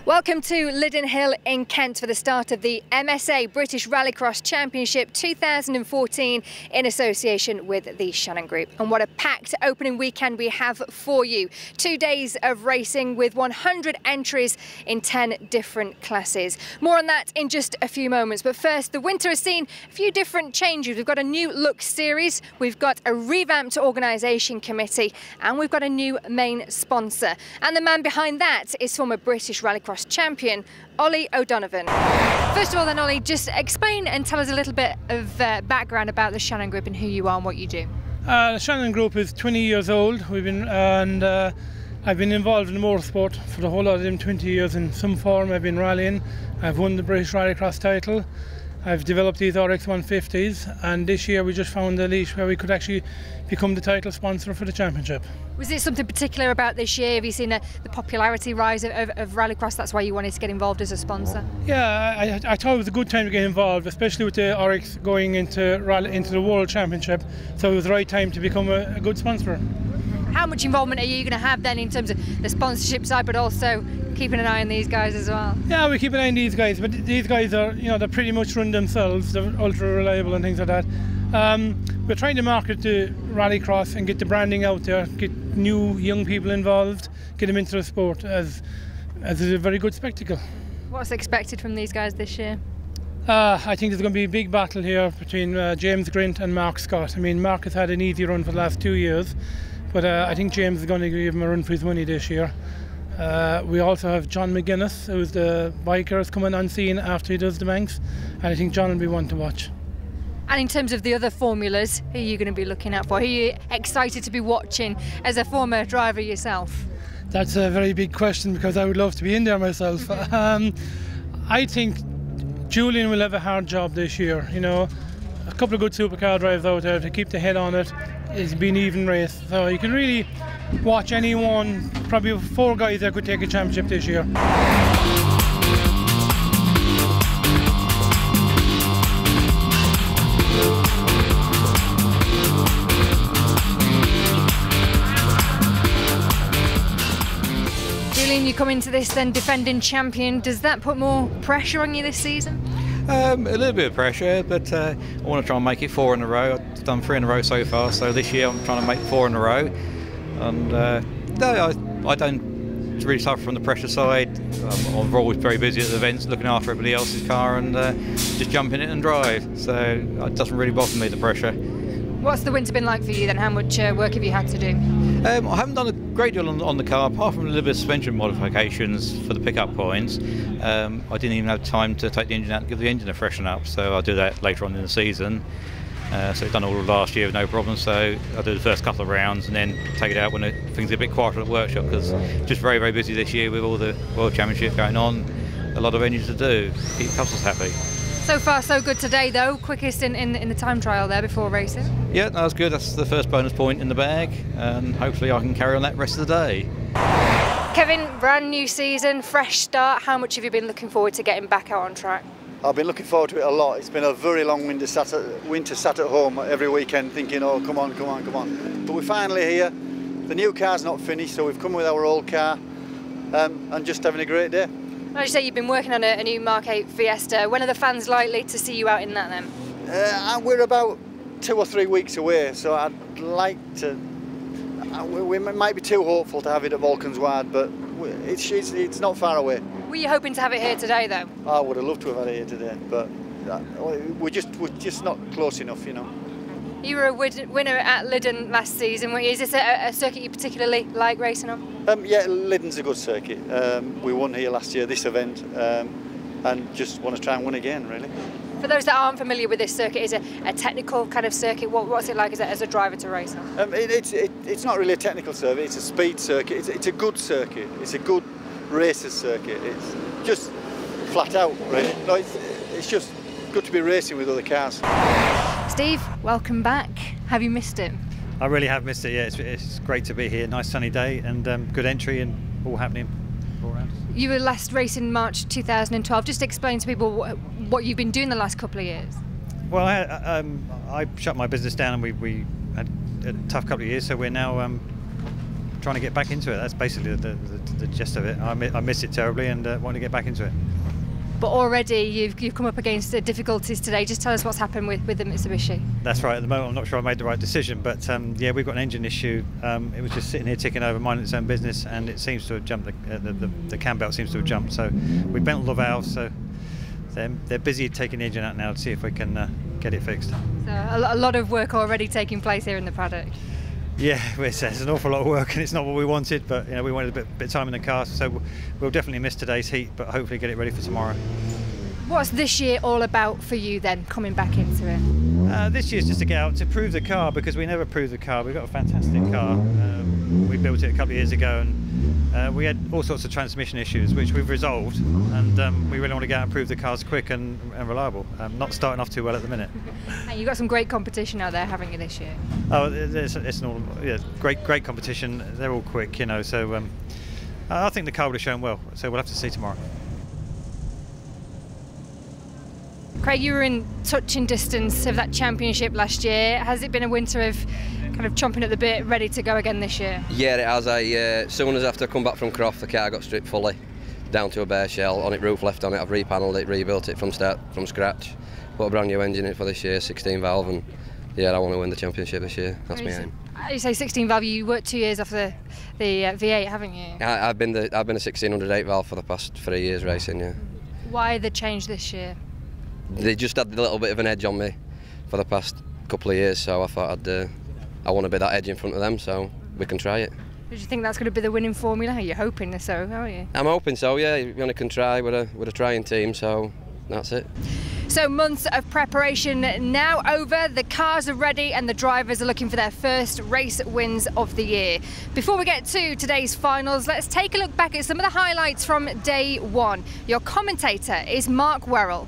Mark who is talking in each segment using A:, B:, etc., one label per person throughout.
A: Welcome to Lydden Hill in Kent for the start of the MSA British Rallycross Championship 2014 in association with the Shannon Group. And what a packed opening weekend we have for you. 2 days of racing with 100 entries in 10 different classes. More on that in just a few moments. But first, the winter has seen a few different changes. We've got a new look series, we've got a revamped organisation committee, and we've got a new main sponsor. And the man behind that is former British Rallycross champion Ollie O'Donovan. First of all then, Ollie, just explain and tell us a little bit of background about the Shannon Group and who you are and what you do.
B: The Shannon Group is 20 years old. I've been involved in motorsport for the whole lot of them 20 years in some form. I've been rallying, I've won the British Rallycross title, I've developed these RX 150s, and this year we just found a leash where we could actually become the title sponsor for the championship.
A: Was it something particular about this year? Have you seen the popularity rise of Rallycross? That's why you wanted to get involved as a sponsor?
B: Yeah, I thought it was a good time to get involved, especially with the RX going into the World Championship, so it was the right time to become a good sponsor.
A: How much involvement are you going to have then in terms of the sponsorship side, but also keeping an eye on these guys as well?
B: Yeah, we keep an eye on these guys, but these guys are, they're pretty much run themselves. They're ultra reliable and things like that. We're trying to market the Rallycross and get the branding out there, get new young people involved, get them into the sport as a very good spectacle. What's
A: expected from these guys this year?
B: I think there's going to be a big battle here between James Grint and Mark Scott. I mean, Mark has had an easy run for the last 2 years, but I think James is going to give him a run for his money this year. We also have John McGuinness, who's the biker, is coming on scene after he does the Manx, and I think John will be one to watch.
A: And in terms of the other formulas, who are you going to be looking out for? Who are you excited to be watching as a former driver yourself?
B: That's a very big question because I would love to be in there myself. I think Julian will have a hard job this year. A couple of good supercar drives out there to keep the head on it. It's been an even race, so you can really watch anyone. Probably 4 guys that could take a championship this year.
A: Julian, you come into this then defending champion. Does that put more pressure on you this season?
C: A little bit of pressure, but I want to try and make it 4 in a row. I've done 3 in a row so far, so this year I'm trying to make 4 in a row. And no, I don't really suffer from the pressure side. I'm always very busy at the events, looking after everybody else's car and just jump in it and drive. So it doesn't really bother me, the pressure.
A: What's the winter been like for you then? How much work have you had to do?
C: I haven't done a great deal on the car, apart from a little bit of suspension modifications for the pickup points. I didn't even have time to take the engine out and give the engine a freshen up, so I'll do that later on in the season. So I've done all of last year with no problem, so I'll do the first couple of rounds and then take it out when things are a bit quieter at the workshop, because just very, very busy this year with all the World Championship going on. A lot of engines to do, keep customers happy.
A: So far so good today though, quickest in the time trial there before racing.
C: Yeah, that was good. That's the first bonus point in the bag, and hopefully I can carry on that rest of the day.
A: Kevin, brand new season, fresh start. How much have you been looking forward to getting back out on track?
D: I've been looking forward to it a lot. It's been a very long winter sat at home every weekend thinking, oh, come on. But we're finally here. The new car's not finished, so we've come with our old car and just having a great day.
A: As you say, you've been working on a new Mark 8 Fiesta. When are the fans likely to see you out in that then?
D: We're about 2 or 3 weeks away, so I'd like to... we might be too hopeful to have it at Vulcan's Ward, but it's not far away.
A: Were you hoping to have it here today though?
D: I would have loved to have had it here today, but we're just not close enough,
A: You were a winner at Lydden last season. Is this a circuit you particularly like racing on?
D: Yeah, Lydden's a good circuit. We won here last year, this event, and just want to try and win again, really.
A: For those that aren't familiar with this circuit, is it a technical kind of circuit? What's it like as a driver to race on?
D: It's not really a technical circuit, it's a speed circuit. It's a good circuit. It's a good racer's circuit. It's just flat out, really. No, it's just good to be racing with other cars.
A: Steve, welcome back. Have you missed it?
E: I really have missed it, yeah. It's great to be here. Nice sunny day and good entry and all happening all around.
A: You were last racing in March 2012. Just explain to people what you've been doing the last couple of years.
E: Well, I shut my business down and we had a tough couple of years, so we're now trying to get back into it. That's basically the gist of it. I miss it terribly and want to get back into it.
A: But already you've come up against difficulties today. Just tell us what's happened with the Mitsubishi.
E: That's right. At the moment, I'm not sure I made the right decision, but yeah, we've got an engine issue. It was just sitting here ticking over, minding its own business, and it seems to have jumped. The cam belt seems to have jumped. So we bent all the valves. So they're busy taking the engine out now to see if we can get it fixed.
A: So a lot of work already taking place here in the paddock.
E: Yeah, it's an awful lot of work, and it's not what we wanted, but we wanted a bit of time in the car, so we'll definitely miss today's heat, but hopefully get it ready for tomorrow. What's
A: this year all about for you then, coming back into it?
E: This year's just to get out to prove the car, because we never proved the car. We've got a fantastic car. We built it a couple of years ago, and we had all sorts of transmission issues, which we've resolved, and we really want to get out and prove the car's quick and reliable. Not starting off too well at the minute.
A: And you've got some great competition out there, haven't you, this year?
E: Oh, it's an all, yeah, great competition. They're all quick, so I think the car would have shown well, so we'll have to see tomorrow.
A: Craig, you were in touching distance of that championship last year. Has it been a winter of kind of chomping at the bit, ready to go again this year?
F: Yeah, it has. As soon as after I come back from Croft, the car got stripped fully, down to a bare shell, on it, roof left on it. I've repanelled it, rebuilt it from scratch. Put a brand new engine in it for this year, 16 valve, and yeah, I want to win the championship this year. That's my aim.
A: You say 16 valve. You worked 2 years off the V8, haven't you?
F: I've been a 1608 valve for the past 3 years racing. Yeah.
A: Why the change this year?
F: They just had a little bit of an edge on me for the past couple of years, so I thought I want to be that edge in front of them, so we can try it.
A: Do you think that's going to be the winning formula? You're hoping so, aren't you?
F: I'm hoping so. Yeah, you only can try with a trying team, so that's it.
A: So months of preparation now over, the cars are ready and the drivers are looking for their first race wins of the year. Before we get to today's finals, let's take a look back at some of the highlights from day one. Your commentator is Mark Werrell.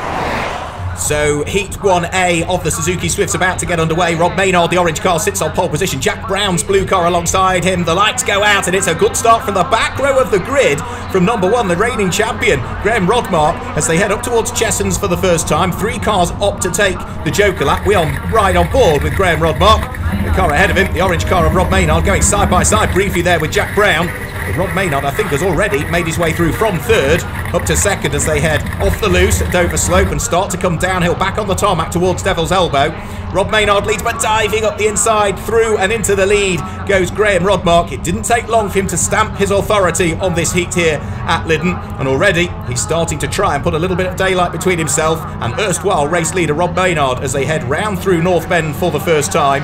G: So Heat 1A of the Suzuki Swifts about to get underway. Rob Maynard, the orange car, sits on pole position. Jack Brown's blue car alongside him. The lights go out and it's a good start from the back row of the grid from number 1, the reigning champion, Graham Rodmark, as they head up towards Chessons for the first time. 3 cars opt to take the Joker lap. We are right on board with Graham Rodmark. The car ahead of him, the orange car of Rob Maynard, going side by side briefly there with Jack Brown. But Rob Maynard, I think, has already made his way through from 3rd up to 2nd as they head off the loose at Dover Slope and start to come downhill back on the tarmac towards Devil's Elbow. Rob Maynard leads, but diving up the inside, through and into the lead goes Graham Rodmark. It didn't take long for him to stamp his authority on this heat here at Lydden, and already he's starting to try and put a little bit of daylight between himself and erstwhile race leader Rob Maynard as they head round through North Bend for the first time.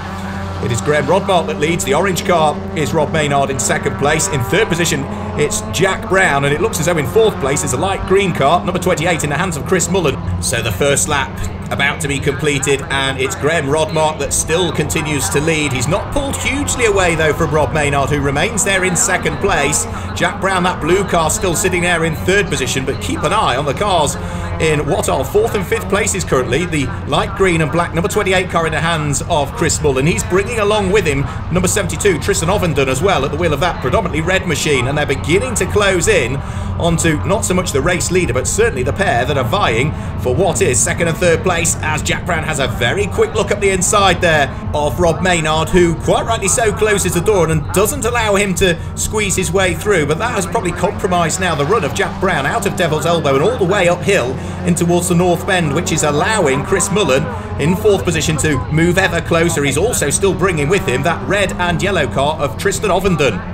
G: It is Graham Rodmark that leads. The orange car is Rob Maynard in 2nd place. In 3rd position, it's Jack Brown, and it looks as though in 4th place is a light green car, number 28, in the hands of Chris Mullen. So the first lap about to be completed, and it's Graham Rodmark that still continues to lead. He's not pulled hugely away though from Rob Maynard, who remains there in 2nd place. Jack Brown, that blue car, still sitting there in 3rd position, but keep an eye on the cars in what are 4th and 5th places currently. The light green and black number 28 car in the hands of Chris Mullen. He's bringing along with him number 72 Tristan Ovenden as well at the wheel of that predominantly red machine, and they're beginning to close in onto not so much the race leader but certainly the pair that are vying for what is 2nd and 3rd place, as Jack Brown has a very quick look up the inside there of Rob Maynard, who quite rightly so closes the door and doesn't allow him to squeeze his way through, but that has probably compromised now the run of Jack Brown out of Devil's Elbow and all the way uphill in towards the North Bend, which is allowing Chris Mullen in 4th position to move ever closer. He's also still bringing with him that red and yellow car of Tristan Ovenden.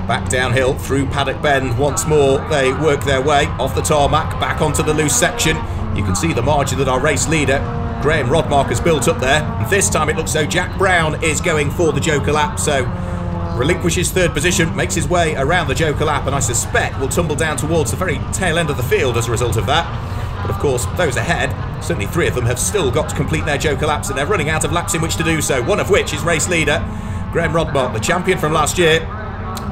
G: Back downhill through Paddock Bend once more, they work their way off the tarmac back onto the loose section. You can see the margin that our race leader Graham Rodmark has built up there, and this time it looks though Jack Brown is going for the Joker lap, so relinquishes 3rd position, makes his way around the Joker lap, and I suspect will tumble down towards the very tail end of the field as a result of that. But of course, those ahead, certainly 3 of them, have still got to complete their Joker laps, and they're running out of laps in which to do so, one of which is race leader Graham Rodmark, the champion from last year.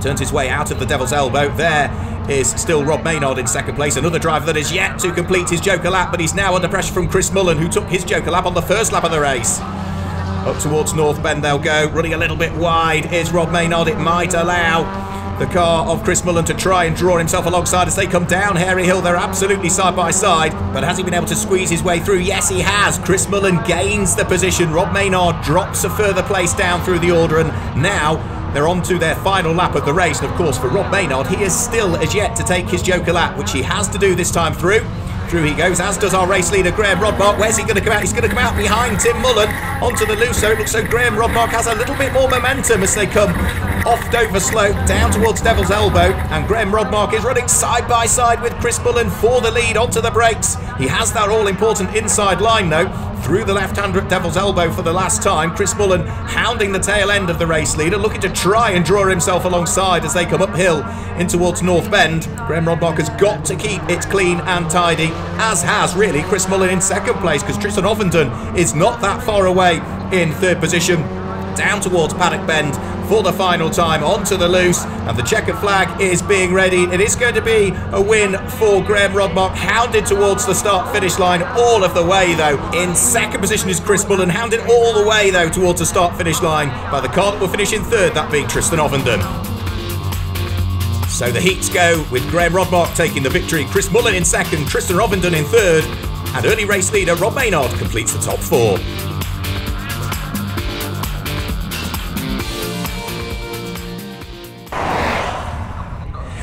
G: Turns his way out of the Devil's Elbow. There is still Rob Maynard in 2nd place, another driver that is yet to complete his Joker lap, but he's now under pressure from Chris Mullen, who took his Joker lap on the 1st lap of the race. Up towards North Bend they'll go, running a little bit wide is Rob Maynard. It might allow the car of Chris Mullen to try and draw himself alongside as they come down Hairy Hill. They're absolutely side by side, but has he been able to squeeze his way through? Yes, he has. Chris Mullen gains the position. Rob Maynard drops a further place down through the order, and now They're on to their final lap of the race, and of course for Rob Maynard, he is still as yet to take his Joker lap, which he has to do this time through. Through he goes, as does our race leader Graham Rodmark. Where's he going to come out? He's going to come out behind Tim Mullen onto the loose. So it looks like Graham Rodmark has a little bit more momentum as they come off Dover Slope down towards Devil's Elbow, and Graham Rodmark is running side by side with Chris Mullen for the lead onto the brakes. He has that all-important inside line though, through the left-hander at Devil's Elbow for the last time. Chris Mullen hounding the tail end of the race leader, looking to try and draw himself alongside as they come uphill in towards North Bend. Graham Rodmark has got to keep it clean and tidy, as has really Chris Mullen in second place, because Tristan Ovenden is not that far away in third position. Down towards Paddock Bend for the final time onto the loose, and the checkered flag is being readied. It is going to be a win for Graham Rodmark, hounded towards the start finish line all of the way though. In second position is Chris Mullen, hounded all the way though towards the start finish line by the car that will finish in third, that being Tristan Ovenden. So the heats go with Graham Rodmark taking the victory, Chris Mullen in second, Tristan Ovenden in third, and early race leader Rob Maynard completes the top four.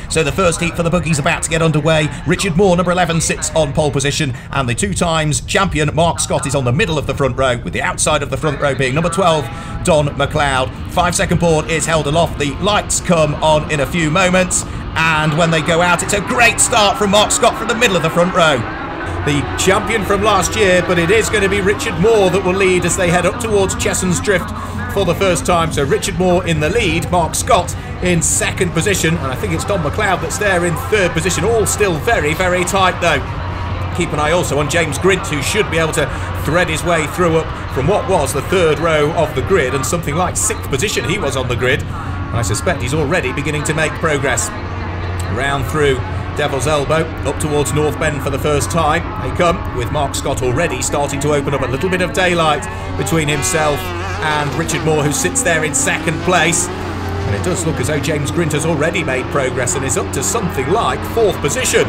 G: So the first heat for the buggies about to get underway. Richard Moore, number 11, sits on pole position, and the 2 times champion Mark Scott is on the middle of the front row, with the outside of the front row being number 12, Don McLeod. 5-second board is held aloft. The lights come on in a few moments, and when they go out, it's a great start from Mark Scott from the middle of the front row. The champion from last year, but it is going to be Richard Moore that will lead as they head up towards Chesson's Drift for the first time. So Richard Moore in the lead, Mark Scott in second position, and I think it's Don McLeod that's there in third position. All still very, very tight though. Keep an eye also on James Grint, who should be able to thread his way through up from what was the third row of the grid, and something like 6th position he was on the grid. And I suspect he's already beginning to make progress. Round through Devil's Elbow, up towards North Bend for the first time. They come, with Mark Scott already starting to open up a little bit of daylight between himself and Richard Moore, who sits there in second place. And it does look as though James Grint has already made progress and is up to something like 4th position.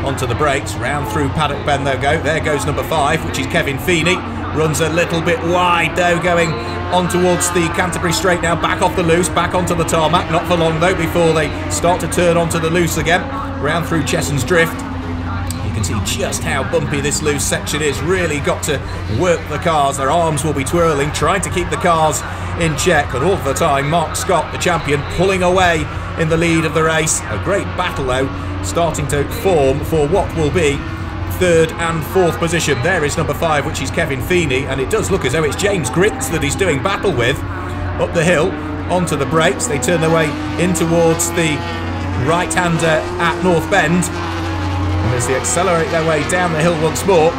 G: Onto the brakes, round through Paddock Bend they go. There goes number 5, which is Kevin Feeney. Runs a little bit wide though, going on towards the Canterbury Straight now, back off the loose, back onto the tarmac. Not for long though before they start to turn onto the loose again. Round through Chesson's Drift. You can see just how bumpy this loose section is. Really got to work the cars. Their arms will be twirling, trying to keep the cars in check. And all the time, Mark Scott, the champion, pulling away in the lead of the race. A great battle though, starting to form for what will be 3rd and 4th position. There is number 5, which is Kevin Feeney, and it does look as though it's James Grint that he's doing battle with. Up the hill, onto the brakes, they turn their way in towards the right-hander at North Bend, and as they accelerate their way down the hill once more,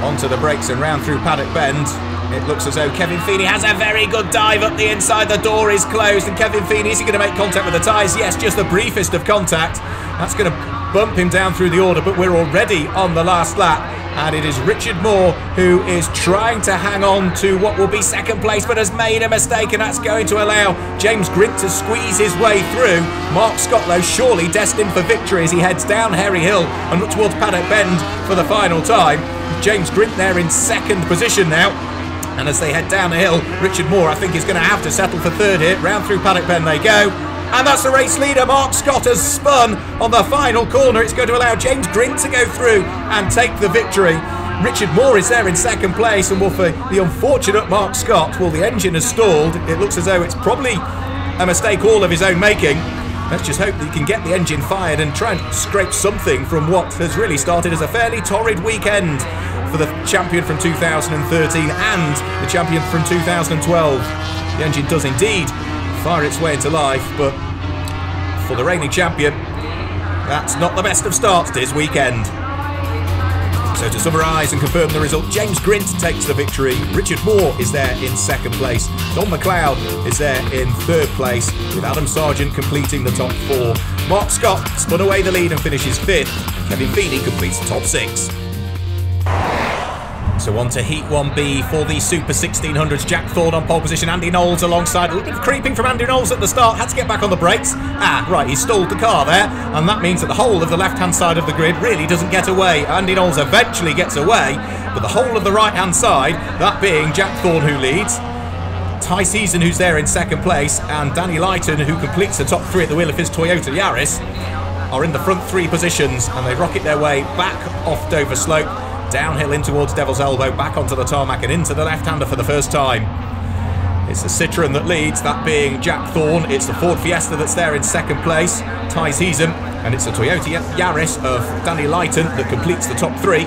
G: onto the brakes and round through Paddock Bend, it looks as though Kevin Feeney has a very good dive up the inside. The door is closed, and Kevin Feeney, is he going to make contact with the tyres? Yes, just the briefest of contact. That's going to bump him down through the order, but we're already on the last lap, and it is Richard Moore who is trying to hang on to what will be second place, but has made a mistake, and that's going to allow James Grint to squeeze his way through. Mark Scott, though, surely destined for victory as he heads down Harry Hill and up towards Paddock Bend for the final time. James Grint there in second position now. And as they head down the hill, Richard Moore, I think, is going to have to settle for third here. Round through Paddock Bend they go. And that's the race leader. Mark Scott has spun on the final corner. It's going to allow James Grint to go through and take the victory. Richard Moore is there in second place, and for the unfortunate Mark Scott, well, the engine has stalled. It looks as though it's probably a mistake all of his own making. Let's just hope that he can get the engine fired and try and scrape something from what has really started as a fairly torrid weekend for the champion from 2013 and the champion from 2012. The engine does indeed fire its way into life, but for the reigning champion, that's not the best of starts this weekend. So to summarise and confirm the result, James Grint takes the victory. Richard Moore is there in second place. Don McLeod is there in third place, with Adam Sargent completing the top 4. Mark Scott spun away the lead and finishes 5th. And Kevin Feeney completes the top 6. So on to Heat 1B for the Super 1600s. Jack Thorne on pole position, Andy Knowles alongside. A little bit of creeping from Andy Knowles at the start, had to get back on the brakes. Right, he stalled the car there, and that means that the whole of the left-hand side of the grid really doesn't get away. Andy Knowles eventually gets away, but the whole of the right-hand side, that being Jack Thorne who leads, Ty Season, who's there in second place, and Danny Lydden, who completes the top 3 at the wheel of his Toyota Yaris, are in the front 3 positions, and they rocket their way back off Dover Slope, downhill in towards Devil's Elbow, back onto the tarmac and into the left-hander for the first time. It's the Citroen that leads, that being Jack Thorne. It's the Ford Fiesta that's there in second place, Ty Season, and it's the Toyota Yaris of Danny Lydden that completes the top 3.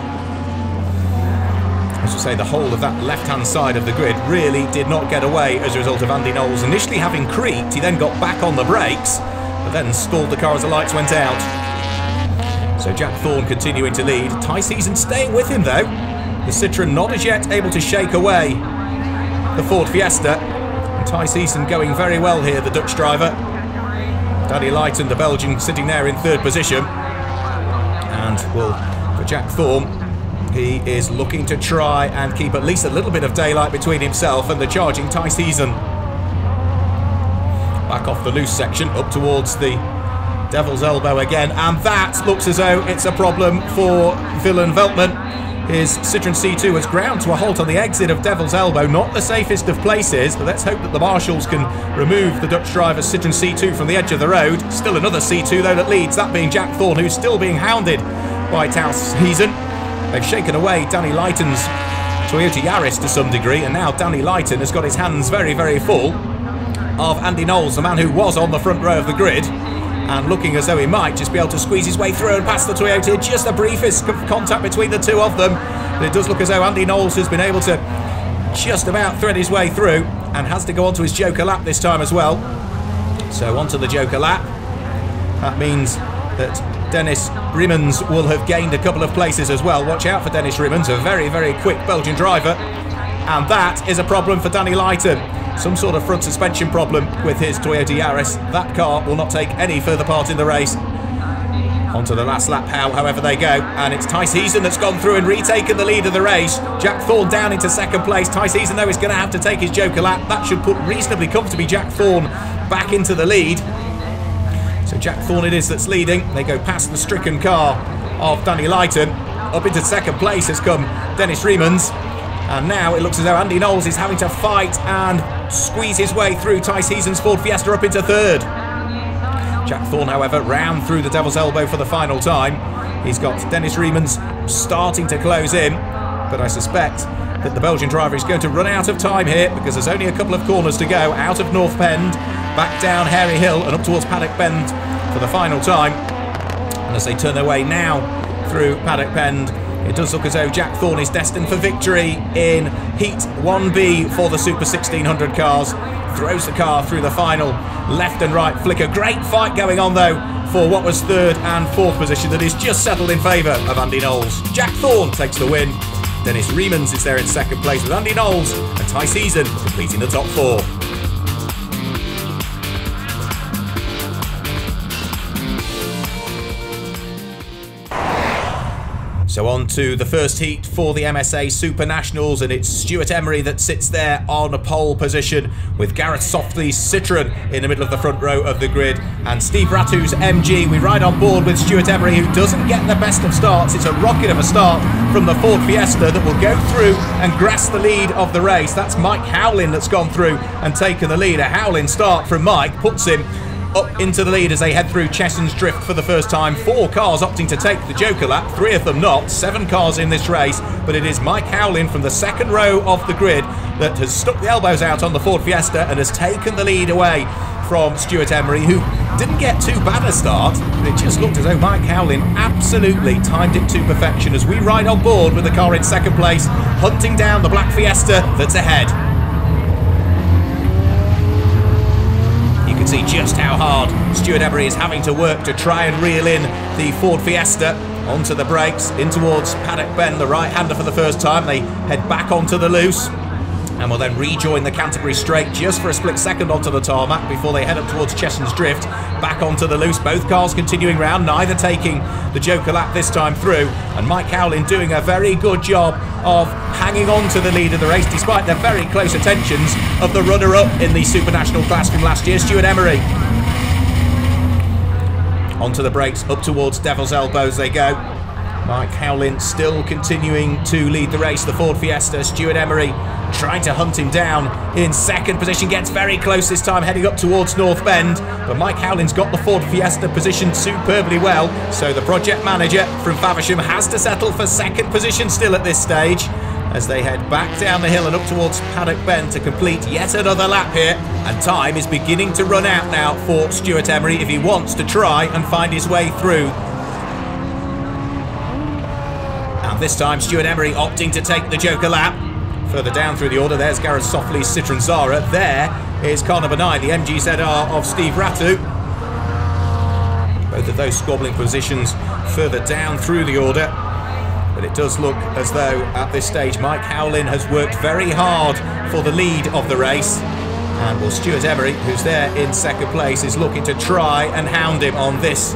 G: As I say, the whole of that left-hand side of the grid really did not get away as a result of Andy Knowles initially having creaked. He then got back on the brakes, but then stalled the car as the lights went out. So Jack Thorne continuing to lead. Ty Season staying with him though. The Citroen not as yet able to shake away the Ford Fiesta. And Ty Season going very well here, the Dutch driver. Danny Lydden, the Belgian, sitting there in 3rd position. And well, for Jack Thorne, he is looking to try and keep at least a little bit of daylight between himself and the charging Ty Season. Back off the loose section, up towards the Devil's Elbow again, and that looks as though it's a problem for Willem Veltman. His Citroen C2 has ground to a halt on the exit of Devil's Elbow. Not the safest of places, but let's hope that the marshals can remove the Dutch driver's Citroen C2 from the edge of the road. Still another C2 though that leads, that being Jack Thorne, who's still being hounded by Ty Season. They've shaken away Danny Lydden's Toyota Yaris to some degree, and now Danny Lydden has got his hands very, very full of Andy Knowles, the man who was on the front row of the grid, and looking as though he might just be able to squeeze his way through and past the Toyota. Just the briefest contact between the two of them, but it does look as though Andy Knowles has been able to just about thread his way through and has to go onto his Joker lap this time as well. So onto the Joker lap. That means that Dennis Riemens will have gained a couple of places as well. Watch out for Dennis Riemens, a very, very quick Belgian driver. And that is a problem for Danny Lydden. Some sort of front suspension problem with his Toyota Yaris. That car will not take any further part in the race. Onto the last lap, however they go. And it's Ty Season that's gone through and retaken the lead of the race. Jack Thorne down into second place. Ty Season, though, is going to have to take his Joker lap. That should put reasonably comfortably Jack Thorne back into the lead. So Jack Thorne it is that's leading. They go past the stricken car of Danny Lydden. Up into second place has come Dennis Riemens. And now it looks as though Andy Knowles is having to fight and squeeze his way through Ty Season's Ford Fiesta up into 3rd. Jack Thorne, however, round through the Devil's Elbow for the final time. He's got Dennis Riemens starting to close in, but I suspect that the Belgian driver is going to run out of time here because there's only a couple of corners to go out of North Bend, back down Hairy Hill and up towards Paddock Bend for the final time. And as they turn their way now through Paddock Bend, it does look as though Jack Thorne is destined for victory in Heat 1B for the Super 1600 cars. Throws the car through the final left and right flicker. Great fight going on though for what was 3rd and 4th position that is just settled in favour of Andy Knowles. Jack Thorne takes the win. Dennis Riemens is there in second place with Andy Knowles, and Ty Season completing the top 4. So on to the first heat for the MSA Super Nationals, and it's Stuart Emery that sits there on a pole position with Gareth Softley's Citroen in the middle of the front row of the grid, and Steve Rattu's MG. We ride on board with Stuart Emery, who doesn't get the best of starts. It's a rocket of a start from the Ford Fiesta that will go through and grasp the lead of the race. That's Mike Howlin that's gone through and taken the lead. A Howlin start from Mike puts him up into the lead as they head through Chesson's Drift for the first time. 4 cars opting to take the Joker lap, 3 of them not. 7 cars in this race, but it is Mike Howlin from the second row of the grid that has stuck the elbows out on the Ford Fiesta and has taken the lead away from Stuart Emery, who didn't get too bad a start, but it just looked as though Mike Howlin absolutely timed it to perfection as we ride on board with the car in second place, hunting down the black Fiesta that's ahead. See just how hard Stuart Emery is having to work to try and reel in the Ford Fiesta onto the brakes in towards Paddock Bend, the right-hander for the first time. They head back onto the loose and will then rejoin the Canterbury Straight just for a split second onto the tarmac before they head up towards Chesson's Drift, back onto the loose. Both cars continuing round, neither taking the Joker lap this time through, and Mike Howlin doing a very good job of hanging on to the lead of the race despite the very close attentions of the runner-up in the Super National class from last year, Stuart Emery. Onto the brakes, up towards Devil's Elbows they go. Mike Howlin still continuing to lead the race. The Ford Fiesta, Stuart Emery trying to hunt him down in second position, gets very close this time, heading up towards North Bend, but Mike Howlin's got the Ford Fiesta positioned superbly well, so the project manager from Faversham has to settle for second position still at this stage, as they head back down the hill and up towards Paddock Bend to complete yet another lap here, and time is beginning to run out now for Stuart Emery if he wants to try and find his way through. And this time Stuart Emery opting to take the Joker lap. Further down through the order, there's Gareth Softly's Citroen Zara. There is car number 9, the MGZR of Steve Ratu. Both of those squabbling positions further down through the order. But it does look as though at this stage Mike Howlin has worked very hard for the lead of the race. And well, Stuart Emery, who's there in second place, is looking to try and hound him on this,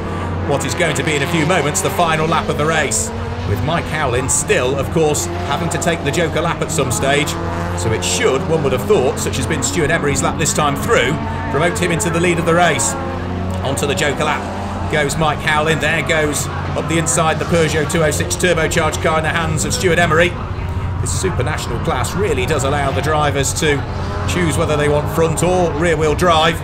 G: what is going to be in a few moments the final lap of the race. With Mike Howlin still, of course, having to take the Joker lap at some stage. So it should, one would have thought, such has been Stuart Emery's lap this time through, promote him into the lead of the race. Onto the Joker lap goes Mike Howlin. There goes up the inside the Peugeot 206 turbocharged car in the hands of Stuart Emery. This Super National class really does allow the drivers to choose whether they want front or rear wheel drive.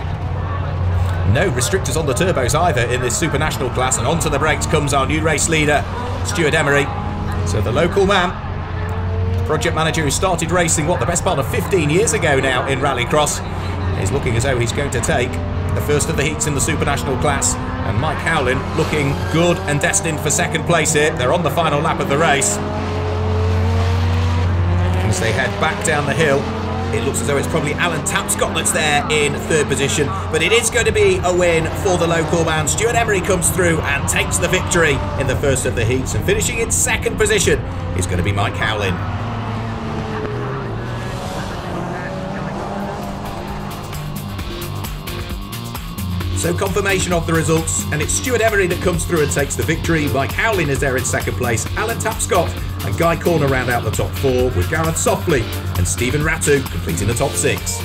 G: No restrictors on the turbos either in this Super National class, and onto the brakes comes our new race leader, Stuart Emery. So the local man, the project manager who started racing, the best part of 15 years ago now in Rallycross, is looking as though he's going to take the first of the heats in the Super National class. And Mike Howlin looking good and destined for second place here. They're on the final lap of the race. As they head back down the hill, it looks as though it's probably Alan Tapscott that's there in third position, but it is going to be a win for the local man. Stuart Emery comes through and takes the victory in the first of the heats, and finishing in second position is going to be Mike Howlin. So confirmation of the results, and it's Stuart Emery that comes through and takes the victory. Mike Howlin is there in second place, Alan Tapscott and Guy Corner round out the top 4, with Gareth Softly and Stephen Ratu completing the top 6.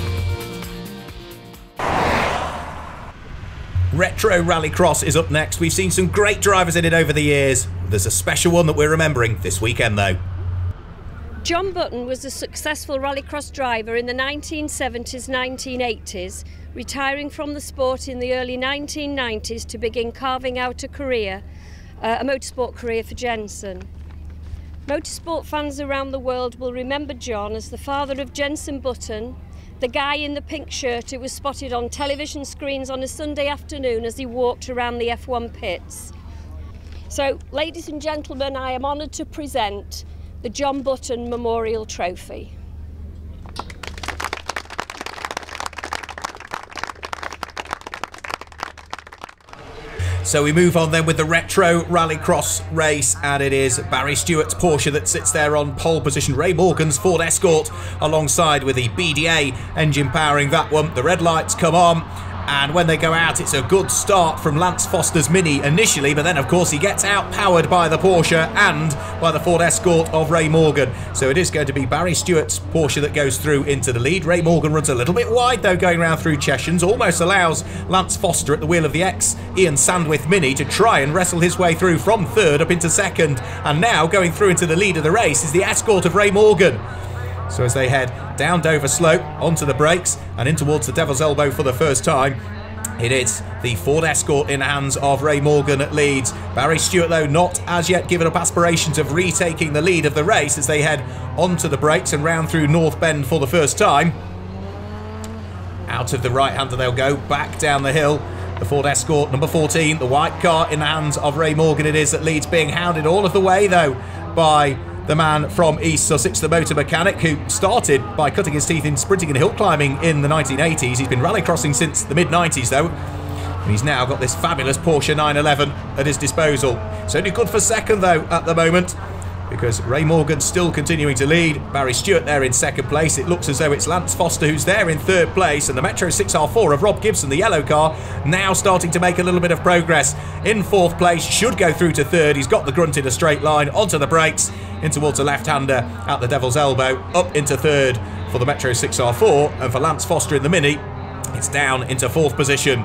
G: Retro Rallycross is up next. We've seen some great drivers in it over the years. There's a special one that we're remembering this weekend though.
H: John Button was a successful Rallycross driver in the 1970s, 1980s, retiring from the sport in the early 1990s to begin carving out a career, a motorsport career for Jensen. Motorsport fans around the world will remember John as the father of Jensen Button, the guy in the pink shirt who was spotted on television screens on a Sunday afternoon as he walked around the F1 pits. So, ladies and gentlemen, I am honoured to present the John Button Memorial Trophy.
G: So we move on then with the Retro Rallycross race, and it is Barry Stewart's Porsche that sits there on pole position. Ray Morgan's Ford Escort alongside with the BDA engine powering that one. The red lights come on, and when they go out, it's a good start from Lance Foster's Mini initially, but then of course he gets out-powered by the Porsche and by the Ford Escort of Ray Morgan. So it is going to be Barry Stewart's Porsche that goes through into the lead. Ray Morgan runs a little bit wide though, going round through Cheshens, almost allows Lance Foster at the wheel of the ex-Ian Sandwith Mini to try and wrestle his way through from third up into second. And now going through into the lead of the race is the Escort of Ray Morgan. So as they head down Dover Slope, onto the brakes and in towards the Devil's Elbow for the first time, it is the Ford Escort in the hands of Ray Morgan at leads. Barry Stewart, though, not as yet given up aspirations of retaking the lead of the race as they head onto the brakes and round through North Bend for the first time. Out of the right-hander they'll go, back down the hill. The Ford Escort, number 14, the white car in the hands of Ray Morgan it is that leads, being hounded all of the way, though, by the man from East Sussex, the motor mechanic, who started by cutting his teeth in sprinting and hill climbing in the 1980s. He's been rallycrossing since the mid-90s, though. And he's now got this fabulous Porsche 911 at his disposal. It's only good for second, though, at the moment, because Ray Morgan's still continuing to lead. Barry Stewart there in second place. It looks as though it's Lance Foster who's there in third place, and the Metro 6R4 of Rob Gibson, the yellow car, now starting to make a little bit of progress. In fourth place, should go through to third. He's got the grunt in a straight line, onto the brakes, in towards a left-hander at the Devil's Elbow, up into third for the Metro 6R4, and for Lance Foster in the Mini, it's down into fourth position.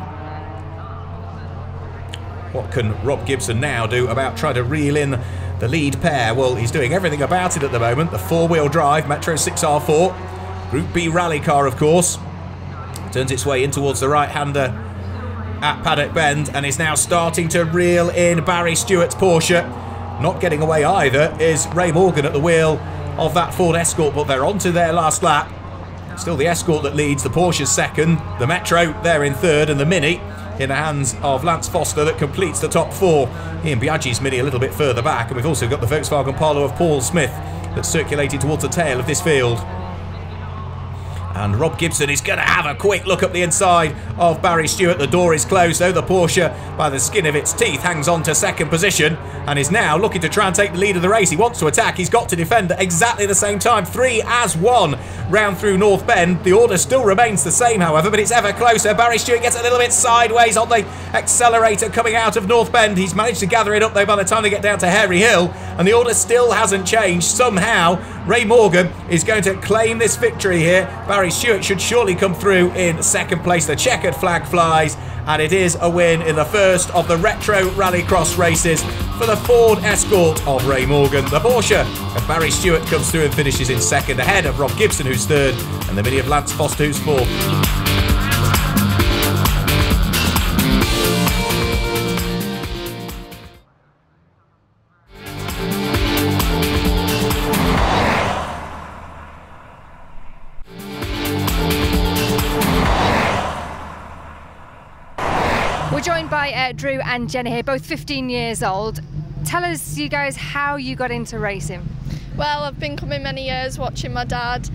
G: What can Rob Gibson now do about trying to reel in the lead pair. Well, he's doing everything about it at the moment. The 4-wheel drive Metro 6R4, Group B rally car, of course, turns its way in towards the right-hander at Paddock Bend and is now starting to reel in Barry Stewart's Porsche. Not getting away either is Ray Morgan at the wheel of that Ford Escort, but they're on to their last lap. Still the Escort that leads, the Porsche's second, the Metro there in third, and the Mini in the hands of Lance Foster that completes the top 4. Ian Biaggi's Mini a little bit further back, and we've also got the Volkswagen Polo of Paul Smith that's circulated towards the tail of this field. And Rob Gibson is going to have a quick look up the inside of Barry Stewart. The door is closed, though. The Porsche, by the skin of its teeth, hangs on to second position and is now looking to try and take the lead of the race. He wants to attack. He's got to defend at exactly the same time. 3 as 1 round through North Bend. The order still remains the same, however, but it's ever closer. Barry Stewart gets a little bit sideways on the accelerator coming out of North Bend. He's managed to gather it up, though, by the time they get down to Hairy Hill, and the order still hasn't changed. Somehow, Ray Morgan is going to claim this victory here. Barry Stewart should surely come through in second place. The checkered flag flies, and it is a win in the first of the retro rallycross races for the Ford Escort of Ray Morgan. The Porsche of Barry Stewart comes through and finishes in second, ahead of Rob Gibson, who's third, and the Mini of Lance Foster, who's fourth.
A: We're joined by Drew and Jenny here, both 15 years old. Tell us, you guys, how you got into racing.
I: Well, I've been coming many years watching my dad,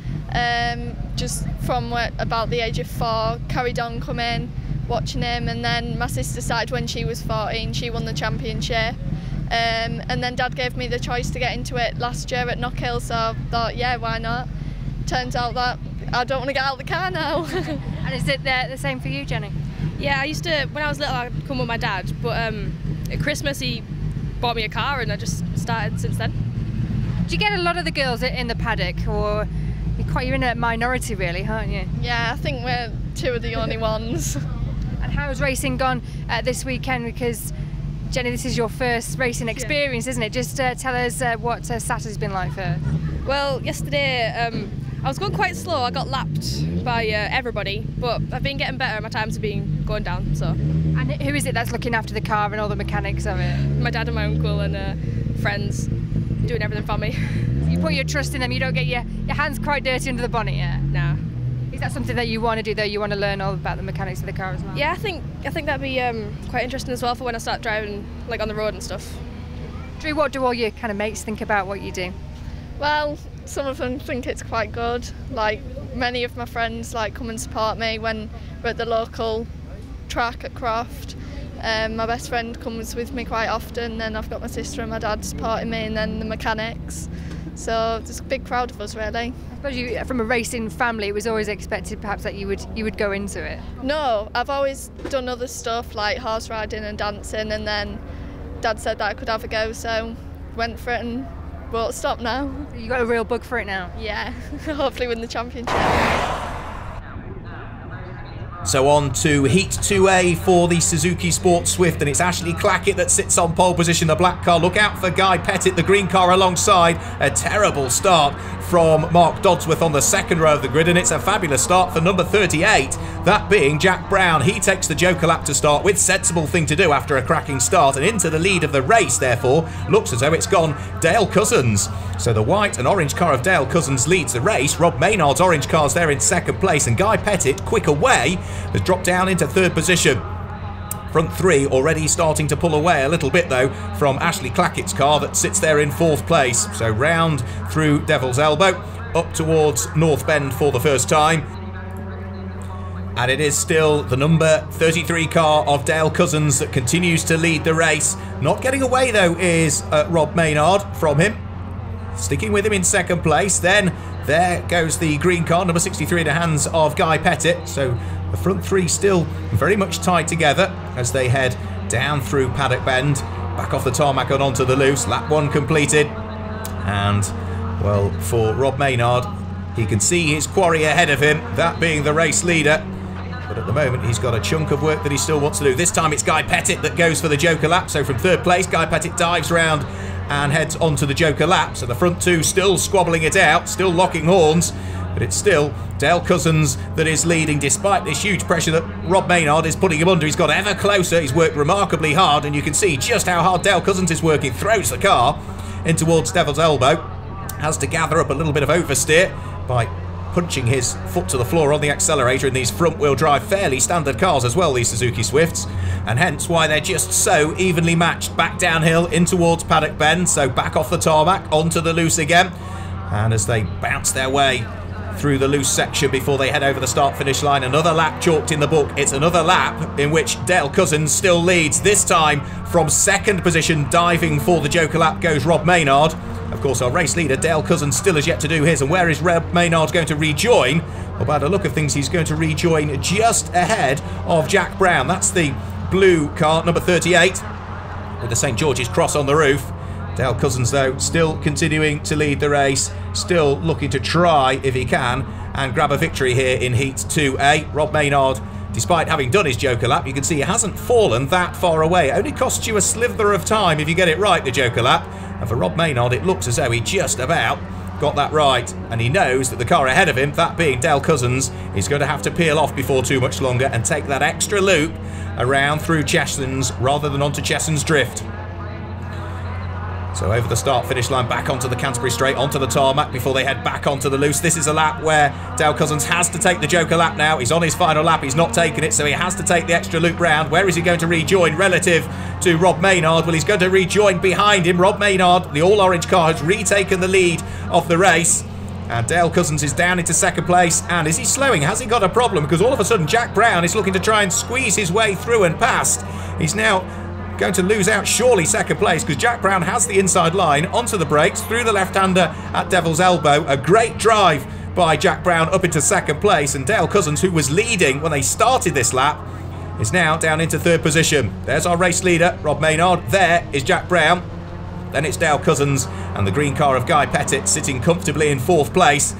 I: just from about the age of 4, carried on coming, watching him, and then my sister started when she was 14, she won the championship. And then Dad gave me the choice to get into it last year at Knockhill, so I thought, yeah, why not? Turns out that I don't want to get out of the car now.
A: And is it the same for you, Jenny?
J: Yeah, I used to, when I was little, I'd come with my dad, but at Christmas he bought me a car and I just started since then.
A: Do you get a lot of the girls in the paddock, or you're in a minority really, aren't you?
I: Yeah, I think we're 2 of the only ones.
A: And how's racing gone this weekend? Because Jenny, this is your first racing experience, isn't it? Just tell us what Saturday's been like for her.
J: Well, yesterday I was going quite slow. I got lapped by everybody, but I've been getting better. My times have been going down. So.
A: And who is it that's looking after the car and all the mechanics of it?
J: My dad and my uncle and friends doing everything for me.
A: You put your trust in them. You don't get your hands quite dirty under the bonnet, yeah?
J: Nah.
A: Is that something that you want to do, though? You want to learn all about the mechanics of the car as well?
J: Yeah, I think that'd be quite interesting as well for when I start driving, like on the road and stuff.
A: Drew, what do all your kind of mates think about what you do?
I: Well, some of them think it's quite good. Like, many of my friends come and support me when we're at the local track at Croft. My best friend comes with me quite often, then I've got my sister and my dad supporting me, and then the mechanics. So there's a big crowd of us, really.
A: I suppose you, from a racing family, it was always expected perhaps that you would go into it.
I: No, I've always done other stuff like horse riding and dancing, and then Dad said that I could have a go, so went for it and won't stop now.
A: You got a real bug for it now?
I: Yeah, hopefully win the championship.
G: So on to Heat 2A for the Suzuki Sport Swift, and it's Ashley Clackett that sits on pole position, the black car. Look out for Guy Pettit, the green car alongside. A terrible start from Mark Dodsworth on the second row of the grid, and it's a fabulous start for number 38, that being Jack Brown. He takes the Joker lap to start with, sensible thing to do after a cracking start, and into the lead of the race, therefore, looks as though it's gone Dale Cousins. So the white and orange car of Dale Cousins leads the race. Rob Maynard's orange car's there in second place, and Guy Pettit, quick away, has dropped down into third position. Front 3 already starting to pull away a little bit, though, from Ashley Clackett's car that sits there in fourth place. So round through Devil's Elbow, up towards North Bend for the first time. And it is still the number 33 car of Dale Cousins that continues to lead the race. Not getting away, though, is Rob Maynard from him. Sticking with him in second place. Then there goes the green car, number 63, in the hands of Guy Pettit. So the front 3 still very much tied together as they head down through Paddock Bend, back off the tarmac and onto the loose. Lap 1 completed. And, well, for Rob Maynard, he can see his quarry ahead of him, that being the race leader. But at the moment, he's got a chunk of work that he still wants to do. This time it's Guy Pettit that goes for the Joker lap. So from third place, Guy Pettit dives round and heads onto the Joker lap. So the front two still squabbling it out, still locking horns, but it's still Dale Cousins that is leading despite this huge pressure that Rob Maynard is putting him under. He's got ever closer, he's worked remarkably hard, and you can see just how hard Dale Cousins is working. Throws the car in towards Devil's Elbow, has to gather up a little bit of oversteer by punching his foot to the floor on the accelerator in these front-wheel drive, fairly standard cars as well, these Suzuki Swifts, and hence why they're just so evenly matched. Back downhill in towards Paddock Bend, so back off the tarmac, onto the loose again, and as they bounce their way through the loose section before they head over the start-finish line, another lap chalked in the book. It's another lap in which Dale Cousins still leads, this time from second position. Diving for the Joker lap goes Rob Maynard. Of course, our race leader, Dale Cousins, still has yet to do his. And where is Rob Maynard going to rejoin? Well, by the look of things, he's going to rejoin just ahead of Jack Brown. That's the blue car, number 38, with the St George's Cross on the roof. Dale Cousins, though, still continuing to lead the race, still looking to try, if he can, and grab a victory here in Heat 2A. Rob Maynard, despite having done his Joker lap, you can see he hasn't fallen that far away. It only costs you a slither of time if you get it right, the Joker lap. And for Rob Maynard, it looks as though he just about got that right. And he knows that the car ahead of him, that being Dale Cousins, is going to have to peel off before too much longer and take that extra loop around through Chessons rather than onto Chessons Drift. So over the start-finish line, back onto the Canterbury Straight, onto the tarmac before they head back onto the loose. This is a lap where Dale Cousins has to take the Joker lap now. He's on his final lap. He's not taken it, so he has to take the extra loop round. Where is he going to rejoin relative to Rob Maynard? Well, he's going to rejoin behind him. Rob Maynard, the all-orange car, has retaken the lead of the race. And Dale Cousins is down into second place. And is he slowing? Has he got a problem? Because all of a sudden, Jack Brown is looking to try and squeeze his way through and past. He's now going to lose out surely second place because Jack Brown has the inside line onto the brakes through the left-hander at Devil's Elbow. A great drive by Jack Brown up into second place, and Dale Cousins, who was leading when they started this lap, is now down into third position. There's our race leader, Rob Maynard. There is Jack Brown. Then it's Dale Cousins and the green car of Guy Pettit sitting comfortably in fourth place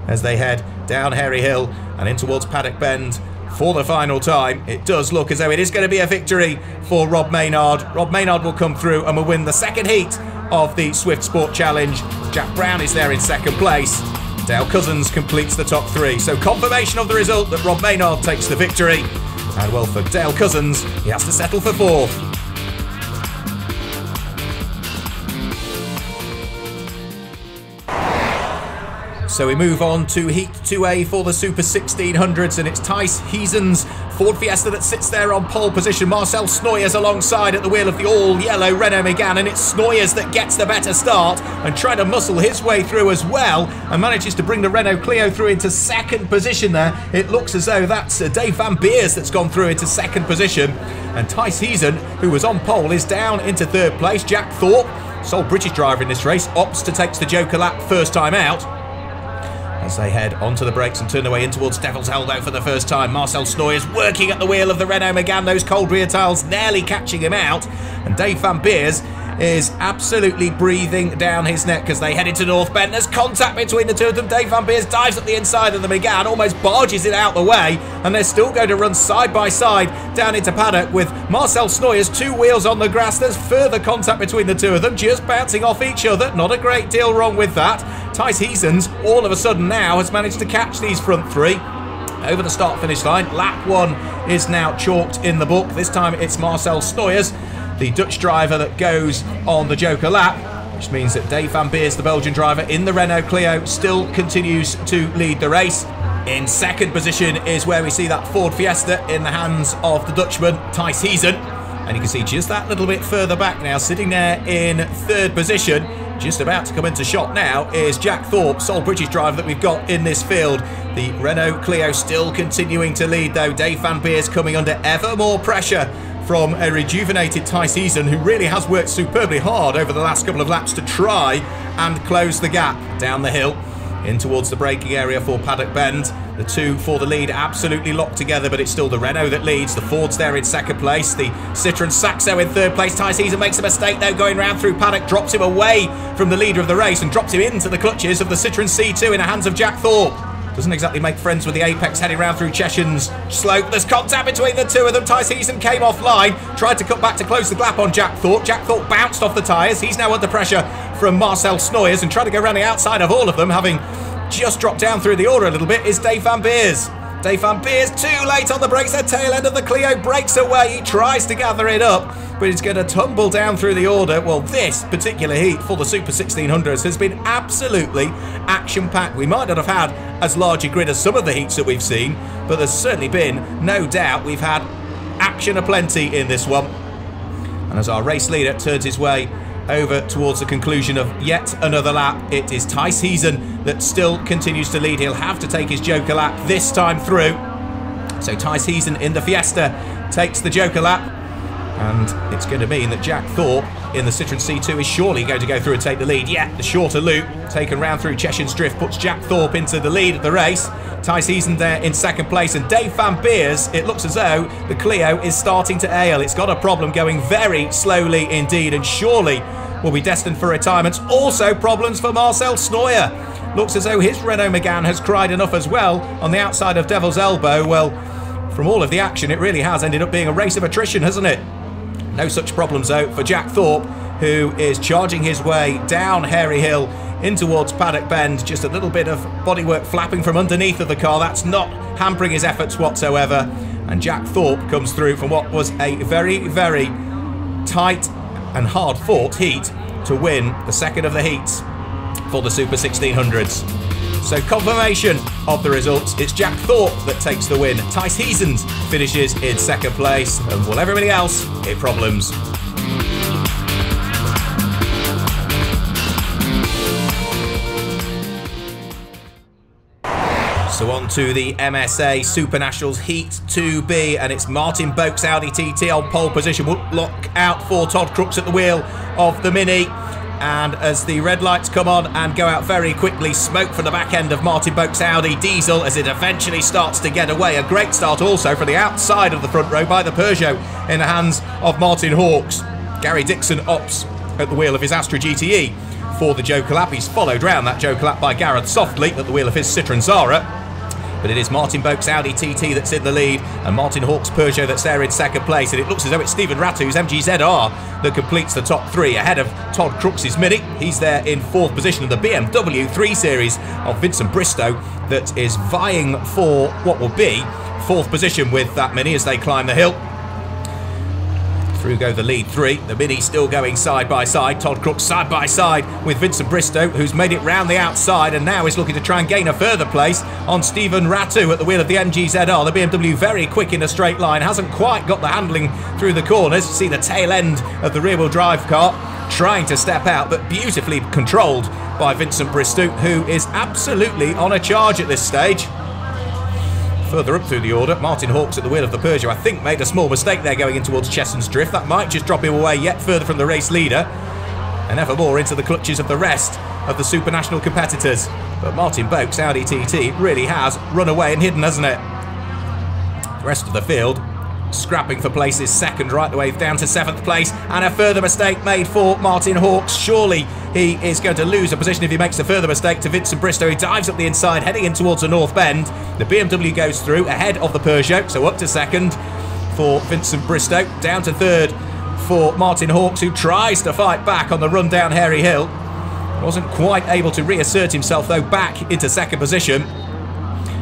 G: as they head down Hairy Hill and in towards Paddock Bend. For the final time, it does look as though it is going to be a victory for Rob Maynard. Rob Maynard will come through and will win the second heat of the Swift Sport Challenge. Jack Brown is there in second place. Dale Cousins completes the top three. So confirmation of the result that Rob Maynard takes the victory. And well, for Dale Cousins, he has to settle for fourth. So we move on to Heat 2A for the Super 1600s, and it's Tice Heason's Ford Fiesta that sits there on pole position. Marcel Snoyers alongside at the wheel of the all-yellow Renault Megane, and it's Snoyers that gets the better start and trying to muscle his way through as well and manages to bring the Renault Clio through into second position there. It looks as though that's Dave Van Beers that's gone through into second position, and Tice Heason, who was on pole, is down into third place. Jack Thorpe, sole British driver in this race, opts to take the Joker lap first time out. As they head onto the brakes and turn away in towards Devil's Elbow for the first time. Marcel Snoyers working at the wheel of the Renault Megane, those cold rear tiles nearly catching him out. And Dave Van Beers is absolutely breathing down his neck as they head into North Bend. There's contact between the two of them. Dave Van Beers dives up the inside of the Megane, almost barges it out the way, and they're still going to run side by side down into paddock with Marcel Snoyers, two wheels on the grass. There's further contact between the two of them, just bouncing off each other. Not a great deal wrong with that. Tice Heasons, all of a sudden now, has managed to catch these front three over the start-finish line. Lap one is now chalked in the book. This time it's Marcel Snoyers, the Dutch driver, that goes on the Joker lap, which means that Dave Van Beers, the Belgian driver in the Renault Clio, still continues to lead the race. In second position is where we see that Ford Fiesta in the hands of the Dutchman, Tice Heason. And you can see just that little bit further back now, sitting there in third position, just about to come into shot now, is Jack Thorpe, sole British driver that we've got in this field. The Renault Clio still continuing to lead though. Dave Van Beers coming under ever more pressure from a rejuvenated Tice Heason, who really has worked superbly hard over the last couple of laps to try and close the gap down the hill in towards the braking area for Paddock Bend. The two for the lead absolutely locked together, but it's still the Renault that leads. The Ford's there in second place. The Citroen Saxo in third place. Tice Heason makes a mistake though, going round through paddock, drops him away from the leader of the race and drops him into the clutches of the Citroen C2 in the hands of Jack Thorpe. Doesn't exactly make friends with the apex heading round through Cheshure's slope. There's contact between the two of them. Tyce Heason came offline, tried to cut back to close the gap on Jack Thorpe. Jack Thorpe bounced off the tyres. He's now under pressure from Marcel Snoyers and trying to go around the outside of all of them, having just dropped down through the order a little bit, is Dave Van Beers. Dave Van Beers too late on the brakes. The tail end of the Clio breaks away. He tries to gather it up, but he's going to tumble down through the order. Well, this particular heat for the Super 1600s has been absolutely action-packed. We might not have had as large a grid as some of the heats that we've seen, but there's certainly been no doubt we've had action aplenty in this one. And as our race leader turns his way over towards the conclusion of yet another lap, it is Tyce Heason that still continues to lead. He'll have to take his Joker lap this time through. So Tyce Heason in the Fiesta takes the Joker lap, and it's going to mean that Jack Thorpe in the Citroen C2 is surely going to go through and take the lead. Yeah, the shorter loop taken round through Cheshure's drift puts Jack Thorpe into the lead of the race. Tyce Heason there in second place, and Dave Van Beers, it looks as though the Clio is starting to ail. It's got a problem, going very slowly indeed, and surely will be destined for retirement. Also problems for Marcel Snoyer. Looks as though his Renault Megane has cried enough as well on the outside of Devil's Elbow. Well, from all of the action, it really has ended up being a race of attrition, hasn't it? No such problems though for Jack Thorpe, who is charging his way down Hairy Hill in towards Paddock Bend. Just a little bit of bodywork flapping from underneath of the car. That's not hampering his efforts whatsoever. And Jack Thorpe comes through from what was a very, very tight and hard-fought heat to win the second of the heats for the Super 1600s. So confirmation of the results, it's Jack Thorpe that takes the win. Tyce Heason finishes in second place, and will everybody else hit problems. So on to the MSA Super Nationals Heat 2B, and it's Martin Boak's Audi TT on pole position. Will look out for Todd Crooks at the wheel of the Mini. And as the red lights come on and go out very quickly, smoke from the back end of Martin Boak's Audi diesel as it eventually starts to get away. A great start also from the outside of the front row by the Peugeot in the hands of Martin Hawks. Gary Dixon opts at the wheel of his Astra GTE for the Joker lap. He's followed round that Joker lap by Gareth Softly at the wheel of his Citroen Zara. But it is Martin Boak's Audi TT that's in the lead, and Martin Hawks' Peugeot that's there in second place. And it looks as though it's Stephen Ratu's MGZR that completes the top three ahead of Todd Crooks' Mini. He's there in fourth position, and the BMW 3 Series of Vincent Bristow that is vying for what will be fourth position with that Mini as they climb the hill. Through go the lead three. The Mini still going side by side. Todd Crooks side by side with Vincent Bristow, who's made it round the outside and now is looking to try and gain a further place on Stephen Ratu at the wheel of the MGZR. The BMW very quick in a straight line. Hasn't quite got the handling through the corners. See the tail end of the rear wheel drive car trying to step out, but beautifully controlled by Vincent Bristow, who is absolutely on a charge at this stage. Further up through the order, Martin Hawks at the wheel of the Peugeot, I think, made a small mistake there going in towards Cheshure's drift. That might just drop him away yet further from the race leader, and ever more into the clutches of the rest of the Super National competitors. But Martin Boak's Audi TT really has run away and hidden, hasn't it? The rest of the field scrapping for places second right the way down to seventh place, and a further mistake made for Martin Hawks. Surely he is going to lose a position if he makes a further mistake to Vincent Bristow. He dives up the inside heading in towards the North Bend. The BMW goes through ahead of the Peugeot, so up to second for Vincent Bristow, down to third for Martin Hawks, who tries to fight back on the run down Hairy Hill. Wasn't quite able to reassert himself though back into second position.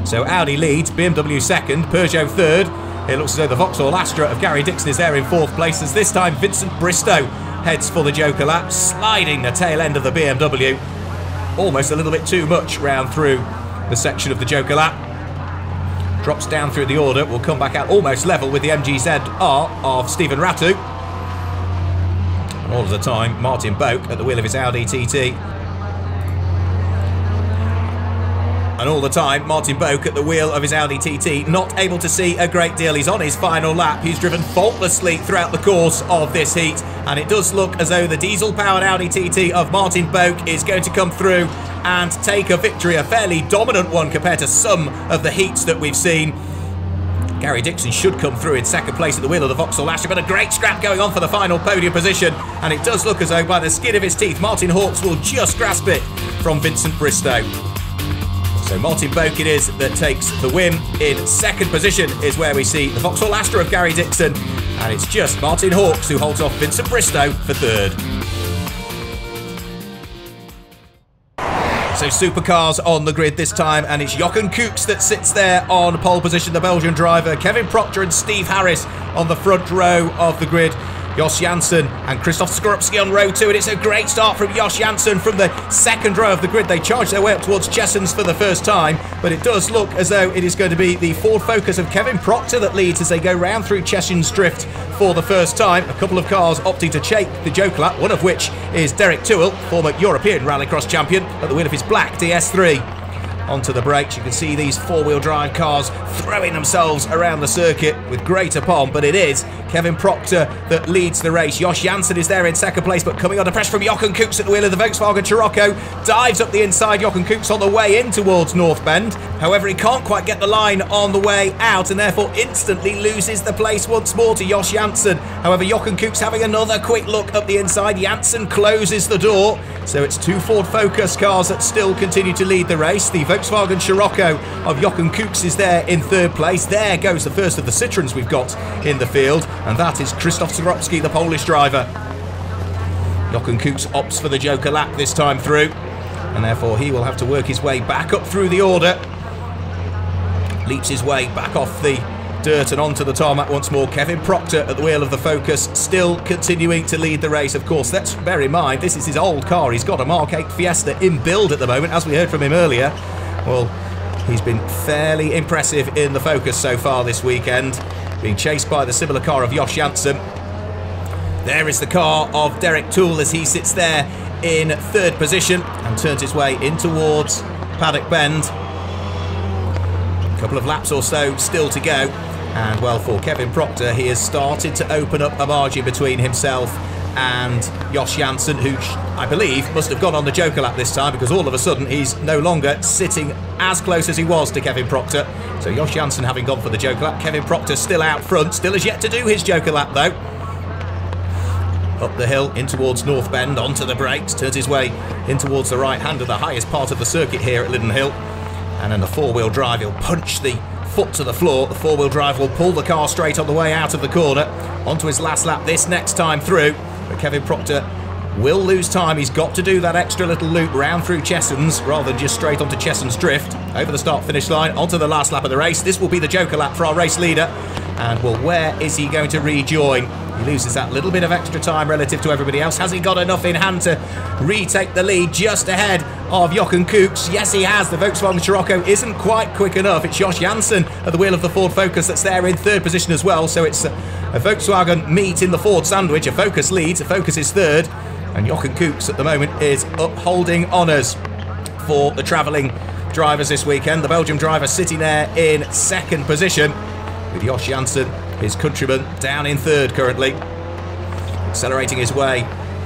G: So Audi leads, BMW second, Peugeot third. It looks as though the Vauxhall Astra of Gary Dixon is there in fourth place, as this time Vincent Bristow heads for the Joker lap, sliding the tail end of the BMW. Almost a little bit too much round through the section of the Joker lap. Drops down through the order, will come back out almost level with the MGZR of Stephen Ratu. And all of the time, Martin Boak at the wheel of his Audi TT. And all the time, Martin Boak at the wheel of his Audi TT, not able to see a great deal. He's on his final lap. He's driven faultlessly throughout the course of this heat, and it does look as though the diesel-powered Audi TT of Martin Boak is going to come through and take a victory, a fairly dominant one compared to some of the heats that we've seen. Gary Dixon should come through in second place at the wheel of the Vauxhall Astra, but a great scrap going on for the final podium position, and it does look as though by the skin of his teeth, Martin Hawks will just grasp it from Vincent Bristow. So So Martin Boak it is that takes the win. In second position is where we see the Vauxhall Astra of Gary Dixon, and it's just Martin Hawkes who holds off Vincent Bristow for third. So Supercars on the grid this time, and it's Jochen Koeks that sits there on pole position, the Belgian driver. Kevin Proctor and Steve Harris on the front row of the grid. Jos Janssen and Krzysztof Skorupski on row 2, and it's a great start from Jos Janssen from the second row of the grid. They charge their way up towards Chessens for the first time, but it does look as though it is going to be the Ford Focus of Kevin Proctor that leads as they go round through Chessens Drift for the first time. A couple of cars opting to take the joker lap, one of which is Derek Tewell, former European Rallycross champion, at the wheel of his black DS3. Onto the brakes, you can see these four-wheel drive cars throwing themselves around the circuit with great aplomb, but it is Kevin Proctor that leads the race. Jos Janssen is there in second place, but coming under pressure from Jochen Koeks at the wheel of the Volkswagen Scirocco. Dives up the inside, Jochen Koeks on the way in towards North Bend. However, he can't quite get the line on the way out, and therefore instantly loses the place once more to Jos Janssen. However, Jochen Koeks having another quick look up the inside. Janssen closes the door, so it's two Ford Focus cars that still continue to lead the race. The Volkswagen Scirocco of Jochen Koeks is there in third place. There goes the first of the Citroens we've got in the field, and that is Krzysztof Skorupski, the Polish driver. Jochen Koeks opts for the joker lap this time through, and therefore he will have to work his way back up through the order. Leaps his way back off the dirt and onto the tarmac once more. Kevin Proctor at the wheel of the Focus, still continuing to lead the race. Of course, let's bear in mind, this is his old car. He's got a Mark 8 Fiesta in build at the moment, as we heard from him earlier. Well, he's been fairly impressive in the Focus so far this weekend, being chased by the similar car of Jos Janssen. There is the car of Derek Tewell as he sits there in third position and turns his way in towards Paddock Bend. A couple of laps or so still to go, and well, for Kevin Proctor, he has started to open up a margin between himself and Jos Janssen, who I believe must have gone on the joker lap this time, because all of a sudden he's no longer sitting as close as he was to Kevin Proctor. So Jos Janssen having gone for the joker lap, Kevin Proctor still out front, still has yet to do his joker lap though. Up the hill in towards North Bend, onto the brakes, turns his way in towards the right hand of the highest part of the circuit here at Lydden Hill. And in the four-wheel drive, he'll punch the foot to the floor. The four-wheel drive will pull the car straight on the way out of the corner. Onto his last lap this next time through. But Kevin Proctor will lose time. He's got to do that extra little loop round through Chessens rather than just straight onto Chessens Drift. Over the start-finish line, onto the last lap of the race. This will be the joker lap for our race leader. And well, where is he going to rejoin? He loses that little bit of extra time relative to everybody else. Has he got enough in hand to retake the lead just ahead of Jochen Koeks? Yes, he has. The Volkswagen Scirocco isn't quite quick enough. It's Jos Janssen at the wheel of the Ford Focus that's there in third position as well. So it's a Volkswagen meet in the Ford sandwich. A Focus leads, a Focus is third. And Jochen Koeks at the moment is upholding honours for the travelling drivers this weekend. The Belgian driver sitting there in second position, with Jos Janssen, his countryman, down in third currently. Accelerating his way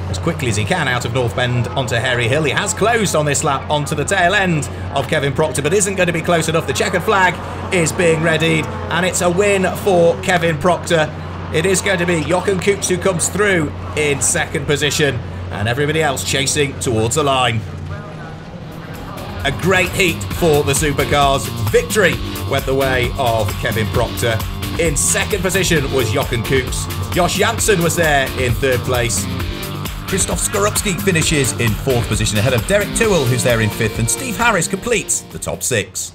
G: as quickly as he can out of North Bend onto Hairy Hill. He has closed on this lap onto the tail end of Kevin Proctor, but isn't going to be close enough. The checkered flag is being readied, and it's a win for Kevin Proctor. It is going to be Jochen Koeks who comes through in second position, and everybody else chasing towards the line. A great heat for the Supercars. Victory went the way of Kevin Proctor. In second position was Jochen Koeks. Jos Janssen was there in third place. Krzysztof Skorupski finishes in fourth position ahead of Derek Tewell, who's there in fifth, and Steve Harris completes the top six.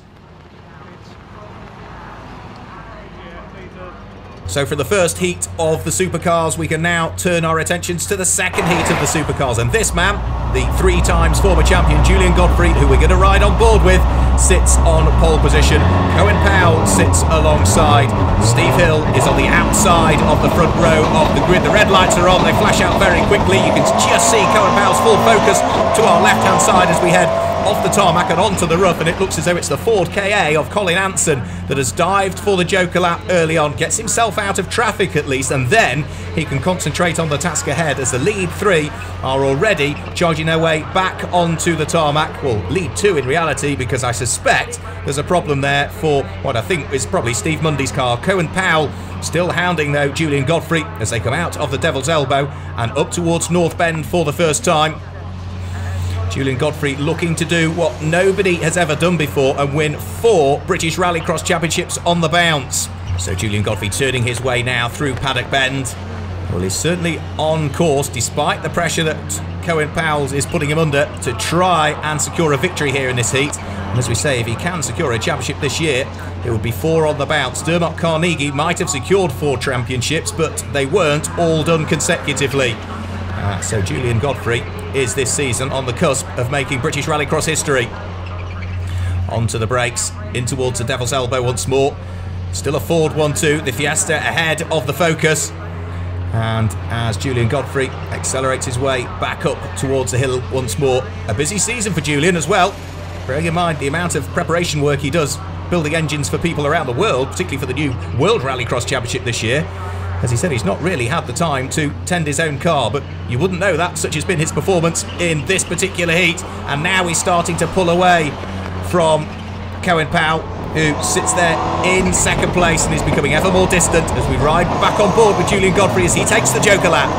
G: So for the first heat of the Supercars, we can now turn our attentions to the second heat of the Supercars. And this man, the 3 times former champion Julian Godfrey, who we're going to ride on board with, sits on pole position. Cohen Powell sits alongside. Steve Hill is on the outside of the front row of the grid. The red lights are on, they flash out very quickly. You can just see Cohen Powell's full focus to our left-hand side as we head off the tarmac and onto the rough, and it looks as though it's the Ford KA of Colin Anson that has dived for the joker lap early on, gets himself out of traffic at least, and then he can concentrate on the task ahead as the lead 3 are already charging their way back onto the tarmac. Well, lead 2 in reality, because I suspect there's a problem there for what I think is probably Steve Mundy's car. Cohen Powell still hounding though Julian Godfrey as they come out of the Devil's Elbow and up towards North Bend for the first time. Julian Godfrey looking to do what nobody has ever done before and win 4 British Rallycross Championships on the bounce. So Julian Godfrey turning his way now through Paddock Bend. Well, he's certainly on course, despite the pressure that Cohen Powell's is putting him under, to try and secure a victory here in this heat. And as we say, if he can secure a championship this year, it would be 4 on the bounce. Dermot Carnegie might have secured 4 championships, but they weren't all done consecutively. So Julian Godfrey is this season on the cusp of making British Rallycross history. Onto the brakes, in towards the Devil's Elbow once more. Still a Ford 1-2, the Fiesta ahead of the Focus. And as Julian Godfrey accelerates his way back up towards the hill once more. A busy season for Julian as well. Bearing in mind the amount of preparation work he does building engines for people around the world, particularly for the new World Rallycross Championship this year. As he said, he's not really had the time to tend his own car, but you wouldn't know that, such has been his performance in this particular heat. And now he's starting to pull away from Cohen Powell, who sits there in second place and is becoming ever more distant as we ride back on board with Julian Godfrey as he takes the Joker lap.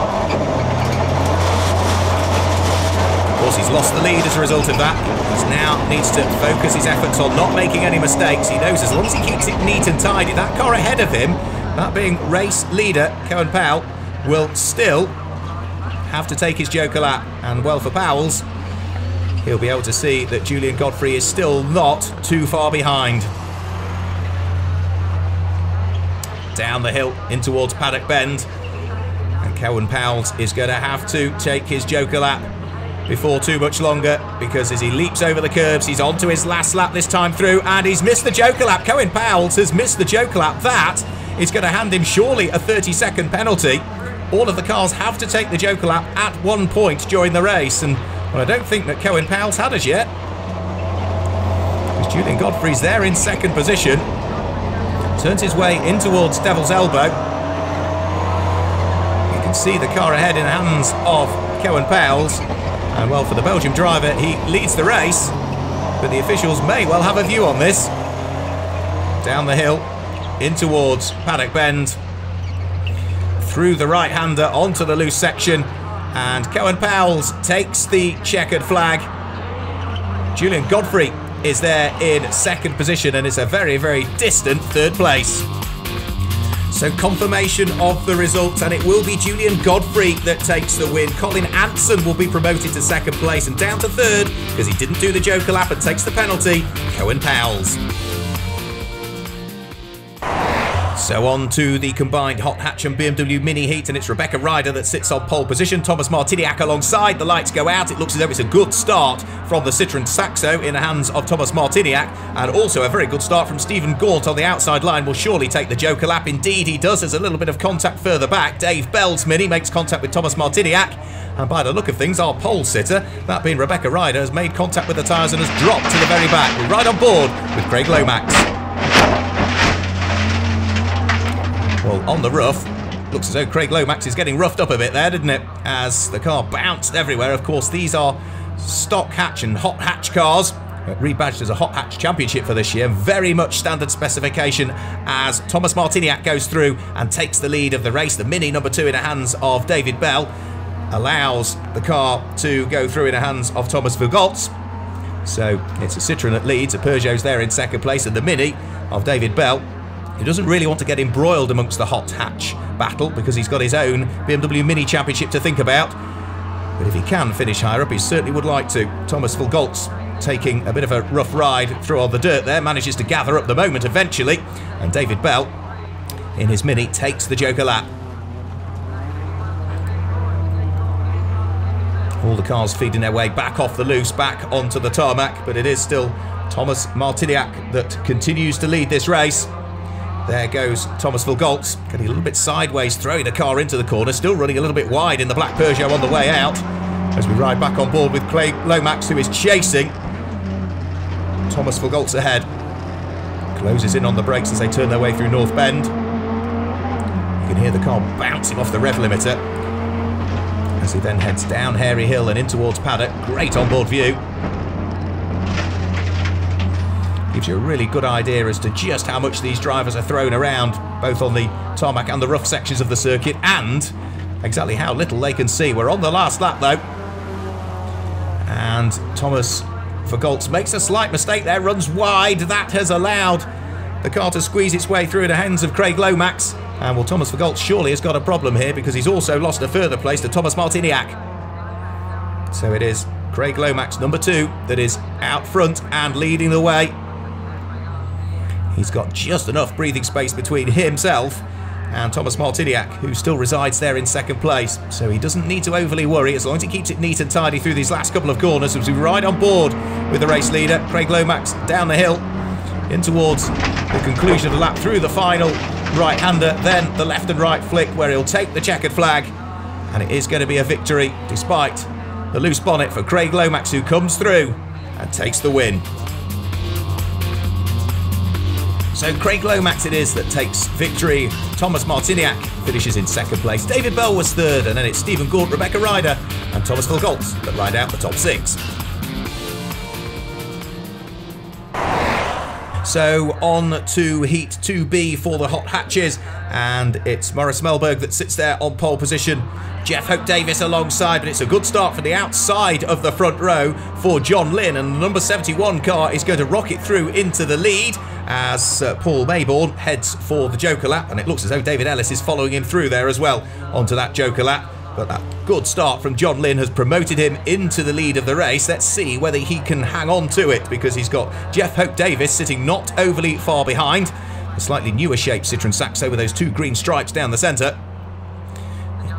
G: Of course, he's lost the lead as a result of that. He now needs to focus his efforts on not making any mistakes. He knows as long as he keeps it neat and tidy, that car ahead of him, that being race leader Cohen Powell, will still have to take his Joker lap. And well, for Powell's, he'll be able to see that Julian Godfrey is still not too far behind. Down the hill in towards Paddock Bend, and Cohen Powell is going to have to take his Joker lap before too much longer, because as he leaps over the curbs, he's on to his last lap this time through, and he's missed the Joker lap. Cohen Powell has missed the Joker lap. That is going to hand him surely a 30-second penalty. All of the cars have to take the Joker lap at one point during the race, and well, I don't think that Cohen Powell's had us yet. Because Julian Godfrey's there in second position. Turns his way in towards Devil's Elbow. You can see the car ahead in the hands of Cohen Powell's. And well, for the Belgium driver, he leads the race. But the officials may well have a view on this. Down the hill, in towards Paddock Bend. Through the right-hander onto the loose section. And Cohen Powell's takes the checkered flag. Julian Godfrey is there in second position, and it's a very, very distant third place. So confirmation of the results, and it will be Julian Godfrey that takes the win. Colin Anson will be promoted to second place, and down to third, because he didn't do the Joker lap and takes the penalty, Cohen Powell's. So on to the combined Hot Hatch and BMW Mini Heat, and it's Rebecca Ryder that sits on pole position. Thomas Martiniak alongside. The lights go out. It looks as though it's a good start from the Citroën Saxo in the hands of Thomas Martiniak, and also a very good start from Stephen Gaunt on the outside line. Will surely take the Joker lap. Indeed he does. There's a little bit of contact further back. Dave Bell's Mini makes contact with Thomas Martiniak, and by the look of things, our pole sitter, that being Rebecca Ryder, has made contact with the tyres and has dropped to the very back. We're right on board with Craig Lomax. Well, on the rough, looks as though Craig Lomax is getting roughed up a bit there, didn't it? As the car bounced everywhere. Of course, these are stock hatch and hot hatch cars, rebadged as a hot hatch championship for this year. Very much standard specification as Thomas Martiniak goes through and takes the lead of the race. The Mini number 2 in the hands of David Bell allows the car to go through in the hands of Thomas Vergoltz. So it's a Citroën that leads, a Peugeot's there in second place, and the Mini of David Bell. He doesn't really want to get embroiled amongst the hot hatch battle because he's got his own BMW Mini Championship to think about. But if he can finish higher up, he certainly would like to. Thomas Vergoltz taking a bit of a rough ride through all the dirt there, manages to gather up the moment eventually, and David Bell in his Mini takes the Joker lap. All the cars feeding their way back off the loose, back onto the tarmac, but it is still Thomas Martiniak that continues to lead this race. There goes Thomas Vergoltz, getting a little bit sideways, throwing the car into the corner, still running a little bit wide in the black Peugeot on the way out. As we ride back on board with Craig Lomax, who is chasing Thomas Vergoltz ahead. Closes in on the brakes as they turn their way through North Bend. You can hear the car bouncing off the rev limiter as he then heads down Hairy Hill and in towards Paddock. Great onboard view. Gives you a really good idea as to just how much these drivers are thrown around, both on the tarmac and the rough sections of the circuit, and exactly how little they can see. We're on the last lap though, And Thomas Vergoltz makes a slight mistake there, runs wide. That has allowed the car to squeeze its way through the hands of Craig Lomax. And well, Thomas Vergoltz surely has got a problem here, because he's also lost a further place to Thomas Martiniak. So it is Craig Lomax, number 2, that is out front and leading the way. He's got just enough breathing space between himself and Thomas Martiniak, who still resides there in second place. So he doesn't need to overly worry as long as he keeps it neat and tidy through these last couple of corners, as we ride on board with the race leader, Craig Lomax, down the hill in towards the conclusion of the lap through the final right-hander, then the left and right flick where he'll take the checkered flag, and it is going to be a victory despite the loose bonnet for Craig Lomax, who comes through and takes the win. So Craig Lomax it is that takes victory. Thomas Martiniak finishes in second place. David Bell was third, and then it's Stephen Gaunt, Rebecca Ryder and Thomas Vergoltz that ride out the top 6. So on to Heat 2B for the Hot Hatches, and it's Maurice Melberg that sits there on pole position. Jeff Hope Davis alongside, but it's a good start from the outside of the front row for John Lynn, and the number 71 car is going to rocket through into the lead as Paul Mayborn heads for the Joker lap, and it looks as though David Ellis is following him through there as well onto that Joker lap. But that good start from John Lynn has promoted him into the lead of the race. Let's see whether he can hang on to it, because he's got Jeff Hope Davis sitting not overly far behind. A slightly newer shape Citroen Saxo with those 2 green stripes down the centre.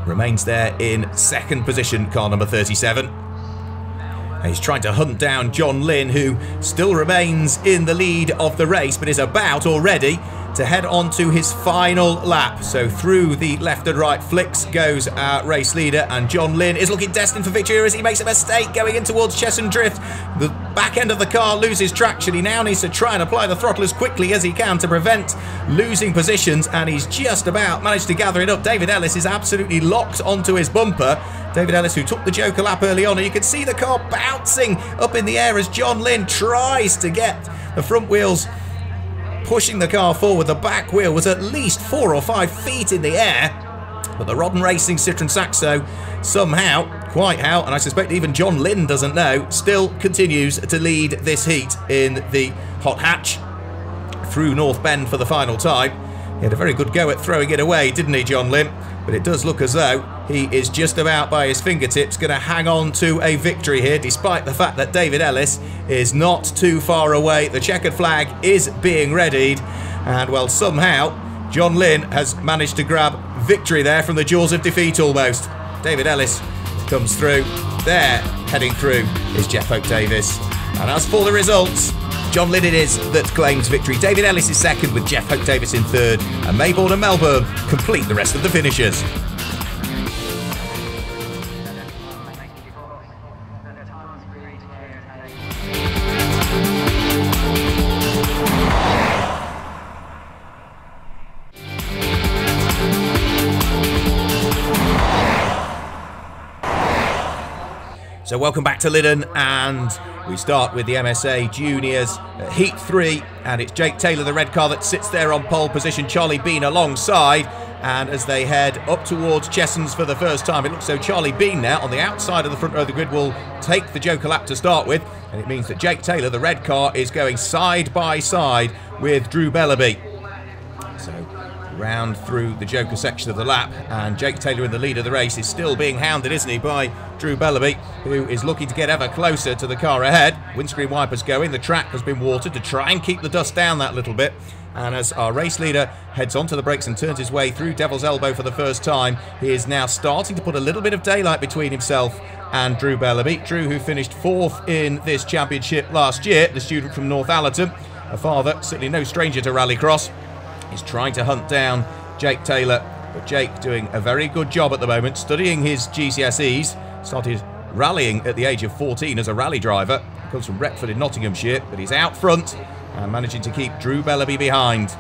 G: Remains there in second position, car number 37. And he's trying to hunt down John Lynn, who still remains in the lead of the race, but is about already to head on to his final lap. So through the left and right flicks goes our race leader, and John Lynn is looking destined for victory as he makes a mistake going in towards Chesson Drift. The back end of the car loses traction. He now needs to try and apply the throttle as quickly as he can to prevent losing positions, and he's just about managed to gather it up. David Ellis is absolutely locked onto his bumper. David Ellis, who took the Joker lap early on, and you can see the car bouncing up in the air as John Lynn tries to get the front wheels pushing the car forward. The back wheel was at least 4 or 5 feet in the air, but the Rodden Racing Citroen Saxo somehow, quite how, and I suspect even John Lynn doesn't know, still continues to lead this heat in the Hot Hatch through North Bend for the final time. He had a very good go at throwing it away, didn't he, John Lynn? But it does look as though he is just about by his fingertips going to hang on to a victory here, despite the fact that David Ellis is not too far away. The checkered flag is being readied, and well, somehow John Lynn has managed to grab victory there from the jaws of defeat almost. David Ellis comes through. There, heading through, is Jeff Hope Davis. And as for the results, John Lynn it is that claims victory. David Ellis is second with Jeff Hope Davis in third, and Mayborn and Melbourne complete the rest of the finishers. So welcome back to Lydden, and we start with the MSA Juniors Heat 3, and it's Jake Taylor, the red car, that sits there on pole position, Charlie Bean alongside, and as they head up towards Chessons for the first time, it looks so Charlie Bean now on the outside of the front row of the grid will take the Joker lap to start with, and it means that Jake Taylor, the red car, is going side by side with Drew Bellaby. So round through the Joker section of the lap, and Jake Taylor in the lead of the race is still being hounded, isn't he, by Drew Bellaby, who is looking to get ever closer to the car ahead. Windscreen wipers going, the track has been watered to try and keep the dust down that little bit, and as our race leader heads onto the brakes and turns his way through Devil's Elbow for the first time, he is now starting to put a little bit of daylight between himself and Drew Bellaby. Drew, who finished 4th in this championship last year, the student from North Allerton, a father certainly no stranger to Rallycross, is trying to hunt down Jake Taylor, but Jake doing a very good job at the moment, studying his GCSEs, started rallying at the age of 14 as a rally driver, comes from Retford in Nottinghamshire, but he's out front and managing to keep Drew Bellaby behind.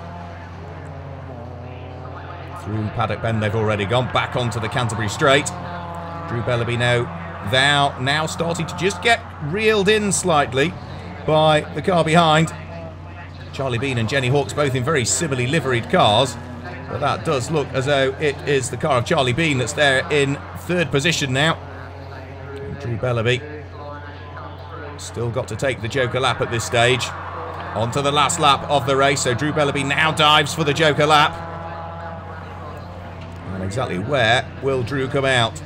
G: Through Paddock Bend they've already gone, back onto the Canterbury Straight. Drew Bellaby now starting to just get reeled in slightly by the car behind. Charlie Bean and Jenny Hawkes both in very similarly liveried cars, but that does look as though it is the car of Charlie Bean that's there in 3rd position now. And Drew Bellaby Still got to take the Joker lap at this stage. On to the last lap of the race, so Drew Bellaby now dives for the Joker lap. And exactly where will Drew come out?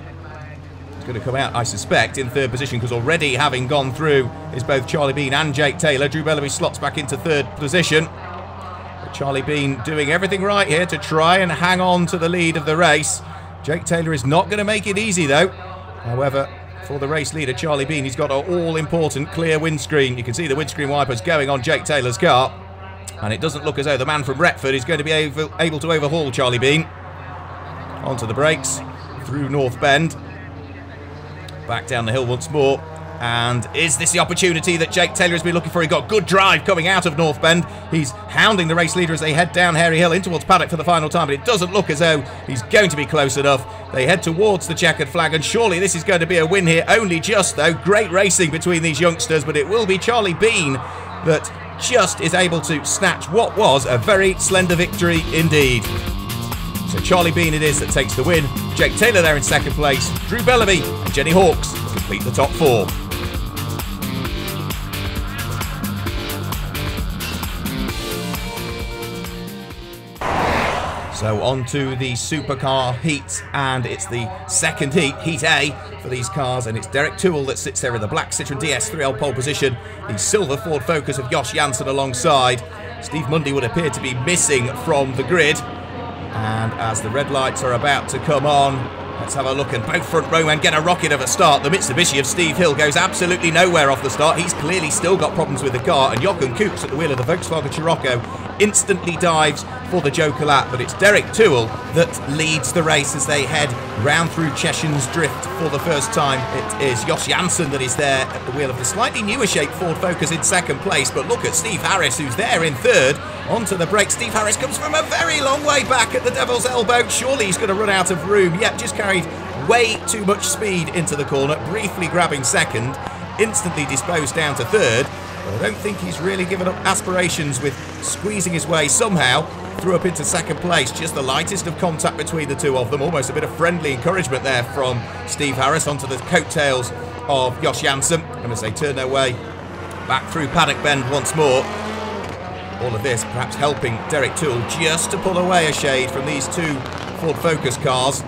G: He's going to come out, I suspect, in third position, because already having gone through is both Charlie Bean and Jake Taylor. Drew Bellaby slots back into third position. But Charlie Bean doing everything right here to try and hang on to the lead of the race. Jake Taylor is not going to make it easy, though. However, for the race leader, Charlie Bean, he's got an all-important clear windscreen. You can see the windscreen wipers going on Jake Taylor's car. And it doesn't look as though the man from Retford is going to be able to overhaul Charlie Bean. Onto the brakes, through North Bend. Back down the hill once more. And is this the opportunity that Jake Taylor has been looking for? He got good drive coming out of North Bend. He's hounding the race leader as they head down Hairy Hill in towards paddock for the final time, but it doesn't look as though he's going to be close enough. They head towards the checkered flag, and surely this is going to be a win here. Only just, though. Great racing between these youngsters, but it will be Charlie Bean that just is able to snatch what was a very slender victory indeed. So Charlie Bean it is that takes the win. Jake Taylor there in second place. Drew Bellaby and Jenny Hawkes complete the top four. So on to the Supercar heat, and it's the second heat, Heat A, for these cars, and it's Derek Toole that sits there in the black Citroen DS3L pole position, the silver Ford Focus of Josh Janssen alongside. Steve Mundy would appear to be missing from the grid, and as the red lights are about to come on, let's have a look, and both front row men get a rocket of a start. The Mitsubishi of Steve Hill goes absolutely nowhere off the start. He's clearly still got problems with the car, and Jochen Koeks at the wheel of the Volkswagen Scirocco instantly dives for the Joker lap, but it's Derek Toole that leads the race as they head round through Cheshunt's Drift for the first time. It is Josh Janssen that is there at the wheel of the slightly newer shaped Ford Focus in second place, but look at Steve Harris who's there in third. Onto the brake, Steve Harris comes from a very long way back at the Devil's Elbow. Surely he's going to run out of room. Yep, just carried way too much speed into the corner, briefly grabbing second, instantly disposed down to third. But I don't think he's really given up aspirations with squeezing his way somehow through up into second place. Just the lightest of contact between the two of them. Almost a bit of friendly encouragement there from Steve Harris onto the coattails of Josh Janssen. And as they turn their way back through Paddock Bend once more. All of this perhaps helping Derek Toole just to pull away a shade from these two Ford Focus cars.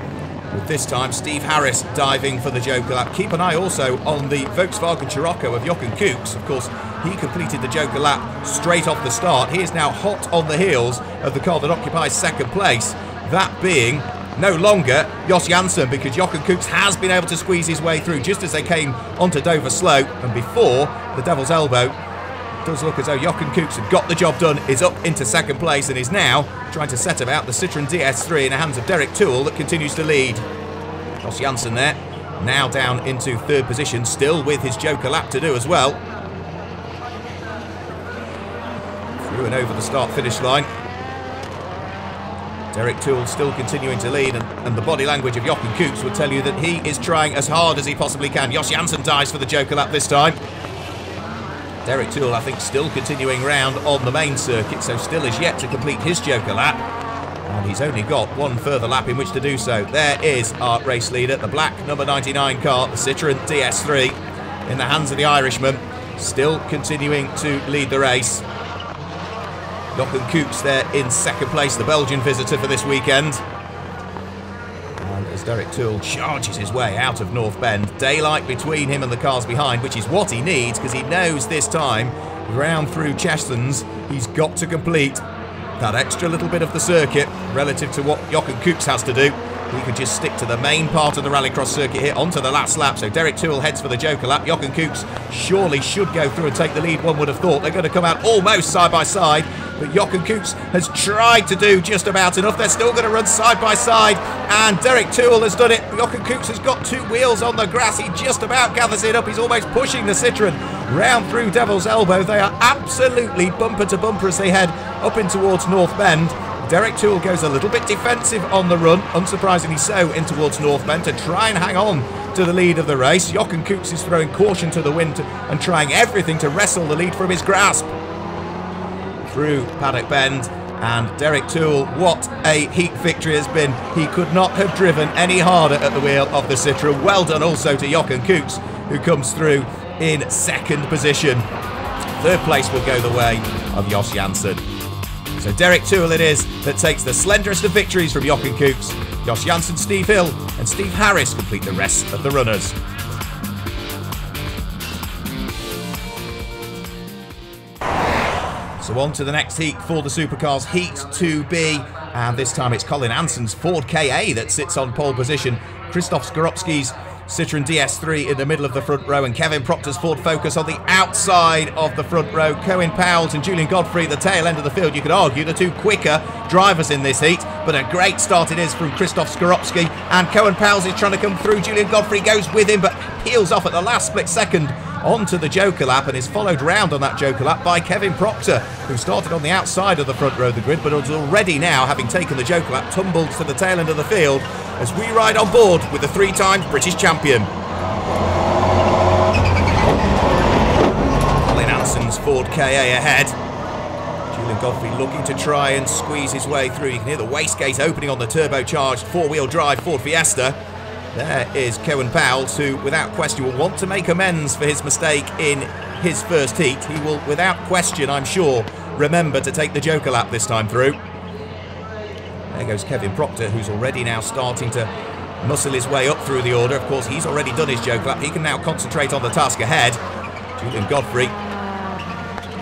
G: With this time Steve Harris diving for the Joker lap. Keep an eye also on the Volkswagen Scirocco of Jochen Koeks. Of course, he completed the Joker lap straight off the start. He is now hot on the heels of the car that occupies second place. That being no longer Josh Janssen, because Jochen Koeks has been able to squeeze his way through just as they came onto Dover Slope and before the Devil's Elbow. It does look as though Jochen Koeks had got the job done, is up into second place and is now trying to set about the Citroen DS3 in the hands of Derek Toole that continues to lead. Josh Janssen there, now down into third position, still with his Joker lap to do as well. Through and over the start-finish line. Derek Toole still continuing to lead, and the body language of Jochen Koeks would tell you that he is trying as hard as he possibly can. Josh Janssen dives for the Joker lap this time. Derek Toole, I think, still continuing round on the main circuit, so still is yet to complete his Joker lap. And he's only got one further lap in which to do so. There is our race leader, the black number 99 car, the Citroen DS3, in the hands of the Irishman, still continuing to lead the race. Jochen Koeks there in second place, the Belgian visitor for this weekend. And as Derek Toole charges his way out of North Bend, daylight between him and the cars behind, which is what he needs, because he knows this time, round through Cheshunt's, he's got to complete that extra little bit of the circuit relative to what Jochen Koeks has to do. He could just stick to the main part of the Rallycross circuit here onto the last lap. So Derek Toole heads for the Joker lap. Jochen Koeks surely should go through and take the lead, one would have thought. They're going to come out almost side by side, but Jochen Koeks has tried to do just about enough. They're still going to run side by side, and Derek Toole has done it. Jochen Koeks has got two wheels on the grass. He just about gathers it up. He's almost pushing the Citroen round through Devil's Elbow. They are absolutely bumper to bumper as they head up in towards North Bend. Derek Toole goes a little bit defensive on the run, unsurprisingly so, in towards North Bend to try and hang on to the lead of the race. Jochen Koeks is throwing caution to the wind and trying everything to wrestle the lead from his grasp. Through Paddock Bend, and Derek Toole, what a heat victory has been. He could not have driven any harder at the wheel of the Citroen. Well done also to Jochen Koeks, who comes through in second position. Third place will go the way of Jos Janssen. So Derek Toole it is that takes the slenderest of victories from Jochen Koeks. Jos Janssen, Steve Hill and Steve Harris complete the rest of the runners. So on to the next heat for the Supercars, Heat 2B, and this time it's Colin Anson's Ford KA that sits on pole position. Krzysztof Skorupski's Citroen DS3 in the middle of the front row, and Kevin Proctor's Ford Focus on the outside of the front row. Cohen Powell's and Julian Godfrey at the tail end of the field. You could argue the two quicker drivers in this heat, but a great start it is from Krzysztof Skorupski, and Cohen Powell's is trying to come through. Julian Godfrey goes with him, but peels off at the last split second onto the Joker lap, and is followed round on that Joker lap by Kevin Proctor, who started on the outside of the front row of the grid, but is already now, having taken the Joker lap, tumbled to the tail end of the field as we ride on board with the three-time British champion. Colin Anson's Ford KA ahead. Julian Godfrey looking to try and squeeze his way through. You can hear the wastegate opening on the turbocharged four-wheel drive Ford Fiesta. There is Cohen Powell, who without question will want to make amends for his mistake in his first heat. He will without question, I'm sure, remember to take the Joker lap this time through. There goes Kevin Proctor, who's already now starting to muscle his way up through the order. Of course, he's already done his Joker lap. He can now concentrate on the task ahead. Julian Godfrey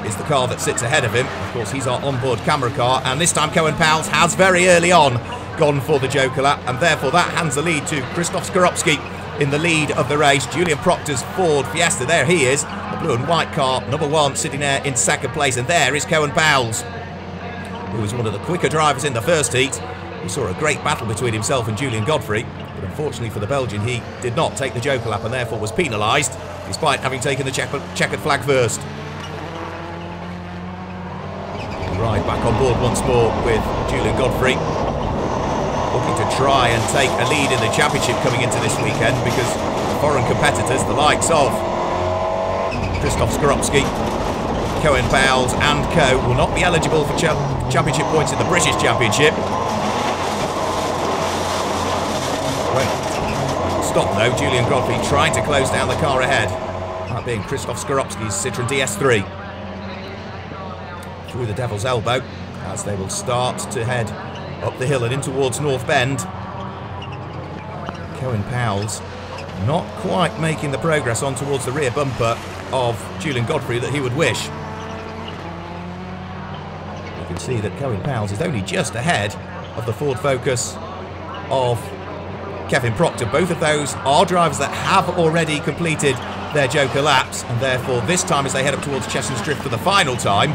G: is the car that sits ahead of him. Of course, he's our onboard camera car, and this time Cohen Powell has very early on gone for the Joker lap, and therefore that hands the lead to Krzysztof Skorupski in the lead of the race. Julian Proctor's Ford Fiesta, there he is, the blue and white car, number one, sitting there in second place, and there is Cohen Powell's, who was one of the quicker drivers in the first heat. We saw a great battle between himself and Julian Godfrey, but unfortunately for the Belgian, he did not take the Joker lap and therefore was penalised, despite having taken the checkered flag first. Right, back on board once more with Julian Godfrey, looking to try and take a lead in the championship coming into this weekend, because foreign competitors, the likes of Krzysztof Skorupski, Cohen Powell and co, will not be eligible for championship points in the British Championship. Stop though, Julian Godfrey trying to close down the car ahead, that being Krzysztof Skorupski's Citroen DS3. Through the Devil's Elbow as they will start to head up the hill and in towards North Bend. Cohen Powell's not quite making the progress on towards the rear bumper of Julian Godfrey that he would wish. You can see that Cohen Powell's is only just ahead of the Ford Focus of Kevin Proctor. Both of those are drivers that have already completed their Joker laps, and therefore this time as they head up towards Cheshunt's Drift for the final time,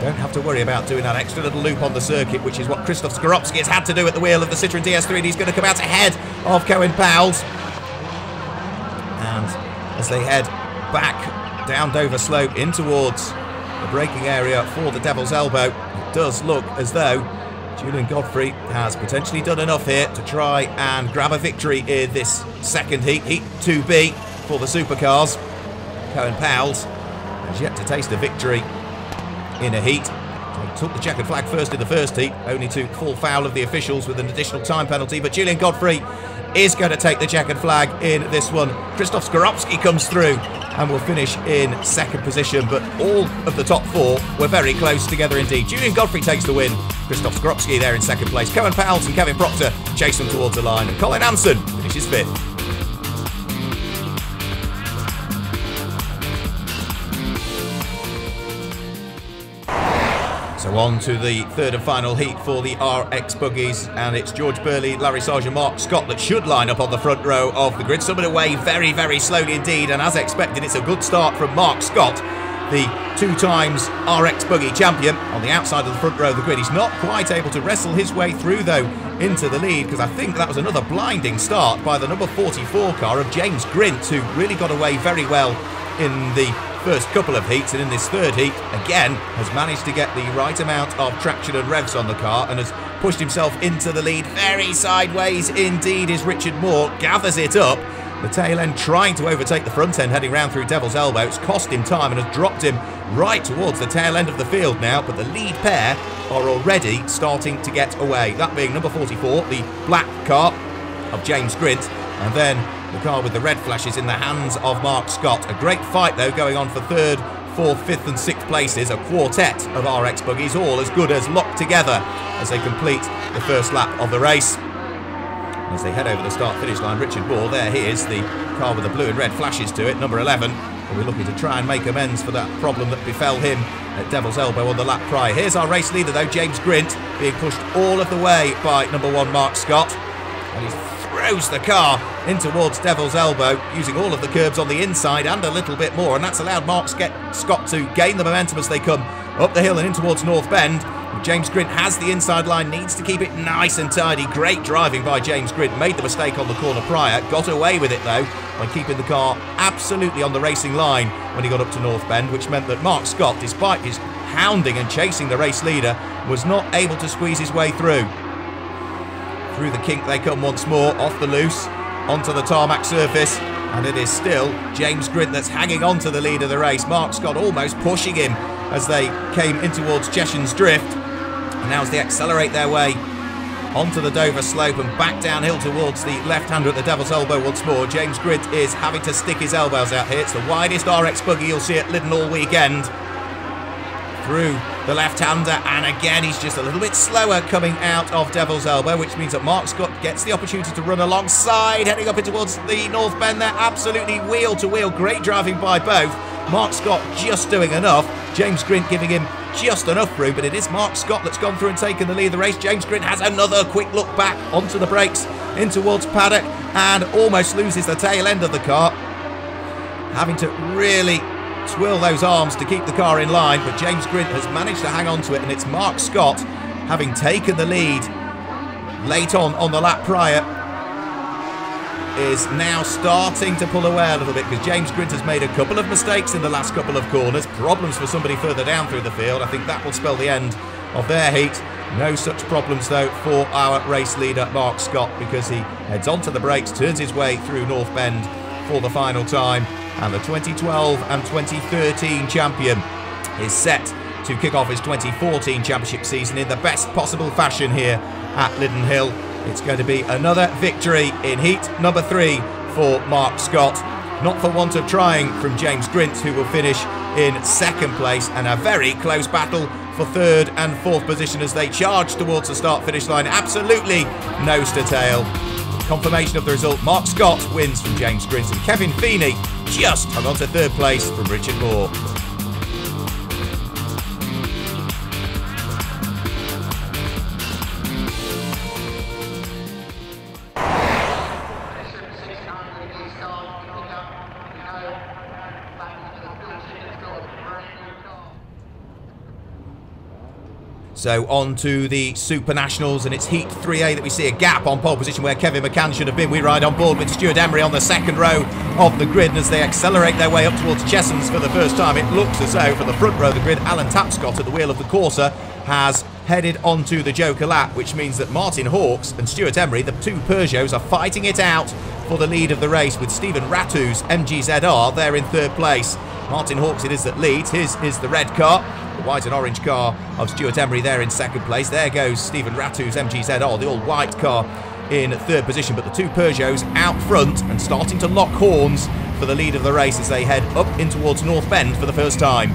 G: don't have to worry about doing that extra little loop on the circuit, which is what Krzysztof Skorupski has had to do at the wheel of the Citroen DS3, and he's going to come out ahead of Cohen Powell's. And as they head back down Dover Slope in towards the braking area for the Devil's Elbow, it does look as though Julian Godfrey has potentially done enough here to try and grab a victory in this second heat, Heat 2B for the Supercars. Cohen Powell's has yet to taste a victory in a heat. He took the checkered flag first in the first heat, only to fall foul of the officials with an additional time penalty, but Julian Godfrey is going to take the checkered flag in this one. Krzysztof Skorupski comes through and will finish in second position, but all of the top four were very close together indeed. Julian Godfrey takes the win, Krzysztof Skorupski there in second place, Cohen Powell and Kevin Proctor chase them towards the line, and Colin Anson finishes fifth. So on to the third and final heat for the RX buggies, and it's George Burley, Larry Sargent, Mark Scott that should line up on the front row of the grid. Somewhat away very, very slowly indeed, and as expected, it's a good start from Mark Scott, the two times RX buggy champion. On the outside of the front row of the grid, he's not quite able to wrestle his way through though into the lead, because I think that was another blinding start by the number 44 car of James Grint, who really got away very well in the first couple of heats, and in this third heat again has managed to get the right amount of traction and revs on the car and has pushed himself into the lead. Very sideways indeed is Richard Moore, gathers it up, the tail end trying to overtake the front end heading round through Devil's Elbow. It's cost him time and has dropped him right towards the tail end of the field now, but the lead pair are already starting to get away, that being number 44, the black car of James Grint, and then The car with the red flashes in the hands of Mark Scott. A great fight though going on for 3rd, 4th, 5th and 6th places. A quartet of RX buggies, all as good as locked together as they complete the first lap of the race. As they head over the start-finish line, Richard Ball, there he is, the car with the blue and red flashes to it, number 11. We're looking to try and make amends for that problem that befell him at Devil's Elbow on the lap prior. Here's our race leader though, James Grint, being pushed all of the way by number 1 Mark Scott. And he throws the car in towards Devil's Elbow, using all of the curbs on the inside and a little bit more, and that's allowed Mark Scott to gain the momentum as they come up the hill and in towards North Bend. James Grint has the inside line, needs to keep it nice and tidy. Great driving by James Grint. Made the mistake on the corner prior, got away with it though by keeping the car absolutely on the racing line when he got up to North Bend, which meant that Mark Scott, despite his hounding and chasing the race leader, was not able to squeeze his way through. Through the kink they come once more, off the loose, onto the tarmac surface, and it is still James Grint that's hanging on to the lead of the race. Mark Scott almost pushing him as they came in towards Cheshunt's Drift. And now as they accelerate their way onto the Dover slope and back downhill towards the left-hander at the Devil's Elbow once more, James Grint is having to stick his elbows out here. It's the widest RX buggy you'll see at Lydden all weekend. Through the left-hander, and again he's just a little bit slower coming out of Devil's Elbow, which means that Mark Scott gets the opportunity to run alongside, heading up in towards the North Bend there, absolutely wheel to wheel. Great driving by both. Mark Scott just doing enough, James Grint giving him just enough room, but it is Mark Scott that's gone through and taken the lead of the race. James Grint has another quick look back onto the brakes in towards paddock and almost loses the tail end of the car, having to really twirl those arms to keep the car in line, but James Grint has managed to hang on to it, and it's Mark Scott, having taken the lead late on the lap prior, is now starting to pull away a little bit, because James Grint has made a couple of mistakes in the last couple of corners, problems for somebody further down through the field. I think that will spell the end of their heat. No such problems though for our race leader Mark Scott, because he heads onto the brakes, turns his way through North Bend for the final time, and the 2012 and 2013 champion is set to kick off his 2014 championship season in the best possible fashion here at Lydden Hill. It's going to be another victory in heat number 3 for Mark Scott, not for want of trying from James Grint, who will finish in 2nd place, and a very close battle for 3rd and 4th position as they charge towards the start-finish line, absolutely nose to tail. Confirmation of the result, Mark Scott wins from James Grint, and Kevin Feeney just hung on to 3rd place from Richard Moore. So on to the Super Nationals, and it's Heat 3A that we see a gap on pole position where Kevin McCann should have been. We ride on board with Stuart Emery on the 2nd row of the grid, and as they accelerate their way up towards Cheshunt's for the first time, it looks as though from the front row of the grid, Alan Tapscott at the wheel of the Corsa has headed onto the Joker lap, which means that Martin Hawks and Stuart Emery, the 2 Peugeots, are fighting it out for the lead of the race, with Stephen Ratu's MGZR there in 3rd place. Martin Hawks it is that leads. His is the red car, the white and orange car of Stuart Emery there in 2nd place. There goes Stephen Ratu's MGZR, the all-white car, in 3rd position, but the 2 Peugeots out front and starting to lock horns for the lead of the race as they head up in towards North Bend for the first time.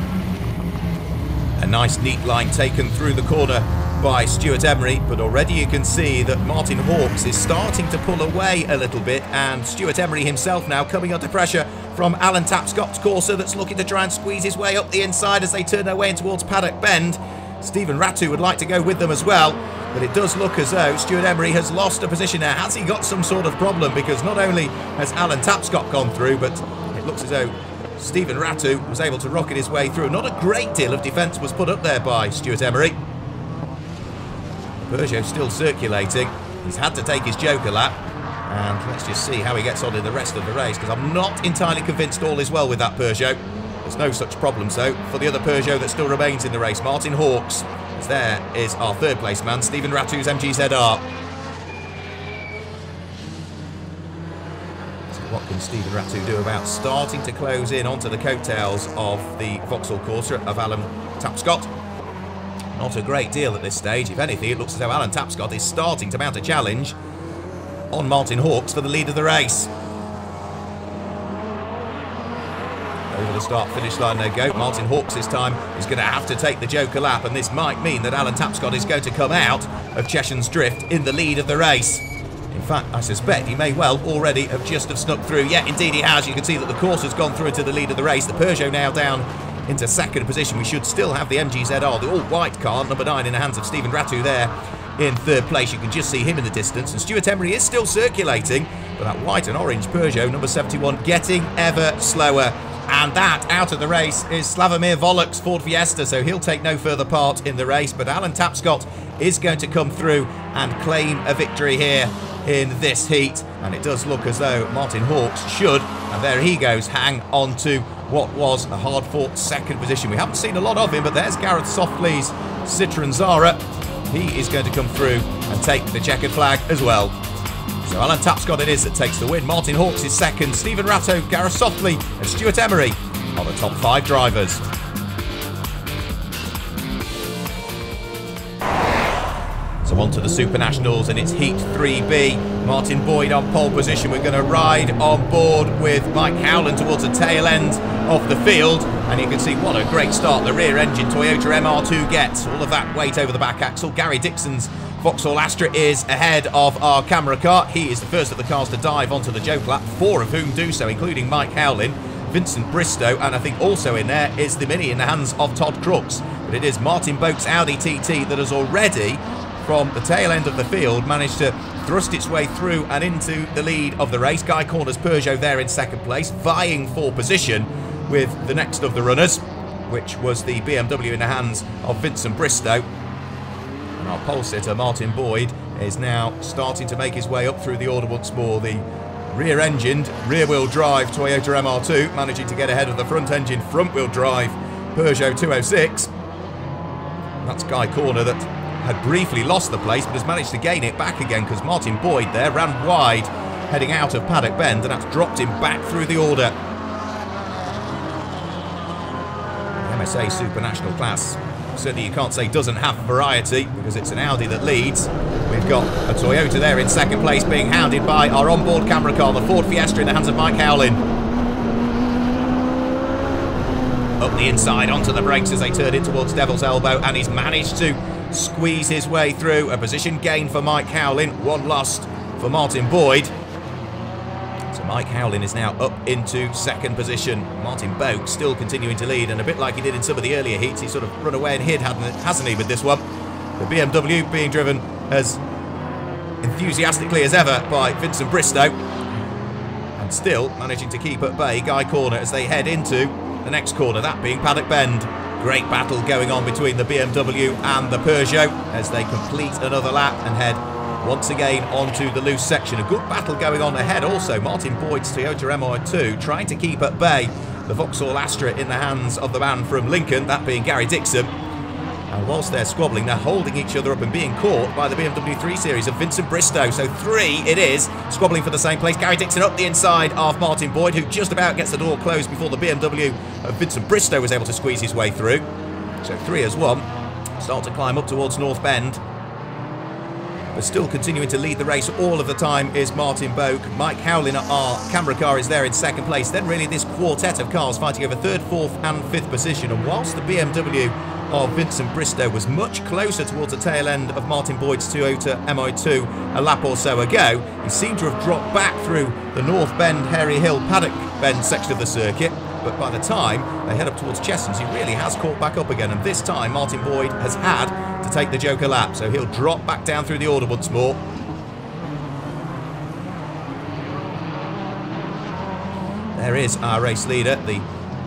G: A nice neat line taken through the corner by Stuart Emery, but already you can see that Martin Hawks is starting to pull away a little bit, and Stuart Emery himself now coming under pressure from Alan Tapscott's Corsa that's looking to try and squeeze his way up the inside as they turn their way in towards Paddock Bend. Stephen Ratu would like to go with them as well, but it does look as though Stuart Emery has lost a position now. Has he got some sort of problem? Because not only has Alan Tapscott gone through, but it looks as though Stephen Ratu was able to rocket his way through. Not a great deal of defence was put up there by Stuart Emery. Peugeot still circulating. He's had to take his Joker lap, and let's just see how he gets on in the rest of the race, because I'm not entirely convinced all is well with that Peugeot. There's no such problems though for the other Peugeot that still remains in the race, Martin Hawks. As there is our 3rd place man, Stephen Ratu's MGZR. So what can Stephen Ratu do about starting to close in onto the coattails of the Vauxhall Corsa of Alan Tapscott? Not a great deal at this stage. If anything, it looks as though Alan Tapscott is starting to mount a challenge on Martin Hawks for the lead of the race. Over the start-finish line they go. Martin Hawks this time is going to have to take the Joker lap, and this might mean that Alan Tapscott is going to come out of Cheshunt's Drift in the lead of the race. In fact, I suspect he may well already have just snuck through. Yeah, indeed he has. You can see that the course has gone through into the lead of the race. The Peugeot now down into second position. We should still have the MGZR, the all-white car, number 9, in the hands of Stephen Ratu there in third place. You can just see him in the distance, and Stuart Emery is still circulating, but that white and orange Peugeot, number 71, getting ever slower. And that, out of the race, is Slavomir Volok's Ford Fiesta, so he'll take no further part in the race. But Alan Tapscott is going to come through and claim a victory here in this heat. And it does look as though Martin Hawks should, and there he goes, hang on to what was a hard-fought second position. We haven't seen a lot of him, but there's Gareth Softley's Citroen Zara. He is going to come through and take the checkered flag as well. So Alan Tapscott it is that takes the win. Martin Hawks is second. Stephen Ratto, Gareth Softley and Stuart Emery are the top 5 drivers. So on to the Super Nationals, and it's Heat 3B. Martin Boyd on pole position. We're going to ride on board with Mike Howland towards the tail end of the field, and you can see what a great start the rear engine Toyota MR2 gets. All of that weight over the back axle. Gary Dixon's Vauxhall Astra is ahead of our camera car. He is the first of the cars to dive onto the Joker lap, 4 of whom do so, including Mike Howlin, Vincent Bristow, and I think also in there is the Mini in the hands of Todd Crooks. But it is Martin Boak's Audi TT that has already, from the tail end of the field, managed to thrust its way through and into the lead of the race. Guy Corner's Peugeot there in second place, vying for position with the next of the runners, which was the BMW in the hands of Vincent Bristow. And our pole sitter, Martin Boyd, is now starting to make his way up through the order once more. The rear-engined, rear-wheel drive Toyota MR2 managing to get ahead of the front-engine, front-wheel drive Peugeot 206. That's Guy Corner that had briefly lost the place but has managed to gain it back again, because Martin Boyd there ran wide heading out of Paddock Bend, and that's dropped him back through the order. The MSA Super National class, certainly you can't say doesn't have variety, because it's an Audi that leads. We've got a Toyota there in second place being hounded by our onboard camera car, the Ford Fiesta in the hands of Mike Howlin. Up the inside onto the brakes as they turn it towards Devil's Elbow, and he's managed to squeeze his way through. A position gain for Mike Howlin, 1 lost for Martin Boyd. So Mike Howlin is now up into second position. Martin Boak still continuing to lead, and a bit like he did in some of the earlier heats, he's sort of run away and hid, hasn't he, with this one. The BMW being driven as enthusiastically as ever by Vincent Bristow, and still managing to keep at bay Guy Corner as they head into the next corner, that being Paddock Bend. Great battle going on between the BMW and the Peugeot as they complete another lap and head once again onto the loose section. A good battle going on ahead also. Martin Boyd's Toyota MR2 trying to keep at bay the Vauxhall Astra in the hands of the man from Lincoln, that being Gary Dixon. And whilst they're squabbling, they're holding each other up and being caught by the BMW 3 Series of Vincent Bristow. So 3 it is, squabbling for the same place. Gary Dixon up the inside of Martin Boyd, who just about gets the door closed before the BMW of Vincent Bristow was able to squeeze his way through. So 3 as 1. Start to climb up towards North Bend. But still continuing to lead the race all of the time is Martin Boak. Mike Howlin, our camera car, is there in second place. Then really this quartet of cars fighting over 3rd, 4th and 5th position. And whilst the BMW of Vincent Bristow was much closer towards the tail end of Martin Boyd's Toyota MI2 a lap or so ago, he seemed to have dropped back through the North Bend, Hairy Hill, Paddock Bend section of the circuit. But by the time they head up towards Cheshunt's, he really has caught back up again. And this time Martin Boyd has had to take the Joker lap, so he'll drop back down through the order once more. There is our race leader, the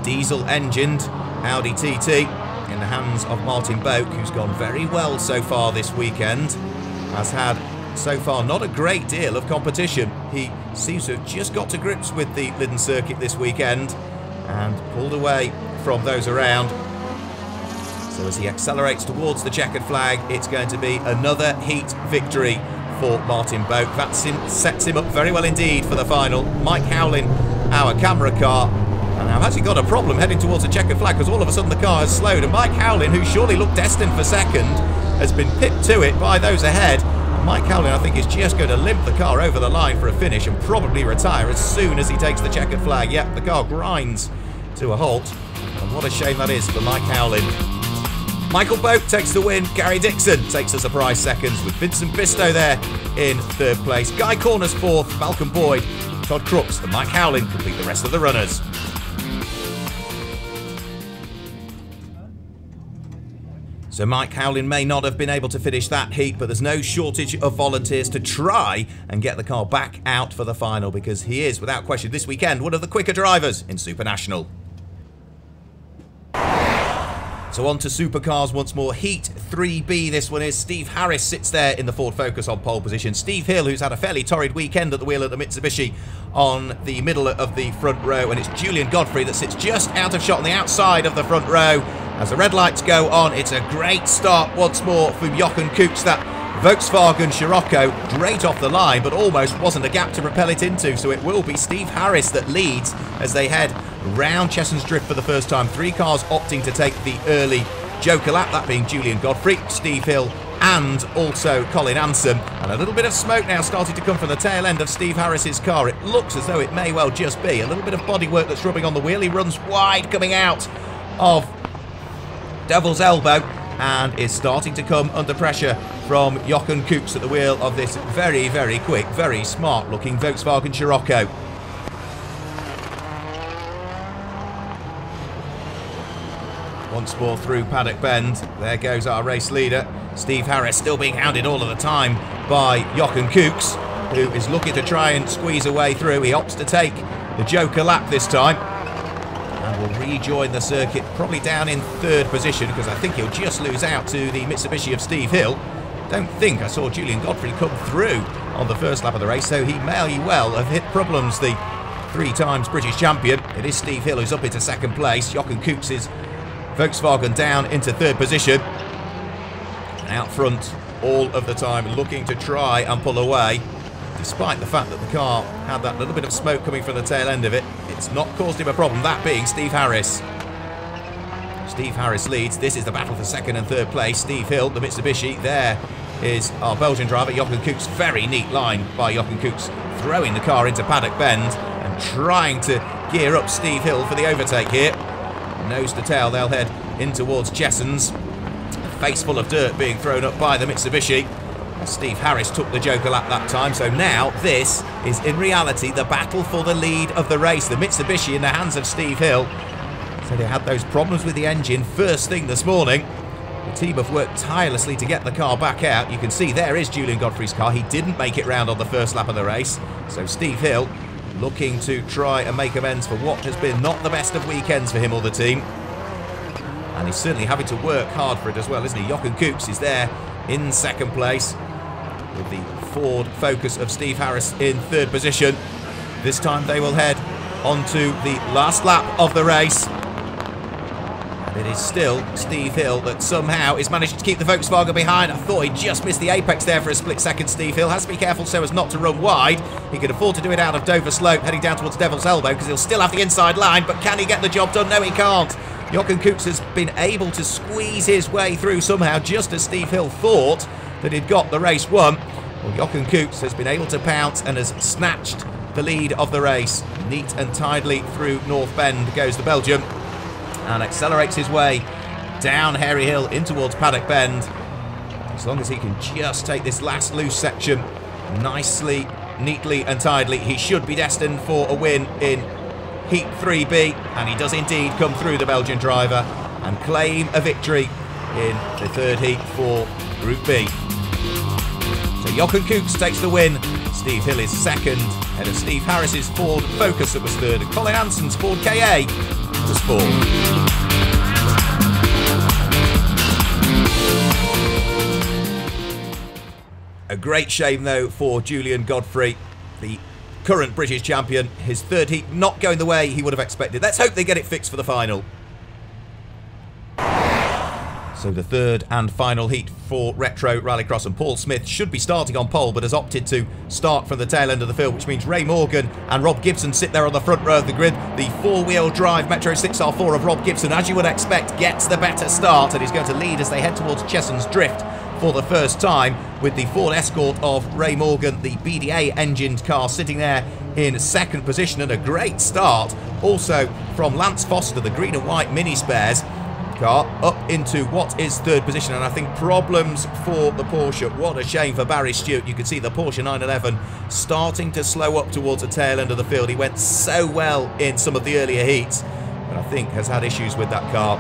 G: diesel-engined Audi TT in the hands of Martin Boak, who's gone very well so far this weekend. Has had so far not a great deal of competition. He seems to have just got to grips with the Lydden circuit this weekend and pulled away from those around. So as he accelerates towards the checkered flag, it's going to be another heat victory for Martin Boak. That sets him up very well indeed for the final. Mike Howlin, our camera car, and now has he got a problem heading towards the checkered flag, because all of a sudden the car has slowed, and Mike Howlin, who surely looked destined for second, has been pipped to it by those ahead. Mike Howlin, I think, is just going to limp the car over the line for a finish and probably retire as soon as he takes the checkered flag. Yep, the car grinds to a halt. And what a shame that is for Mike Howlin. Michael Boat takes the win. Gary Dixon takes the surprise seconds, with Vincent Bistow there in third place. Guy Corners fourth, Malcolm Boyd, Todd Crooks and Mike Howlin complete the rest of the runners. So Mike Howlin may not have been able to finish that heat, but there's no shortage of volunteers to try and get the car back out for the final, because he is, without question, this weekend one of the quicker drivers in Super National. So on to Supercars once more. Heat 3B this one is. Steve Harris sits there in the Ford Focus on pole position. Steve Hill, who's had a fairly torrid weekend at the wheel at the Mitsubishi, on the middle of the front row. And it's Julian Godfrey that sits just out of shot on the outside of the front row. As the red lights go on, it's a great start once more from Jochen Koeks. That Volkswagen Scirocco, great off the line, but almost wasn't a gap to propel it into. So it will be Steve Harris that leads as they head round Chessons Drift for the first time. 3 cars opting to take the early Joker lap, that being Julian Godfrey, Steve Hill and also Colin Anson. And a little bit of smoke now starting to come from the tail end of Steve Harris's car. It looks as though it may well just be a little bit of bodywork that's rubbing on the wheel. He runs wide coming out of Devil's Elbow and is starting to come under pressure from Jochen Koeks at the wheel of this very, very quick, very smart looking Volkswagen Scirocco. Once more through Paddock Bend, there goes our race leader. Steve Harris still being hounded all of the time by Jochen Koeks, who is looking to try and squeeze a way through. He opts to take the Joker lap this time and will rejoin the circuit, probably down in third position, because I think he'll just lose out to the Mitsubishi of Steve Hill. Don't think I saw Julian Godfrey come through on the first lap of the race, so he may well have hit problems, the 3 times British champion. It is Steve Hill who's up into second place. Jochen Koeks is Volkswagen down into third position. Out front all of the time, looking to try and pull away, despite the fact that the car had that little bit of smoke coming from the tail end of it. It's not caused him a problem, that being Steve Harris. Steve Harris leads. This is the battle for second and third place. Steve Hill, the Mitsubishi. There is our Belgian driver, Jochen Koeks. Very neat line by Jochen Koeks, throwing the car into Paddock Bend and trying to gear up Steve Hill for the overtake here. Nose to tail, they'll head in towards Chessons. A face full of dirt being thrown up by the Mitsubishi. Steve Harris took the Joker lap that time, so now this is in reality the battle for the lead of the race. The Mitsubishi in the hands of Steve Hill. So they had those problems with the engine first thing this morning. The team have worked tirelessly to get the car back out. You can see there is Julian Godfrey's car. He didn't make it round on the first lap of the race. So Steve Hill looking to try and make amends for what has been not the best of weekends for him or the team. And he's certainly having to work hard for it as well, isn't he? Jochen Koeks is there in second place, with the Ford Focus of Steve Harris in third position. This time they will head onto the last lap of the race. And it is still Steve Hill that somehow is managing to keep the Volkswagen behind. I thought he just missed the apex there for a split second. Steve Hill has to be careful so as not to run wide. He can afford to do it out of Dover Slope, heading down towards Devil's Elbow, because he'll still have the inside line. But can he get the job done? No, he can't. Jochen Koeks has been able to squeeze his way through somehow, just as Steve Hill thought that he'd got the race won. Well, Jochen Koeks has been able to pounce and has snatched the lead of the race. Neat and tidily through North Bend goes the Belgian, and accelerates his way down Hairy Hill in towards Paddock Bend. As long as he can just take this last loose section nicely, neatly and tidily, he should be destined for a win in Heat 3B, and he does indeed come through, the Belgian driver, and claim a victory in the third heat for Group B. So Jochen Koeks takes the win. Steve Hill is second, ahead of Steve Harris's Ford Focus that was third, and Colin Anson's Ford KA was fourth. A great shame though for Julian Godfrey, the current British champion. His third heat not going the way he would have expected. Let's hope they get it fixed for the final. So the third and final heat for Retro Rallycross, and Paul Smith should be starting on pole but has opted to start from the tail end of the field, which means Ray Morgan and Rob Gibson sit there on the front row of the grid. The four-wheel drive Metro 6R4 of Rob Gibson, as you would expect, gets the better start and is going to lead as they head towards Chessons Drift for the first time, with the Ford Escort of Ray Morgan, the BDA engined car, sitting there in second position, and a great start also from Lance Foster, the green and white mini spares car, up into what is third position. And I think problems for the Porsche. What a shame for Barry Stewart. You can see the Porsche 911 starting to slow up towards the tail end of the field. He went so well in some of the earlier heats, but I think has had issues with that car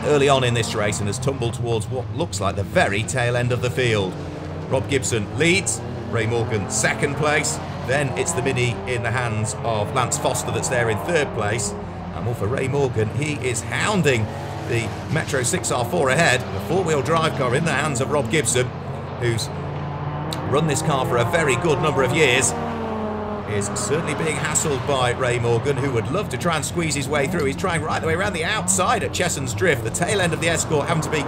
G: early on in this race and has tumbled towards what looks like the very tail end of the field. Rob Gibson leads, Ray Morgan second place, then it's the Mini in the hands of Lance Foster that's there in third place. And well, for Ray Morgan, he is hounding the Metro 6R4 ahead, the four-wheel drive car in the hands of Rob Gibson, who's run this car for a very good number of years, is certainly being hassled by Ray Morgan, who would love to try and squeeze his way through. He's trying right the way around the outside at Chesson's Drift, the tail end of the Escort having to be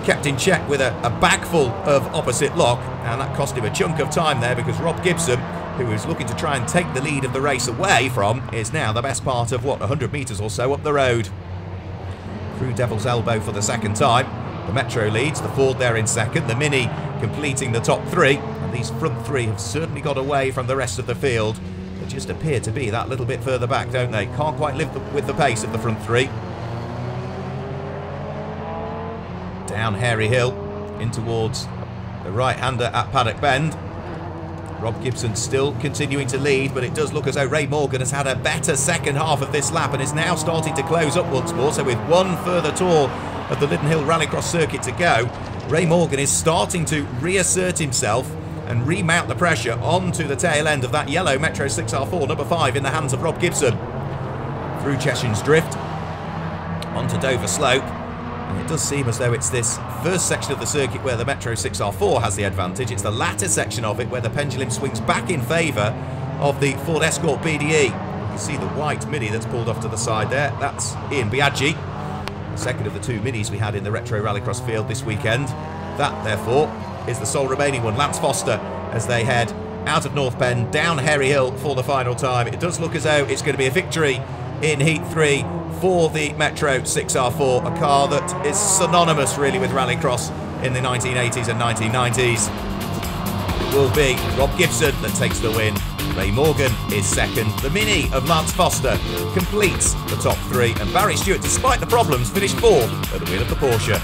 G: kept in check with a bag full of opposite lock, and that cost him a chunk of time there, because Rob Gibson, who was looking to try and take the lead of the race away from, is now the best part of, what, 100 metres or so up the road. Through Devil's Elbow for the second time. The Metro leads, the Ford there in second, the Mini completing the top three, and these front three have certainly got away from the rest of the field. They just appear to be that little bit further back, don't they? Can't quite live with the pace of the front three. Down Hairy Hill, in towards the right-hander at Paddock Bend. Rob Gibson still continuing to lead, but it does look as though Ray Morgan has had a better second half of this lap and is now starting to close up once more. So with one further tour of the Lydden Hill Rallycross circuit to go, Ray Morgan is starting to reassert himself and remount the pressure onto the tail end of that yellow Metro 6R4, number 5, in the hands of Rob Gibson. Through Cheshune's Drift, onto Dover Slope. And it does seem as though it's this first section of the circuit where the Metro 6R4 has the advantage. It's the latter section of it where the pendulum swings back in favour of the Ford Escort BDE. You can see the white Mini that's pulled off to the side there. That's Ian Biaggi, the second of the two Minis we had in the Retro Rallycross field this weekend. That, therefore, is the sole remaining one, Lance Foster, as they head out of North Bend, down Hairy Hill for the final time. It does look as though it's going to be a victory in Heat 3 for the Metro 6R4, a car that is synonymous really with Rallycross in the 1980s and 1990s. It will be Rob Gibson that takes the win. Ray Morgan is second. The Mini of Lance Foster completes the top three, and Barry Stewart, despite the problems, finished fourth at the wheel of the Porsche.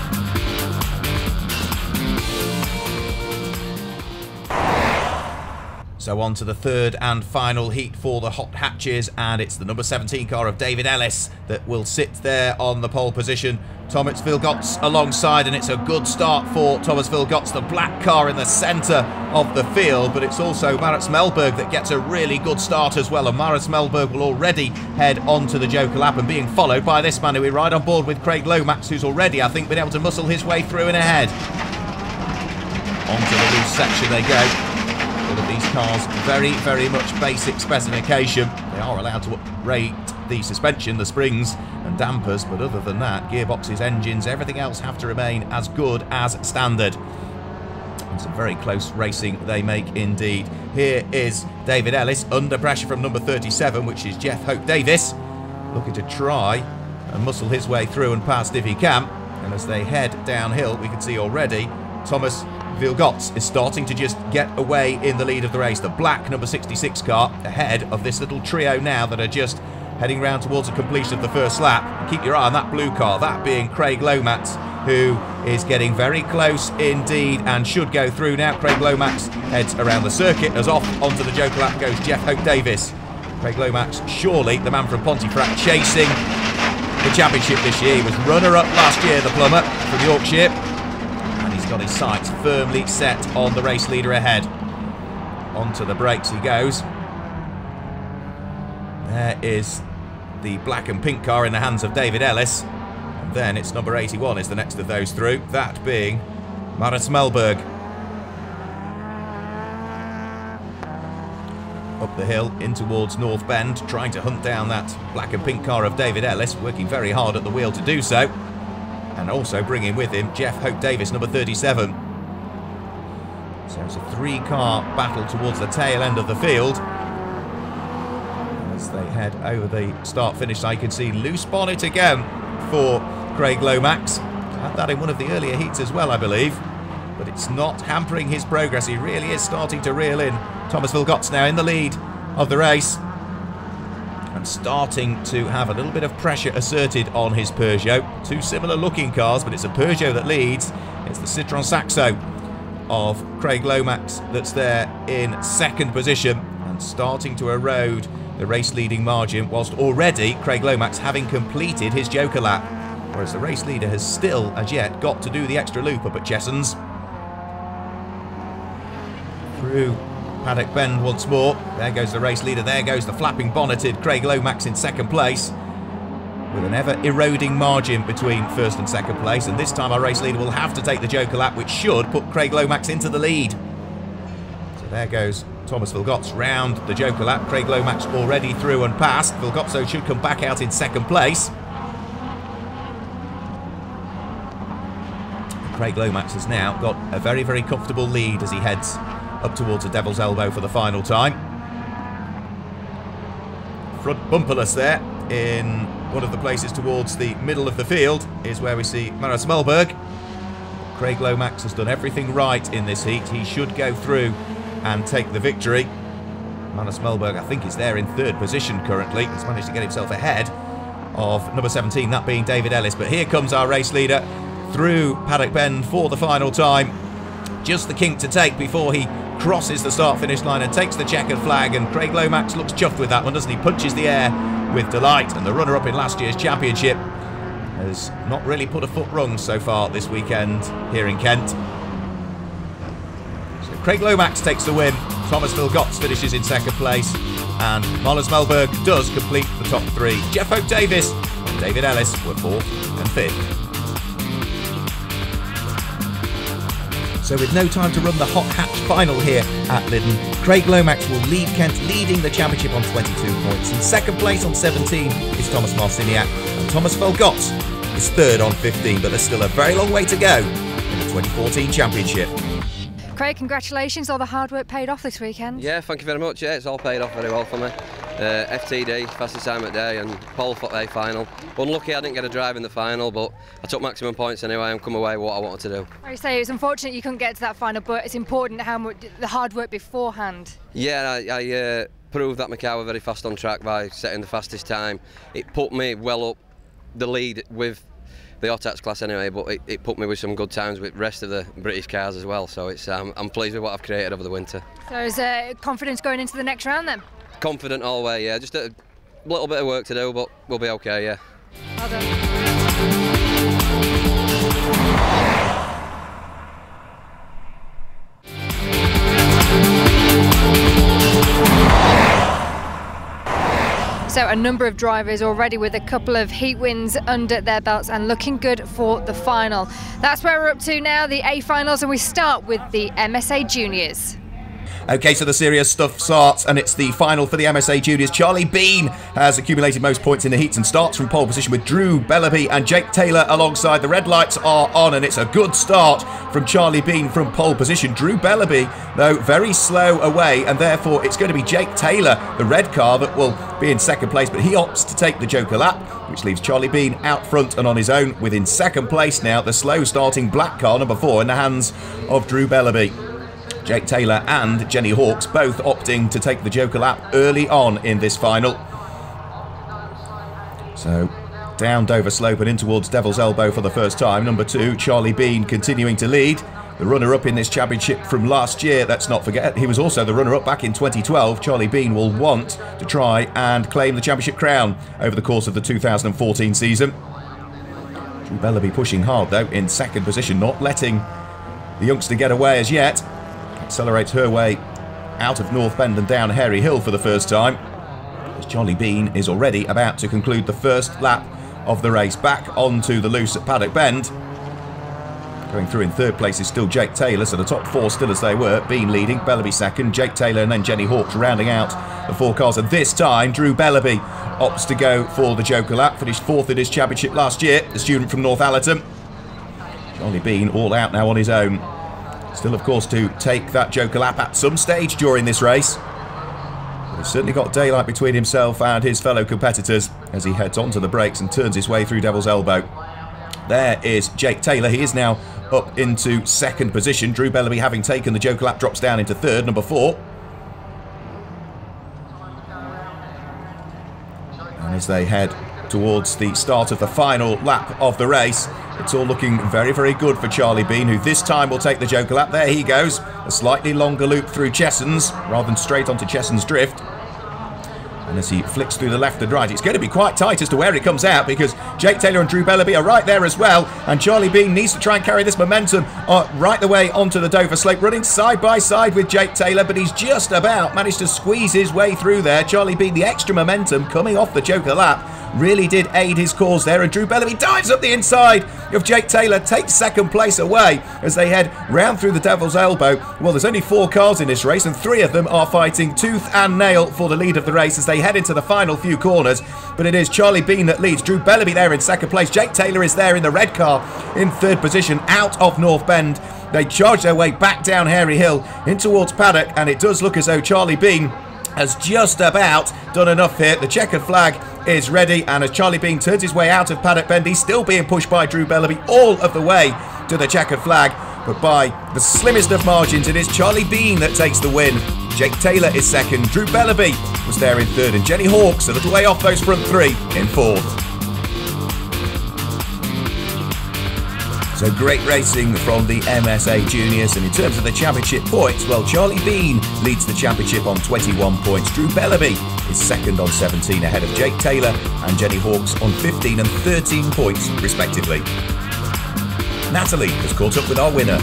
G: So on to the third and final heat for the hot hatches, and it's the number 17 car of David Ellis that will sit there on the pole position. Thomas Vilgots alongside, and it's a good start for Thomas Vilgots, the black car in the centre of the field, but it's also Maurits Melberg that gets a really good start as well, and Maurits Melberg will already head onto the Joker lap, and being followed by this man who we ride on board with, Craig Lomax, who's already, I think, been able to muscle his way through and ahead. Onto the loose section they go. All of these cars very, very much basic specification. They are allowed to upgrade the suspension, the springs and dampers, but other than that, gearboxes, engines, everything else have to remain as good as standard. And some very close racing they make indeed. Here is David Ellis under pressure from number 37, which is Jeff Hope Davis, looking to try and muscle his way through and past if he can. And as they head downhill, we can see already Thomas Vilgots is starting to just get away in the lead of the race. The black number 66 car ahead of this little trio now that are just heading round towards the completion of the first lap. Keep your eye on that blue car, that being Craig Lomax, who is getting very close indeed and should go through now. Craig Lomax heads around the circuit as off onto the Joker lap goes Jeff Hope Davis. Craig Lomax, surely the man from Pontefract, chasing the championship this year. He was runner-up last year, the plumber from Yorkshire. Got his sights firmly set on the race leader ahead. Onto the brakes he goes. There is the black and pink car in the hands of David Ellis. And then it's number 81 is the next of those through, that being Maurits Melberg. Up the hill in towards North Bend, trying to hunt down that black and pink car of David Ellis, working very hard at the wheel to do so. And also bringing with him Jeff Hope Davis, number 37. So it's a three-car battle towards the tail end of the field. As they head over the start-finish, I can see loose bonnet again for Craig Lomax. Had that in one of the earlier heats as well, I believe. But it's not hampering his progress. He really is starting to reel in. Thomas Vilgots now in the lead of the race. And starting to have a little bit of pressure asserted on his Peugeot. Two similar looking cars, but it's a Peugeot that leads. It's the Citroën Saxo of Craig Lomax that's there in second position and starting to erode the race leading margin, whilst already Craig Lomax having completed his Joker lap, whereas the race leader has still as yet got to do the extra loop up at Chessons. Through Paddock Bend once more. There goes the race leader, there goes the flapping bonneted Craig Lomax in second place, with an ever eroding margin between first and second place, and this time our race leader will have to take the Joker lap, which should put Craig Lomax into the lead. So there goes Thomas Vilgotz round the Joker lap. Craig Lomax already through and past. Vilgotzo should come back out in second place. Craig Lomax has now got a very, very comfortable lead as he heads up towards the Devil's Elbow for the final time. Front bumperless there in one of the places towards the middle of the field is where we see Maras Melberg. Craig Lomax has done everything right in this heat. He should go through and take the victory. Maras Melberg, I think, is there in third position currently. He's managed to get himself ahead of number 17, that being David Ellis. But here comes our race leader through Paddock Bend for the final time. Just the kink to take before he crosses the start-finish line and takes the checkered flag, and Craig Lomax looks chuffed with that one, doesn't he? Punches the air with delight, and the runner-up in last year's championship has not really put a foot wrong so far this weekend here in Kent. So Craig Lomax takes the win, Thomas Vilgotz finishes in second place, and Maras Melberg does complete the top three. Jeff Hope Davis and David Ellis were fourth and fifth. So with no time to run the Hot Hatch final here at Lydden, Craig Lomax will lead Kent, leading the championship on 22 points. In second place on 17 is Thomas Marciniak, and Thomas Vilgotz is third on 15, but there's still a very long way to go in the 2014 championship.
A: Craig, congratulations, all the hard work paid off this weekend.
F: Yeah, thank you very much. Yeah, it's all paid off very well for me. FTD, fastest time at day, and pole for A final. Unlucky I didn't get a drive in the final, but I took maximum points anyway and come away with what I wanted to do.
A: I say it was unfortunate you couldn't get to that final, but it's important how much the hard work beforehand.
F: Yeah, I proved that my car were very fast on track by setting the fastest time. It put me well up the lead with the Hot Hatch class anyway, but it put me with some good times with the rest of the British cars as well, so it's I'm pleased with what I've created over the winter.
A: So is confidence going into the next round then?
F: Confident all the way, yeah. Just a little bit of work to do, but we'll be okay, yeah.
A: Well done. So a number of drivers already with a couple of heat wins under their belts and looking good for the final. That's where we're up to now, the A finals, and we start with the MSA Juniors.
G: Okay, so the serious stuff starts, and it's the final for the MSA Juniors. Charlie Bean has accumulated most points in the heats and starts from pole position with Drew Bellaby and Jake Taylor alongside. The red lights are on, and it's a good start from Charlie Bean from pole position. Drew Bellaby, though, very slow away, and therefore it's going to be Jake Taylor, the red car, that will be in second place, but he opts to take the Joker lap, which leaves Charlie Bean out front and on his own within second place now. The slow starting black car, number 4, in the hands of Drew Bellaby. Jake Taylor and Jenny Hawkes both opting to take the Joker lap early on in this final. So down Dover Slope and in towards Devil's Elbow for the first time. Number 2, Charlie Bean, continuing to lead. The runner-up in this championship from last year, let's not forget, he was also the runner-up back in 2012. Charlie Bean will want to try and claim the championship crown over the course of the 2014 season. Drew Bellaby pushing hard though in second position, not letting the youngster get away as yet. Accelerates her way out of North Bend and down Hairy Hill for the first time, as Charlie Bean is already about to conclude the first lap of the race. Back onto the loose at Paddock Bend. Going through in third place is still Jake Taylor, so the top 4 still as they were. Bean leading, Bellaby second, Jake Taylor and then Jenny Hawkes rounding out the 4 cars. And this time Drew Bellaby opts to go for the Joker lap, finished 4th in his championship last year, the student from North Allerton. Charlie Bean all out now on his own. Still, of course, to take that Joker lap at some stage during this race. But he's certainly got daylight between himself and his fellow competitors as he heads onto the brakes and turns his way through Devil's Elbow. There is Jake Taylor. He is now up into second position. Drew Bellaby, having taken the Joker lap, drops down into third, number 4. And as they head towards the start of the final lap of the race, it's all looking very, very good for Charlie Bean, who this time will take the Joker lap. There he goes. A slightly longer loop through Chessons rather than straight onto Chessons Drift. And as he flicks through the left and right, it's going to be quite tight as to where he comes out, because Jake Taylor and Drew Bellaby are right there as well. And Charlie Bean needs to try and carry this momentum right the way onto the Dover slope, running side by side with Jake Taylor, but he's just about managed to squeeze his way through there. Charlie Bean, the extra momentum coming off the Joker lap, really did aid his cause there, and Drew Bellaby dives up the inside of Jake Taylor, takes second place away as they head round through the Devil's Elbow. Well, there's only 4 cars in this race, and 3 of them are fighting tooth and nail for the lead of the race as they head into the final few corners. But it is Charlie Bean that leads. Drew Bellaby there in second place. Jake Taylor is there in the red car in third position out of North Bend. They charge their way back down Hairy Hill in towards Paddock, and it does look as though Charlie Bean has just about done enough here. The checkered flag is ready, and as Charlie Bean turns his way out of Paddock Bend, he's still being pushed by Drew Bellaby all of the way to the checkered flag. But by the slimmest of margins, it is Charlie Bean that takes the win. Jake Taylor is second, Drew Bellaby was there in third, and Jenny Hawkes a little way off those front 3 in fourth. So great racing from the MSA Juniors, and in terms of the championship points, well, Charlie Bean leads the championship on 21 points. Drew Bellaby is second on 17 ahead of Jake Taylor and Jenny Hawkes on 15 and 13 points respectively. Natalie has caught up with our winner.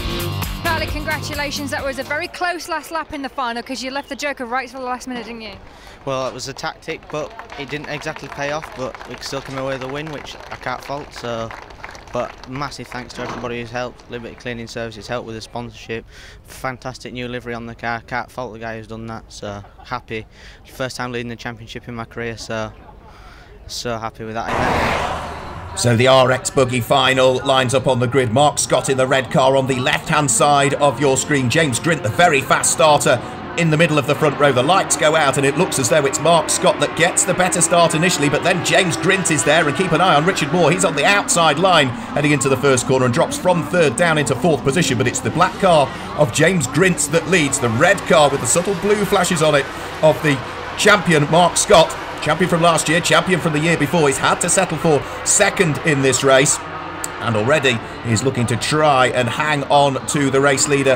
A: Natalie, congratulations. That was a very close last lap in the final, because you left the Joker right till the last minute, didn't you?
K: Well, it was a tactic, but it didn't exactly pay off, but we still came away with a win, which I can't fault. So, but massive thanks to everybody who's helped. Liberty Cleaning Services helped with the sponsorship. Fantastic new livery on the car. Can't fault the guy who's done that. So happy. First time leading the championship in my career, so happy with that event.
G: So the RX buggy final lines up on the grid. Mark Scott in the red car on the left-hand side of your screen. James Grint, the very fast starter, in the middle of the front row. The lights go out and it looks as though it's Mark Scott that gets the better start initially, but then James Grint is there, and keep an eye on Richard Moore. He's on the outside line heading into the first corner and drops from third down into fourth position, but it's the black car of James Grint that leads. The red car with the subtle blue flashes on it of the champion Mark Scott. Champion from last year, champion from the year before. He's had to settle for second in this race, and already he's looking to try and hang on to the race leader.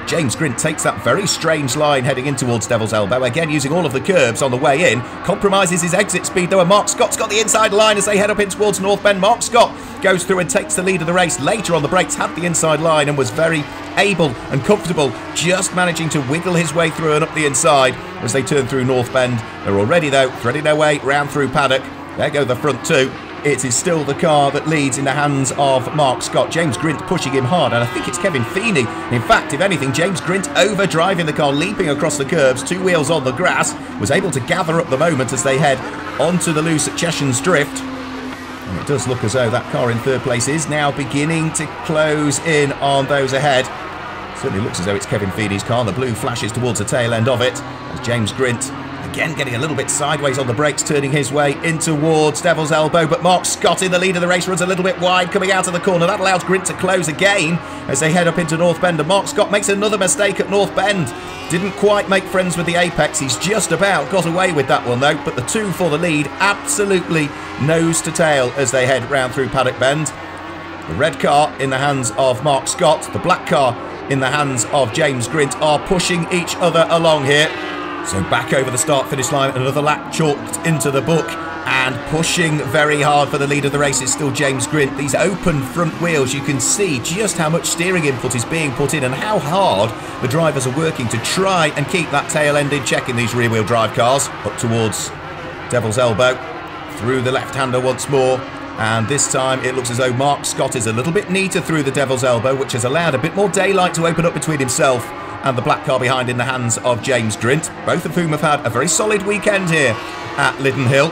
G: James Grint takes that very strange line heading in towards Devil's Elbow, again using all of the curbs on the way in, compromises his exit speed though, and Mark Scott's got the inside line as they head up in towards North Bend. Mark Scott goes through and takes the lead of the race. Later on the brakes, had the inside line and was very able and comfortable, just managing to wiggle his way through and up the inside as they turn through North Bend. They're already though threading their way round through Paddock. There go the front 2. It is still the car that leads in the hands of Mark Scott. James Grint pushing him hard, and I think it's Kevin Feeney. In fact, if anything, James Grint overdriving the car, leaping across the curbs, 2 wheels on the grass, was able to gather up the moment as they head onto the loose at Cheshunt's Drift. And it does look as though that car in third place is now beginning to close in on those ahead. Certainly looks as though it's Kevin Feeney's car. The blue flashes towards the tail end of it as James Grint again getting a little bit sideways on the brakes, turning his way in towards Devil's Elbow, but Mark Scott in the lead of the race runs a little bit wide coming out of the corner. That allows Grint to close again as they head up into North Bend, and Mark Scott makes another mistake at North Bend. Didn't quite make friends with the apex. He's just about got away with that one though, but the 2 for the lead absolutely nose to tail as they head round through Paddock Bend. The red car in the hands of Mark Scott, the black car in the hands of James Grint are pushing each other along here. So back over the start-finish line, another lap chalked into the book, and pushing very hard for the lead of the race is still James Grint. These open front wheels, you can see just how much steering input is being put in and how hard the drivers are working to try and keep that tail end in check in these rear-wheel drive cars. Up towards Devil's Elbow, through the left-hander once more, and this time it looks as though Mark Scott is a little bit neater through the Devil's Elbow, which has allowed a bit more daylight to open up between himself and the black car behind in the hands of James Grint, both of whom have had a very solid weekend here at Lydden Hill.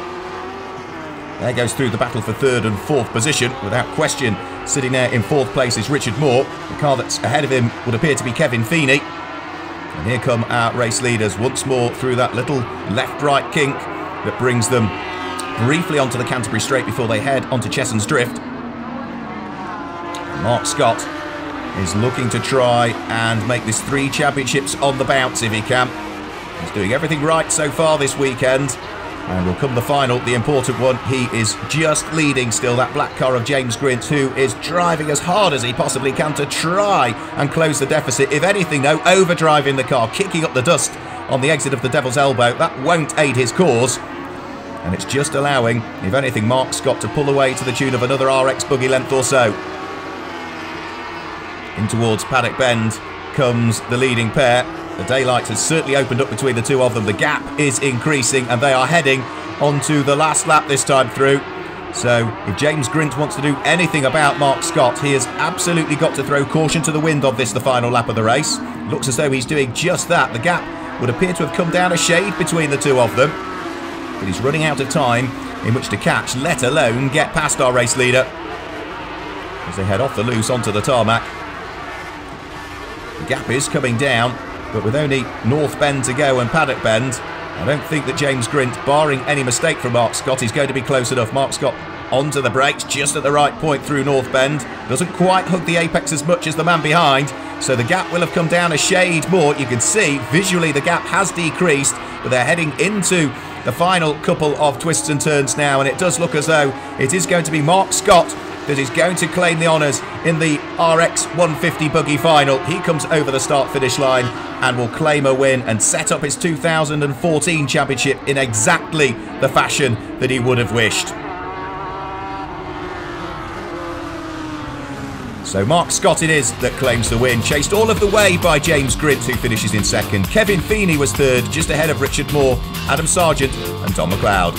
G: There goes through the battle for third and fourth position. Without question, sitting there in fourth place is Richard Moore. The car that's ahead of him would appear to be Kevin Feeney. And here come our race leaders once more through that little left-right kink that brings them briefly onto the Canterbury Straight before they head onto Cheshunt's Drift. Mark Scott is looking to try and make this 3 championships on the bounce if he can. He's doing everything right so far this weekend. And will come the final, the important one. He is just leading still, that black car of James Grint, who is driving as hard as he possibly can to try and close the deficit. If anything, though, overdriving the car, kicking up the dust on the exit of the Devil's Elbow. That won't aid his cause. And it's just allowing, if anything, Mark Scott to pull away to the tune of another RX buggy length or so. In towards Paddock Bend comes the leading pair. The daylight has certainly opened up between the two of them. The gap is increasing and they are heading onto the last lap this time through. So if James Grint wants to do anything about Mark Scott, he has absolutely got to throw caution to the wind on this, the final lap of the race. Looks as though he's doing just that. The gap would appear to have come down a shade between the two of them. But he's running out of time in which to catch, let alone get past our race leader, as they head off the loose onto the tarmac. The gap is coming down, but with only North Bend to go and Paddock Bend, I don't think that James Grint, barring any mistake from Mark Scott, is going to be close enough. Mark Scott onto the brakes just at the right point through North Bend. Doesn't quite hug the apex as much as the man behind, so the gap will have come down a shade more. You can see visually the gap has decreased, but they're heading into the final couple of twists and turns now, and it does look as though it is going to be Mark Scott that is going to claim the honours in the RX 150 buggy final. He comes over the start-finish line and will claim a win and set up his 2014 championship in exactly the fashion that he would have wished. So Mark Scott it is that claims the win, chased all of the way by James Grint, who finishes in second. Kevin Feeney was third, just ahead of Richard Moore, Adam Sargent and Tom McLeod.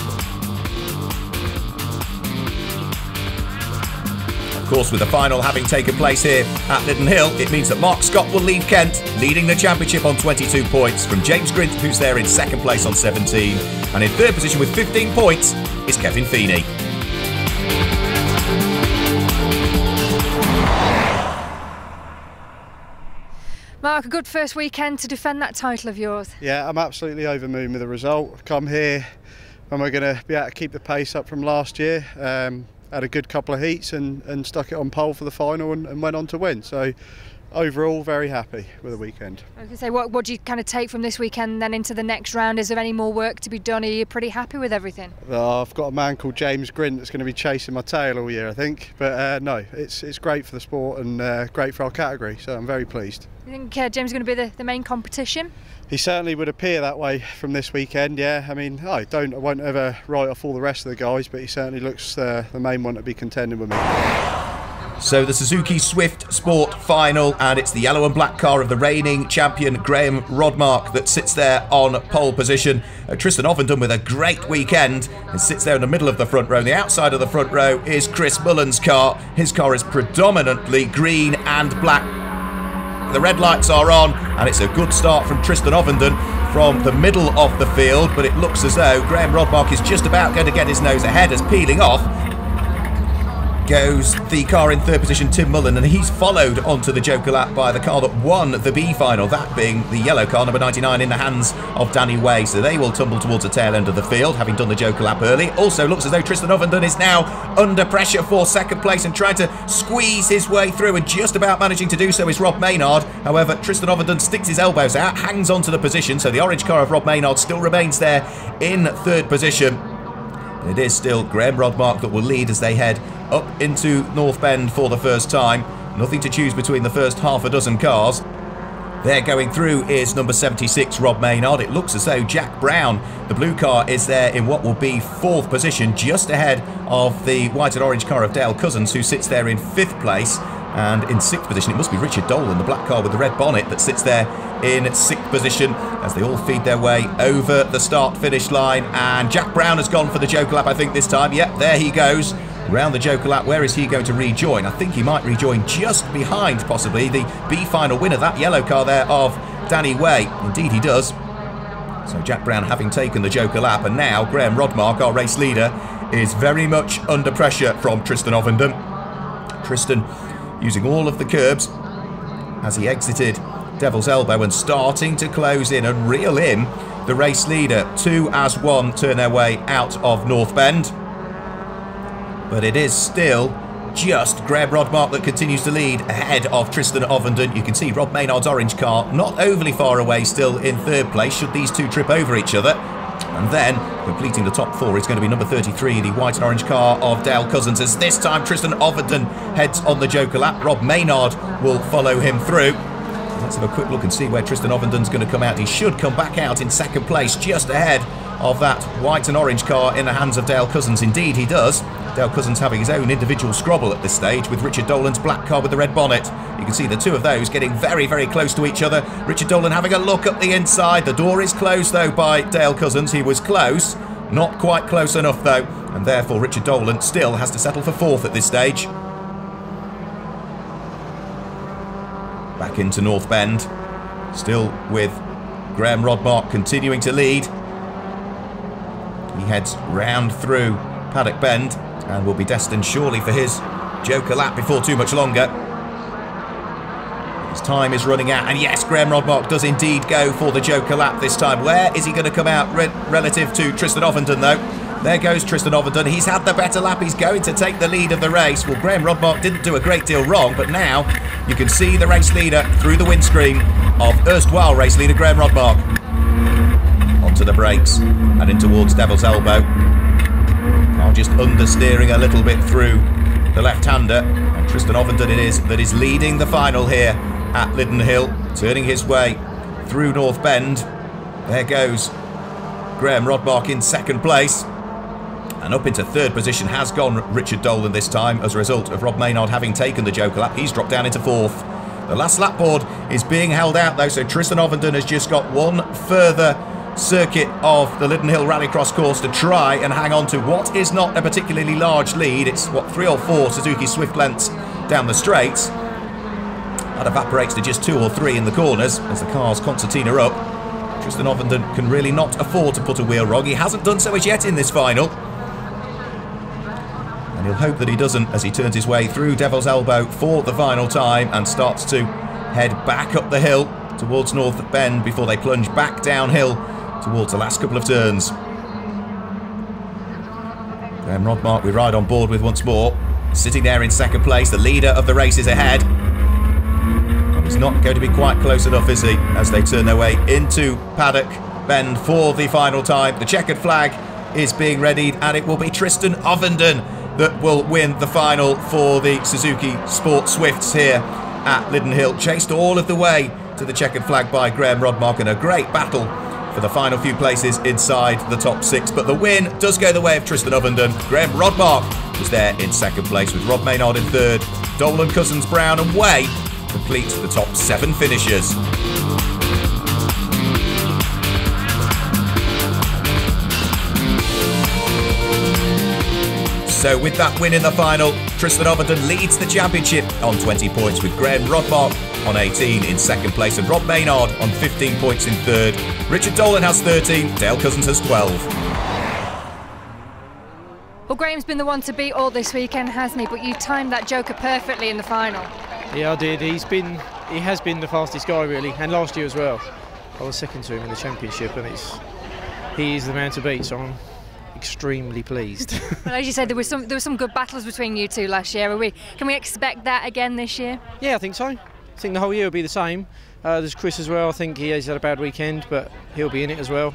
G: Of course, with the final having taken place here at Lydden Hill, it means that Mark Scott will leave Kent leading the championship on 22 points from James Grint, who's there in second place on 17. And in third position with 15 points is Kevin Feeney.
A: Mark, a good first weekend to defend that title of yours.
L: Yeah, I'm absolutely over the moon with the result. Come here and we're going to be able to keep the pace up from last year. Had a good couple of heats and stuck it on pole for the final and went on to win. So overall, very happy with the weekend.
A: I was going to say, what do you kind of take from this weekend then into the next round? Is there any more work to be done? Are you pretty happy with everything?
L: I've got a man called James Grint that's going to be chasing my tail all year, I think. But no, it's great for the sport and great for our category. So I'm very pleased.
A: You think James is going to be the main competition?
L: He certainly would appear that way from this weekend, yeah. I mean, I won't ever write off all the rest of the guys, but he certainly looks the main one to be contending with me.
G: So the Suzuki Swift Sport final, and it's the yellow and black car of the reigning champion Graham Rodmark that sits there on pole position. Tristan Ovenden with a great weekend and sits there in the middle of the front row. On the outside of the front row is Chris Mullen's car. His car is predominantly green and black. The red lights are on, and it's a good start from Tristan Ovenden from the middle of the field, but it looks as though Graham Rodmark is just about going to get his nose ahead as peeling off goes the car in third position, Tim Mullen, and he's followed onto the Joker lap by the car that won the B final, that being the yellow car, number 99, in the hands of Danny Way. So they will tumble towards the tail end of the field, having done the Joker lap early. Also looks as though Tristan Ovenden is now under pressure for second place and trying to squeeze his way through, and just about managing to do so is Rob Maynard. However, Tristan Ovenden sticks his elbows out, hangs onto the position, so the orange car of Rob Maynard still remains there in third position. And it is still Graham Rodmark that will lead as they head up into North Bend for the first time. Nothing to choose between the first half a dozen cars. There going through is number 76, Rob Maynard. It looks as though Jack Brown, the blue car, is there in what will be fourth position, just ahead of the white and orange car of Dale Cousins, who sits there in fifth place. And in sixth position, it must be Richard Dolan, the black car with the red bonnet, that sits there in sixth position as they all feed their way over the start-finish line. And Jack Brown has gone for the Joker lap, I think, this time. Yep, there he goes. Round the Joker lap. Where is he going to rejoin? I think he might rejoin just behind, possibly, the B final winner, that yellow car there of Danny Way. Indeed, he does. So Jack Brown having taken the Joker lap, and now Graham Rodmark, our race leader, is very much under pressure from Tristan Ovenden. Tristan using all of the curbs as he exited Devil's Elbow and starting to close in and reel in the race leader. 2 as 1 turn their way out of North Bend. But it is still just Graham Rodmark that continues to lead ahead of Tristan Ovenden. You can see Rob Maynard's orange car not overly far away, still in third place, should these two trip over each other. And then Completing the top 4 is going to be number 33, the white and orange car of Dale Cousins, as this time Tristan Overton heads on the Joker lap. Rob Maynard will follow him through. Let's have a quick look and see where Tristan Overton's going to come out. He should come back out in second place, just ahead of that white and orange car in the hands of Dale Cousins. Indeed, he does. Dale Cousins having his own individual scrabble at this stage with Richard Dolan's black car with the red bonnet. You can see the two of those getting very, very close to each other. Richard Dolan having a look up the inside. The door is closed, though, by Dale Cousins. He was close. Not quite close enough, though. And therefore, Richard Dolan still has to settle for 4th at this stage. Back into North Bend. Still with Graham Rodmark continuing to lead. He heads round through Paddock Bend and will be destined surely for his Joker lap before too much longer. His time is running out, and yes, Graham Rodmark does indeed go for the Joker lap this time. Where is he going to come out relative to Tristan Overton, though? There goes Tristan Overton. He's had the better lap. He's going to take the lead of the race. Well, Graham Rodmark didn't do a great deal wrong, but now you can see the race leader through the windscreen of erstwhile race leader Graham Rodmark. Onto the brakes and in towards Devil's Elbow. Car just understeering a little bit through the left-hander. And Tristan Overton it is that is leading the final here at Lydden Hill, turning his way through North Bend. There goes Graham Rodmark in second place. And up into third position has gone Richard Dolan this time as a result of Rob Maynard having taken the Joker lap. He's dropped down into 4th. The last lap board is being held out, though, so Tristan Overton has just got one further circuit of the Lydden Hill Rallycross course to try and hang on to what is not a particularly large lead. It's, what, 3 or 4 Suzuki Swift lengths down the straights. That evaporates to just 2 or 3 in the corners as the cars concertina up. Tristan Overton can really not afford to put a wheel wrong. He hasn't done so as yet in this final. And he'll hope that he doesn't as he turns his way through Devil's Elbow for the final time and starts to head back up the hill towards North Bend before they plunge back downhill towards the last couple of turns. Graham Rodmark we ride on board with once more. Sitting there in second place, the leader of the race is ahead. And he's not going to be quite close enough, is he, as they turn their way into Paddock Bend for the final time. The checkered flag is being readied and it will be Tristan Overton that will win the final for the Suzuki Sport Swifts here at Lydden Hill. Chased all of the way to the checkered flag by Graham Rodmark in a great battle for the final few places inside the top 6. But the win does go the way of Tristan Overton. Graham Rodmark was there in second place with Rob Maynard in third. Dolan, Cousins, Brown and Way complete the top 7 finishers. So with that win in the final, Tristan Overton leads the championship on 20 points with Graham Rodmark on 18 in second place and Rob Maynard on 15 points in third. Richard Dolan has 13, Dale Cousins has 12.
A: Well, Graham's been the one to beat all this weekend, hasn't he? But you timed that Joker perfectly in the final.
M: Yeah, I did. He has been the fastest guy, really, and last year as well. I was second to him in the championship, and he is the man to beat, so I'm extremely pleased.
A: Well, as you said, there were some good battles between you two last year. Can we expect that again this year?
M: Yeah, I think so. I think the whole year will be the same. There's Chris as well. I think he has had a bad weekend, but he'll be in it as well.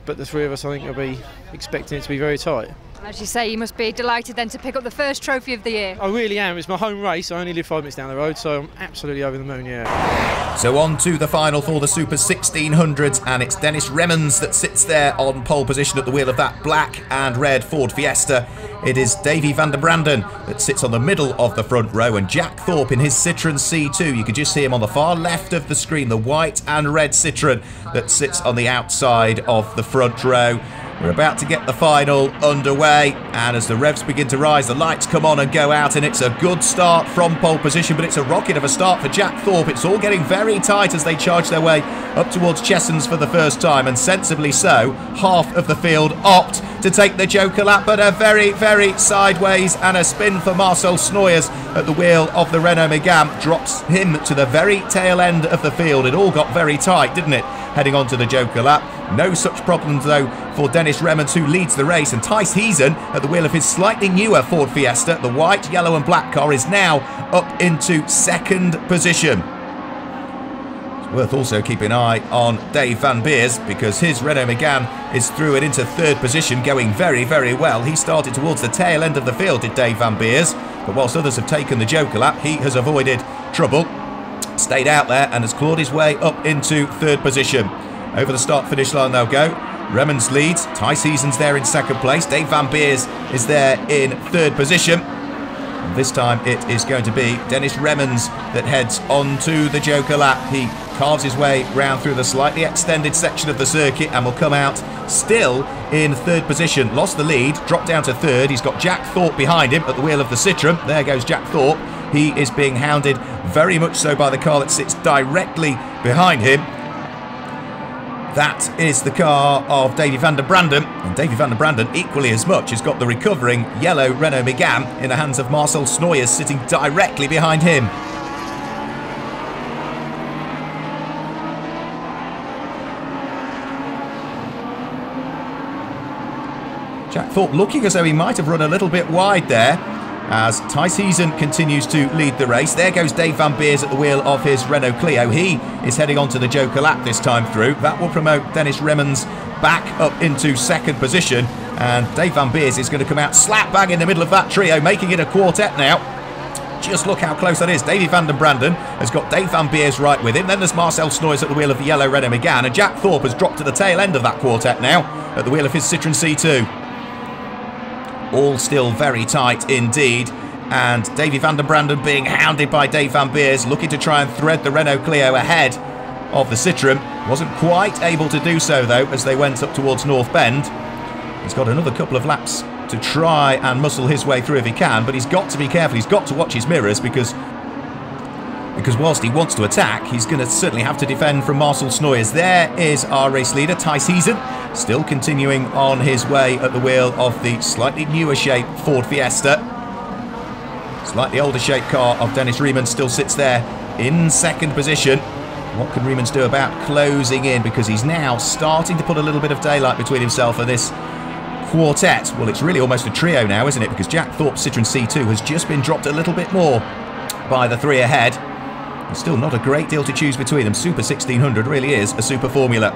M: But the three of us, I think, will be expecting it to be very tight.
A: As you say, you must be delighted then to pick up the first trophy of the year.
M: I really am. It's my home race. I only live 5 minutes down the road, so I'm absolutely over the moon, yeah.
G: So on to the final for the Super 1600s, and it's Dennis Remmens that sits there on pole position at the wheel of that black and red Ford Fiesta. It is Davy van der Branden that sits on the middle of the front row, and Jack Thorpe in his Citroën C2. You can just see him on the far left of the screen, the white and red Citroën that sits on the outside of the front row. We're about to get the final underway, and as the revs begin to rise, the lights come on and go out, and it's a good start from pole position, but it's a rocket of a start for Jack Thorpe. It's all getting very tight as they charge their way up towards Chessons for the first time, and sensibly so, half of the field opt to take the Joker lap, but a very, very sideways and a spin for Marcel Snoyers at the wheel of the Renault Megane drops him to the very tail end of the field. It all got very tight, didn't it, heading on to the Joker lap? No such problems, though, for Dennis Remmens, who leads the race, and Tice Heason at the wheel of his slightly newer Ford Fiesta. The white, yellow and black car is now up into second position. Worth also keeping an eye on Dave Van Beers, because his Renault Megane is through and into third position, going very, very well. He started towards the tail end of the field, did Dave Van Beers, but whilst others have taken the Joker lap, he has avoided trouble, stayed out there and has clawed his way up into third position. Over the start-finish line they'll go. Remens leads, Ty Season's there in second place, Dave Van Beers is there in third position. And this time it is going to be Dennis Remens that heads onto the Joker lap. He carves his way round through the slightly extended section of the circuit and will come out still in third position. Lost the lead, dropped down to third. He's got Jack Thorpe behind him at the wheel of the Citroen. There goes Jack Thorpe. He is being hounded very much so by the car that sits directly behind him. That is the car of Davy van der Branden, and Davy van der Branden equally as much has got the recovering yellow Renault Megane in the hands of Marcel Snoyers sitting directly behind him. Jack Thorpe looking as though he might have run a little bit wide there, as Ty Season continues to lead the race. There goes Dave Van Beers at the wheel of his Renault Clio. He is heading on to the Joker lap this time through. That will promote Dennis Remens back up into second position, and Dave Van Beers is going to come out slap bang in the middle of that trio, making it a quartet now. Just look how close that is. Davy van der Branden has got Dave Van Beers right with him. Then there's Marcel Snoyers at the wheel of the yellow Renault Megane, and Jack Thorpe has dropped to the tail end of that quartet now at the wheel of his Citroen C2. All still very tight indeed, and Davy van der Branden being hounded by Dave Van Beers, looking to try and thread the Renault Clio ahead of the Citroen. Wasn't quite able to do so though as they went up towards North Bend. He's got another couple of laps to try and muscle his way through if he can, but he's got to be careful. He's got to watch his mirrors, because whilst he wants to attack, he's going to certainly have to defend from Marcel Snoyers. There is our race leader, Ty Season, still continuing on his way at the wheel of the slightly newer shape Ford Fiesta. Slightly older shape car of Dennis Remens still sits there in second position. What can Remens do about closing in, because he's now starting to put a little bit of daylight between himself and this quartet. Well, it's really almost a trio now, isn't it? Because Jack Thorpe's Citroen C2 has just been dropped a little bit more by the three ahead. There's still not a great deal to choose between them. Super 1600 really is a super formula.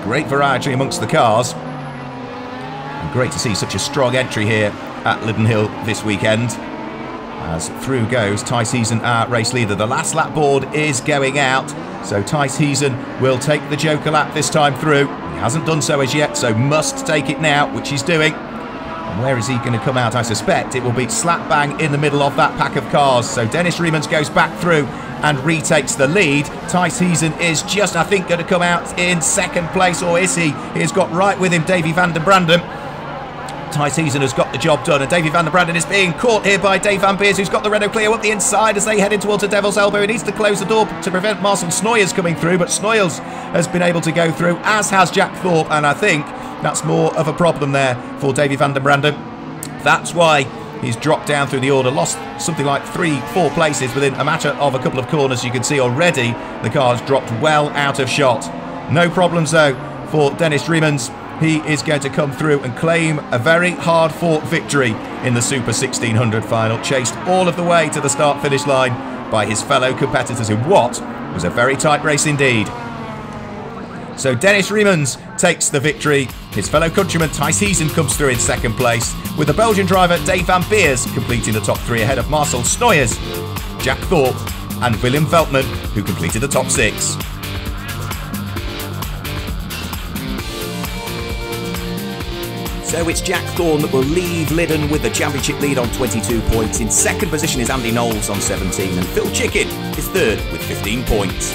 G: Great variety amongst the cars. And great to see such a strong entry here at Lydden Hill this weekend. As through goes Ty Season, our race leader. The last lap board is going out, so Ty Season will take the Joker lap this time through. He hasn't done so as yet, so must take it now, which he's doing. And where is he going to come out? I suspect it will be slap bang in the middle of that pack of cars. So Dennis Remens goes back through and retakes the lead. Ty Season is just, I think, going to come out in second place, or is he? He has got right with him Davy van der Branden. Ty Season has got the job done, and Davy van der Branden is being caught here by Dave Van Beers, who's got the Renault Clio up the inside as they head in towards the Devil's Elbow. He needs to close the door to prevent Marcel Snoyers coming through, but Snoyers has been able to go through, as has Jack Thorpe, and I think that's more of a problem there for Davy van der Branden. That's why he's dropped down through the order, lost something like 3-4 places within a matter of a couple of corners. You can see already the car's dropped well out of shot. No problems though for Dennis Remens. He is going to come through and claim a very hard-fought victory in the Super 1600 final, chased all of the way to the start-finish line by his fellow competitors in what was a very tight race indeed. So Dennis Remens takes the victory. His fellow countryman Ty Season comes through in second place, with the Belgian driver Dave Van Beers completing the top three ahead of Marcel Snoyers, Jack Thorpe and Willem Veltman, who completed the top six. So it's Jack Thorne that will leave Lydden with the championship lead on 22 points. In second position is Andy Knowles on 17, and Phil Chicken is third with 15 points.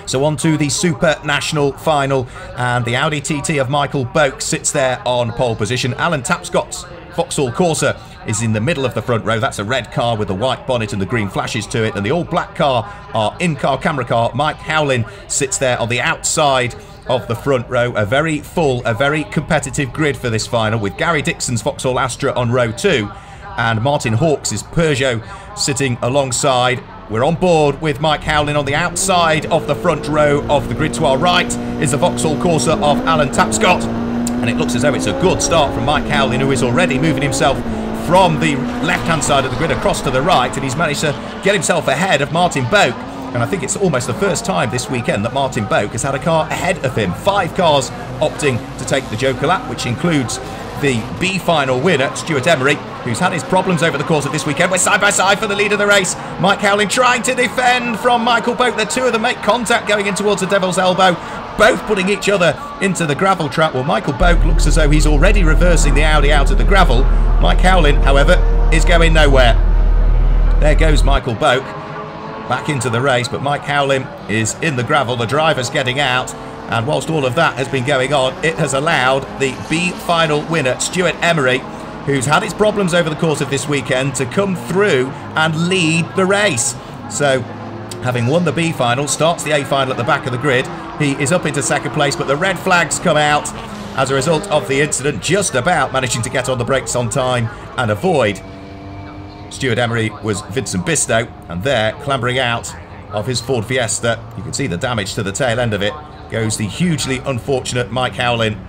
G: So on to the Super National Final, and the Audi TT of Michael Boak sits there on pole position. Alan Tapscott's Vauxhall Corsa is in the middle of the front row. That's a red car with the white bonnet and the green flashes to it, and the all-black car, our in-car camera car, Mike Howlin, sits there on the outside of the front row. A very full, a very competitive grid for this final, with Gary Dixon's Vauxhall Astra on row 2 and Martin Hawks' Peugeot sitting alongside. We're on board with Mike Howlin on the outside of the front row of the grid. To our right is the Vauxhall Corsa of Alan Tapscott, and it looks as though it's a good start from Mike Howlin, who is already moving himself from the left-hand side of the grid across to the right, and he's managed to get himself ahead of Martin Boak. And I think it's almost the first time this weekend that Martin Boak has had a car ahead of him. 5 cars opting to take the Joker lap, which includes the B final winner, Stuart Emery, who's had his problems over the course of this weekend. We're side by side for the lead of the race. Mike Howling trying to defend from Michael Boak. The two of them make contact going in towards the Devil's Elbow, both putting each other into the gravel trap. Well, Michael Boak looks as though he's already reversing the Audi out of the gravel. Mike Howling, however, is going nowhere. There goes Michael Boak back into the race, but Mike Howling is in the gravel. The driver's getting out, and whilst all of that has been going on, it has allowed the B final winner, Stuart Emery, who's had his problems over the course of this weekend, to come through and lead the race. So, having won the B final, starts the A final at the back of the grid. He is up into second place, but the red flags come out as a result of the incident, just about managing to get on the brakes on time and avoid. Stuart Emery was Vincent Bistow, and there, clambering out of his Ford Fiesta, you can see the damage to the tail end of it, goes the hugely unfortunate Mike Howling.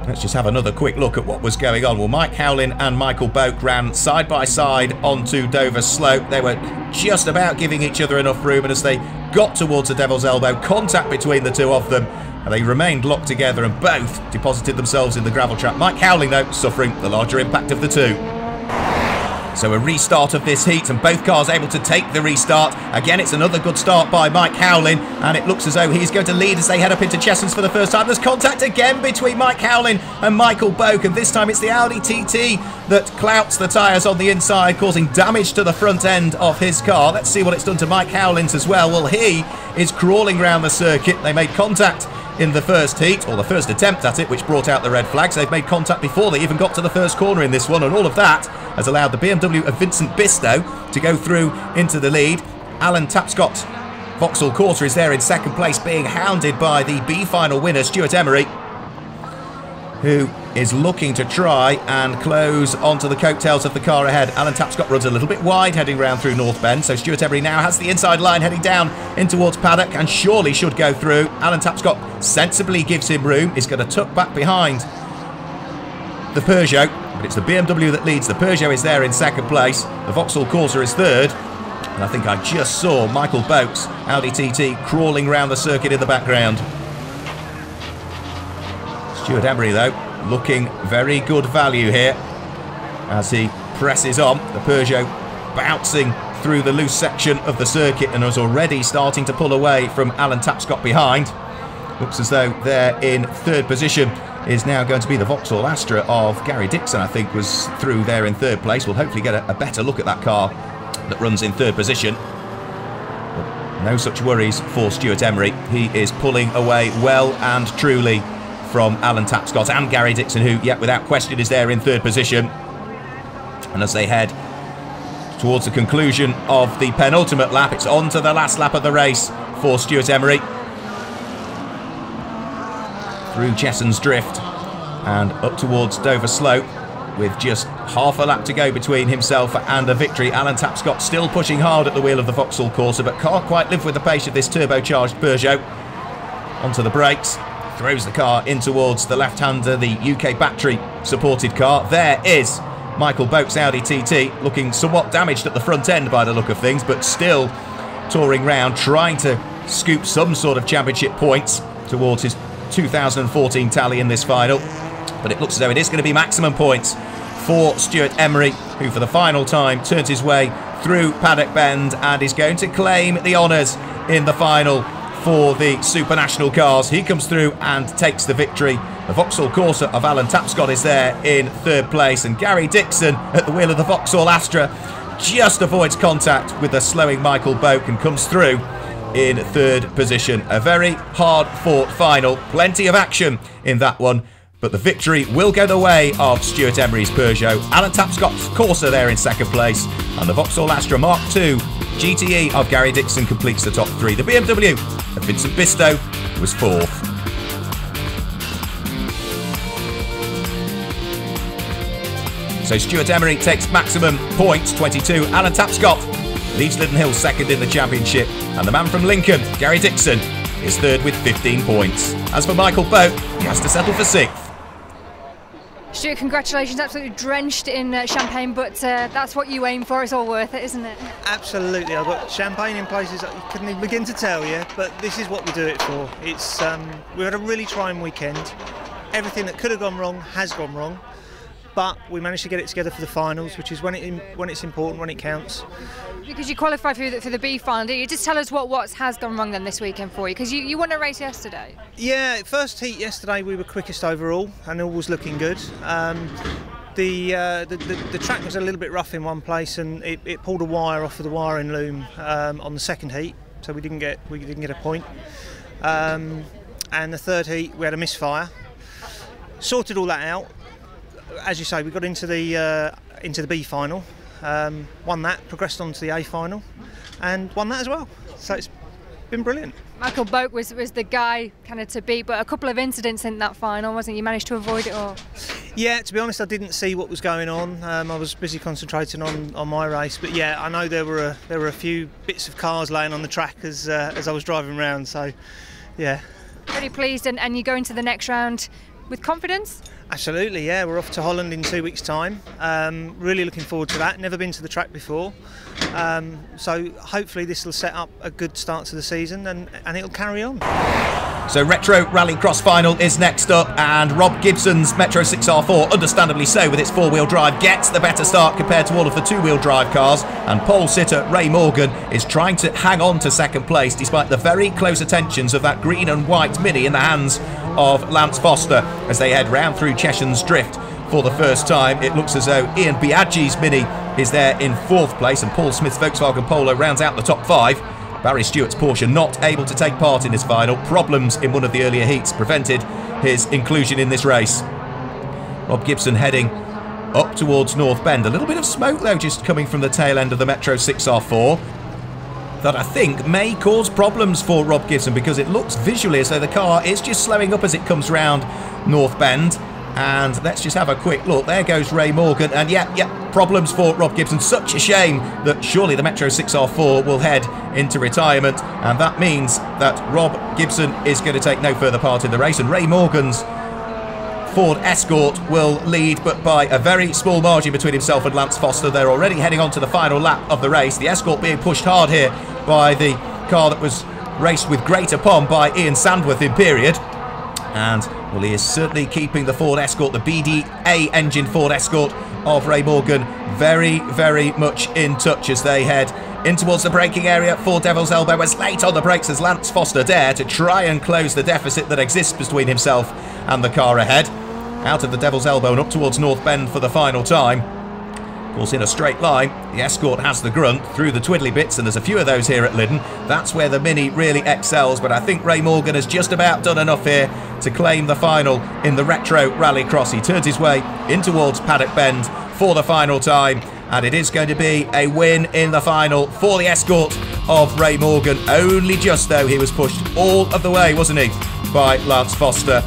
G: Let's just have another quick look at what was going on. Well, Mike Howling and Michael Boak ran side by side onto Dover Slope. They were just about giving each other enough room, and as they got towards the Devil's Elbow, contact between the two of them, and they remained locked together and both deposited themselves in the gravel trap. Mike Howling, though, suffering the larger impact of the two. So a restart of this heat, and both cars able to take the restart. Again, it's another good start by Mike Howling, and it looks as though he's going to lead as they head up into Chessons for the first time. There's contact again between Mike Howling and Michael Boak, and this time it's the Audi TT that clouts the tyres on the inside, causing damage to the front end of his car. Let's see what it's done to Mike Howling's as well. Well, he is crawling around the circuit. They made contact in the first heat, or the first attempt at it, which brought out the red flags. They've made contact before they even got to the first corner in this one, and all of that has allowed the BMW of Vincent Bistow to go through into the lead. Alan Tapscott's Vauxhall Corsa is there in second place, being hounded by the B final winner, Stuart Emery, who is looking to try and close onto the coattails of the car ahead. Alan Tapscott runs a little bit wide heading round through North Bend, so Stuart Emery now has the inside line heading down in towards Paddock and surely should go through. Alan Tapscott sensibly gives him room. He's going to tuck back behind the Peugeot, but it's the BMW that leads. The Peugeot is there in second place. The Vauxhall Corsa is third. And I think I just saw Michael Boak's Audi TT crawling around the circuit in the background. Stuart Emery, though, looking very good value here as he presses on. The Peugeot bouncing through the loose section of the circuit and is already starting to pull away from Alan Tapscott behind. Looks as though they're in third position is now going to be the Vauxhall Astra of Gary Dixon, I think, was through there in third place. We'll hopefully get a better look at that car that runs in third position. But no such worries for Stuart Emery. He is pulling away well and truly from Alan Tapscott and Gary Dixon, who, yet without question, is there in third position. And as they head towards the conclusion of the penultimate lap, it's on to the last lap of the race for Stuart Emery. Through Chessons Drift and up towards Dover Slope, with just half a lap to go between himself and a victory. Alan Tapscott still pushing hard at the wheel of the Vauxhall Corsa, but can't quite live with the pace of this turbocharged Peugeot. Onto the brakes, throws the car in towards the left-hander, the UK battery supported car. There is Michael Boak's Audi TT, looking somewhat damaged at the front end by the look of things, but still touring round, trying to scoop some sort of championship points towards his 2014 tally in this final. But it looks as though it is going to be maximum points for Stuart Emery, who for the final time turns his way through Paddock Bend and is going to claim the honours in the final for the Super National cars. He comes through and takes the victory. The Vauxhall Corsa of Alan Tapscott is there in third place, and Gary Dixon at the wheel of the Vauxhall Astra just avoids contact with the slowing Michael Boak and comes through in third position. A very hard-fought final. Plenty of action in that one, but the victory will go the way of Stuart Emery's Peugeot. Alan Tapscott's Corsa there in second place, and the Vauxhall Astra Mark II GTE of Gary Dixon completes the top three. The BMW of Vincent Bistow was fourth. So Stuart Emery takes maximum points, 22. Alan Tapscott leads Lydden Hill second in the championship, and the man from Lincoln, Gary Dixon, is third with 15 points. As for Michael Boak, he has to settle for sixth.
A: Stuart, congratulations, absolutely drenched in champagne, but that's what you aim for. It's all worth it, isn't it?
N: Absolutely. I've got champagne in places that you couldn't even begin to tell you, but this is what we do it for. It's we had a really trying weekend. Everything that could have gone wrong has gone wrong, but we managed to get it together for the finals, which is when it's important, when it counts.
A: Because you qualified for the B final, didn't you? Just tell us what has gone wrong then this weekend for you, because you won a race yesterday.
N: Yeah, first heat yesterday we were quickest overall, and all was looking good. The track was a little bit rough in one place, and it pulled a wire off of the wiring loom on the second heat, so we didn't get a point. And the third heat we had a misfire. Sorted all that out. As you say, we got into the B final. Won that, progressed on to the A final, and won that as well. So it's been brilliant.
A: Michael Boak was the guy kind of to beat, but a couple of incidents in that final, wasn't it? You managed to avoid it all.
N: Yeah, to be honest, I didn't see what was going on. I was busy concentrating on my race, but yeah, I know there were a few bits of cars laying on the track as I was driving around. So yeah,
A: pretty pleased, and you go into the next round with confidence?
N: Absolutely, yeah. We're off to Holland in 2 weeks' time. Really looking forward to that. Never been to the track before. So hopefully this will set up a good start to the season, and it'll carry on.
G: So Retro Rallycross final is next up, and Rob Gibson's Metro 6R4, understandably so with its four-wheel drive, gets the better start compared to all of the two-wheel drive cars, and pole sitter Ray Morgan is trying to hang on to second place despite the very close attentions of that green and white Mini in the hands of Lance Foster as they head round through Cheshunt's Drift for the first time. It looks as though Ian Biaggi's Mini is there in fourth place, and Paul Smith's Volkswagen Polo rounds out the top five. Barry Stewart's Porsche not able to take part in his final. Problems in one of the earlier heats prevented his inclusion in this race. Rob Gibson heading up towards North Bend. A little bit of smoke though just coming from the tail end of the Metro 6R4 that I think may cause problems for Rob Gibson, because it looks visually as though the car is just slowing up as it comes round North Bend. And let's just have a quick look. There goes Ray Morgan, and yeah, problems for Rob Gibson. Such a shame that surely the Metro 6R4 will head into retirement, and that means that Rob Gibson is going to take no further part in the race, and Ray Morgan's Ford Escort will lead, but by a very small margin between himself and Lance Foster. They're already heading on to the final lap of the race. The Escort being pushed hard here by the car that was raced with great aplomb by Ian Sandworth in period. And, well, he is certainly keeping the Ford Escort, the BDA engine Ford Escort of Ray Morgan, very, very much in touch as they head in towards the braking area for Devil's Elbow. As late on the brakes as Lance Foster dare to try and close the deficit that exists between himself and the car ahead. Out of the Devil's Elbow and up towards North Bend for the final time. Of course, in a straight line, the Escort has the grunt through the twiddly bits, and there's a few of those here at Lydden. That's where the Mini really excels, but I think Ray Morgan has just about done enough here to claim the final in the Retro Rallycross. He turns his way in towards Paddock Bend for the final time, and it is going to be a win in the final for the Escort of Ray Morgan. Only just, though, he was pushed all of the way, wasn't he, by Lance Foster.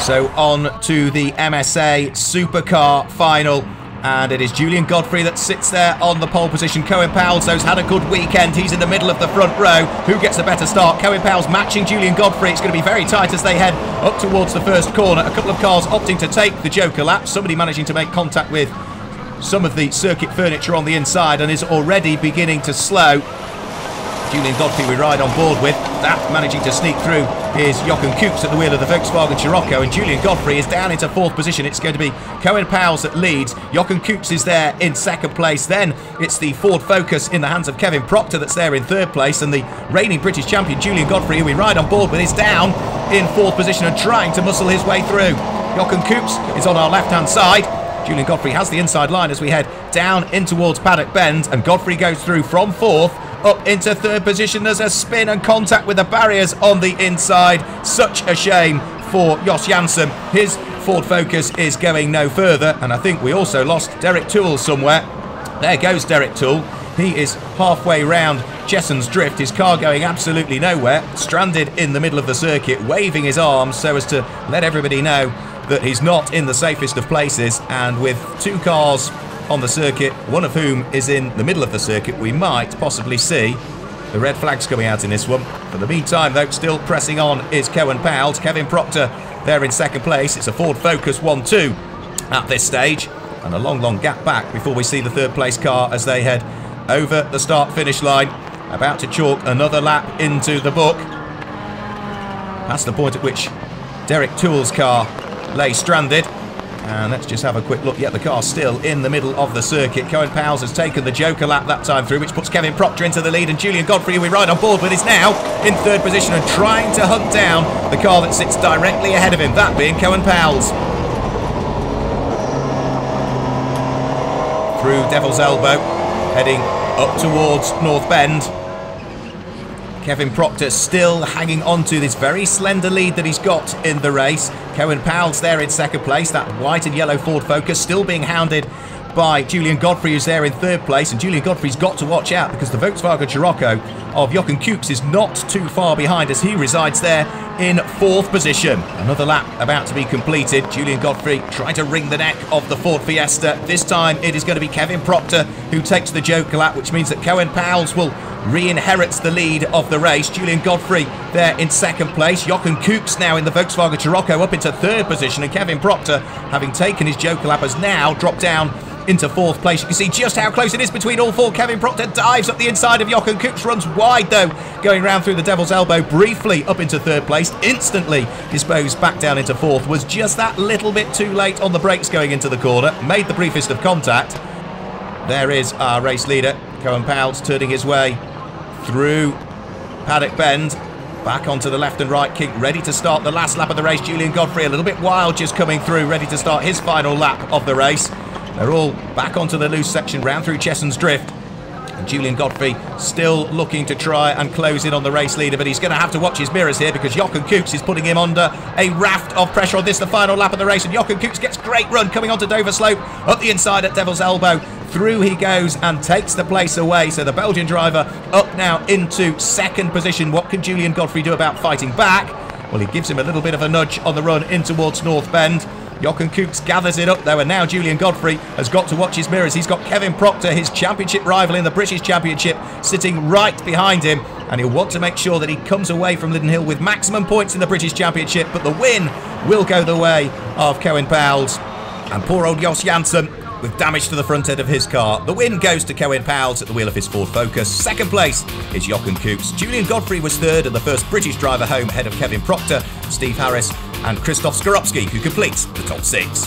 G: So on to the MSA Supercar final, and it is Julian Godfrey that sits there on the pole position. Cohen Powell's had a good weekend. He's in the middle of the front row. Who gets the better start? Cohen Powell's matching Julian Godfrey. It's going to be very tight as they head up towards the first corner. A couple of cars opting to take the Joker lap. Somebody managing to make contact with some of the circuit furniture on the inside and is already beginning to slow. Julian Godfrey we ride on board with. That managing to sneak through is Jochen Koeps at the wheel of the Volkswagen Scirocco, and Julian Godfrey is down into fourth position. It's going to be Cohen Powell's that leads. Jochen Koeps is there in second place. Then it's the Ford Focus in the hands of Kevin Proctor that's there in third place, and the reigning British champion Julian Godfrey, who we ride on board with, is down in fourth position and trying to muscle his way through. Jochen Koeps is on our left hand side. Julian Godfrey has the inside line as we head down in towards Paddock Bend, and Godfrey goes through from fourth up into third position. There's a spin and contact with the barriers on the inside. Such a shame for Jos Janssen. His Ford Focus is going no further, and I think we also lost Derek Toole somewhere. There goes Derek Toole. He is halfway round Cheshunt's Drift, his car going absolutely nowhere, stranded in the middle of the circuit, waving his arms so as to let everybody know that he's not in the safest of places. And with two cars on the circuit, one of whom is in the middle of the circuit, we might possibly see The red flag's coming out in this one. For the meantime, though, still pressing on is Cohen Powles. Kevin Proctor there in second place. It's a Ford Focus 1-2 at this stage. And a long gap back before we see the third place car as they head over the start-finish line. About to chalk another lap into the book. That's the point at which Derek Toole's car lay stranded. And let's just have a quick look. Yeah, the car's still in the middle of the circuit. Cohen Powles has taken the Joker lap that time through, which puts Kevin Proctor into the lead. And Julian Godfrey, who we ride on board with, is now in third position and trying to hunt down the car that sits directly ahead of him, that being Cohen Powles. Through Devil's Elbow, heading up towards North Bend. Kevin Proctor still hanging on to this very slender lead that he's got in the race. Cohen Powles there in second place. That white and yellow Ford Focus still being hounded by Julian Godfrey, who's there in third place. And Julian Godfrey's got to watch out because the Volkswagen Scirocco of Jochen Koeks is not too far behind as he resides there in fourth position. Another lap about to be completed. Julian Godfrey trying to wring the neck of the Ford Fiesta. This time it is going to be Kevin Proctor who takes the Joker lap, which means that Cohen Powles will re-inherits the lead of the race. Julian Godfrey there in second place. Jochen Koeks now in the Volkswagen Scirocco up into third position, and Kevin Proctor, having taken his Joker lap, has now dropped down into fourth place. You can see just how close it is between all four. Kevin Proctor dives up the inside of Jochen Koeks, runs wide though, going round through the Devil's Elbow briefly up into third place, instantly disposed back down into fourth. Was just that little bit too late on the brakes going into the corner, made the briefest of contact. There is our race leader, Cohen Powles, turning his way through Paddock Bend, back onto the left and right kink, ready to start the last lap of the race. Julian Godfrey a little bit wild just coming through, ready to start his final lap of the race. They're all back onto the loose section, round through Chesson's Drift. And Julian Godfrey still looking to try and close in on the race leader, but he's going to have to watch his mirrors here because Jochen Koeks is putting him under a raft of pressure on this, the final lap of the race. And Jochen Koeks gets great run coming onto Dover Slope, up the inside at Devil's Elbow. Through he goes and takes the place away. So the Belgian driver up now into second position. What can Julian Godfrey do about fighting back? Well, he gives him a little bit of a nudge on the run in towards North Bend. Jochen Koeks gathers it up though, and now Julian Godfrey has got to watch his mirrors. He's got Kevin Proctor, his championship rival in the British Championship, sitting right behind him, and he'll want to make sure that he comes away from Lydden Hill with maximum points in the British Championship, but the win will go the way of Cohen Powles. And poor old Jos Janssen with damage to the front end of his car. The win goes to Cohen Powles at the wheel of his Ford Focus. Second place is Jochen Koeks. Julian Godfrey was third, and the first British driver home ahead of Kevin Proctor, Steve Harris and Krzysztof Skorupski, who completes the top six.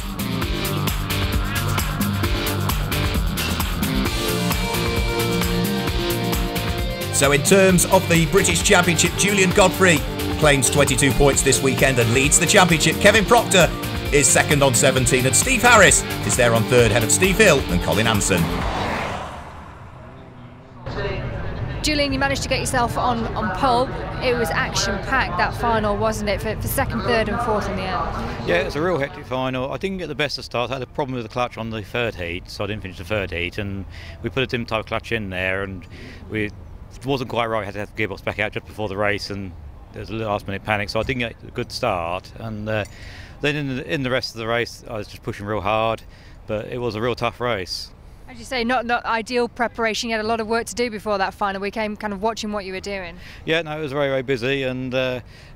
G: So in terms of the British Championship, Julian Godfrey claims 22 points this weekend and leads the championship. Kevin Proctor is second on 17, and Steve Harris is there on third, ahead of Steve Hill and Colin Hanson.
A: Julian, you managed to get yourself on pole. It was action-packed, that final, wasn't it, for second, third and fourth in the end? Yeah,
C: it was a real hectic final. I didn't get the best of start. I had a problem with the clutch on the third heat, so I didn't finish the third heat, and we put a dim type clutch in there, and it wasn't quite right. I had to have the gearbox back out just before the race, and there was a last-minute panic, so I didn't get a good start. And then in the rest of the race, I was just pushing real hard, but it was a real tough race.
A: As you say, not ideal preparation. You had a lot of work to do before that final. We came kind of watching what you were doing. Yeah, no, it was very, very busy, and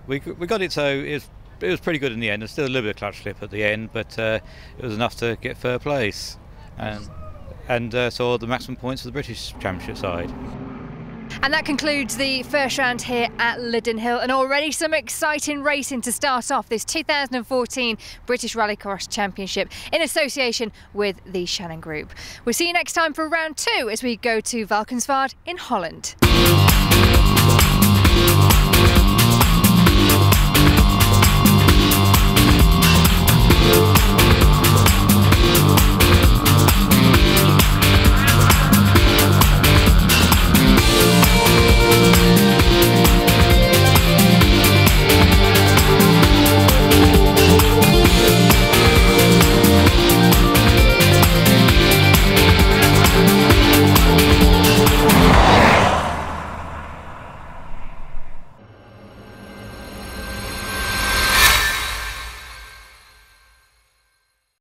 A: we got it, so it was pretty good in the end. There's still a little bit of clutch slip at the end, but it was enough to get third place, and saw the maximum points for the British Championship side. And that concludes the first round here at Lydden Hill, and already some exciting racing to start off this 2014 British Rallycross Championship in association with the Shannon Group. We'll see you next time for round two as we go to Valkenswaard in Holland.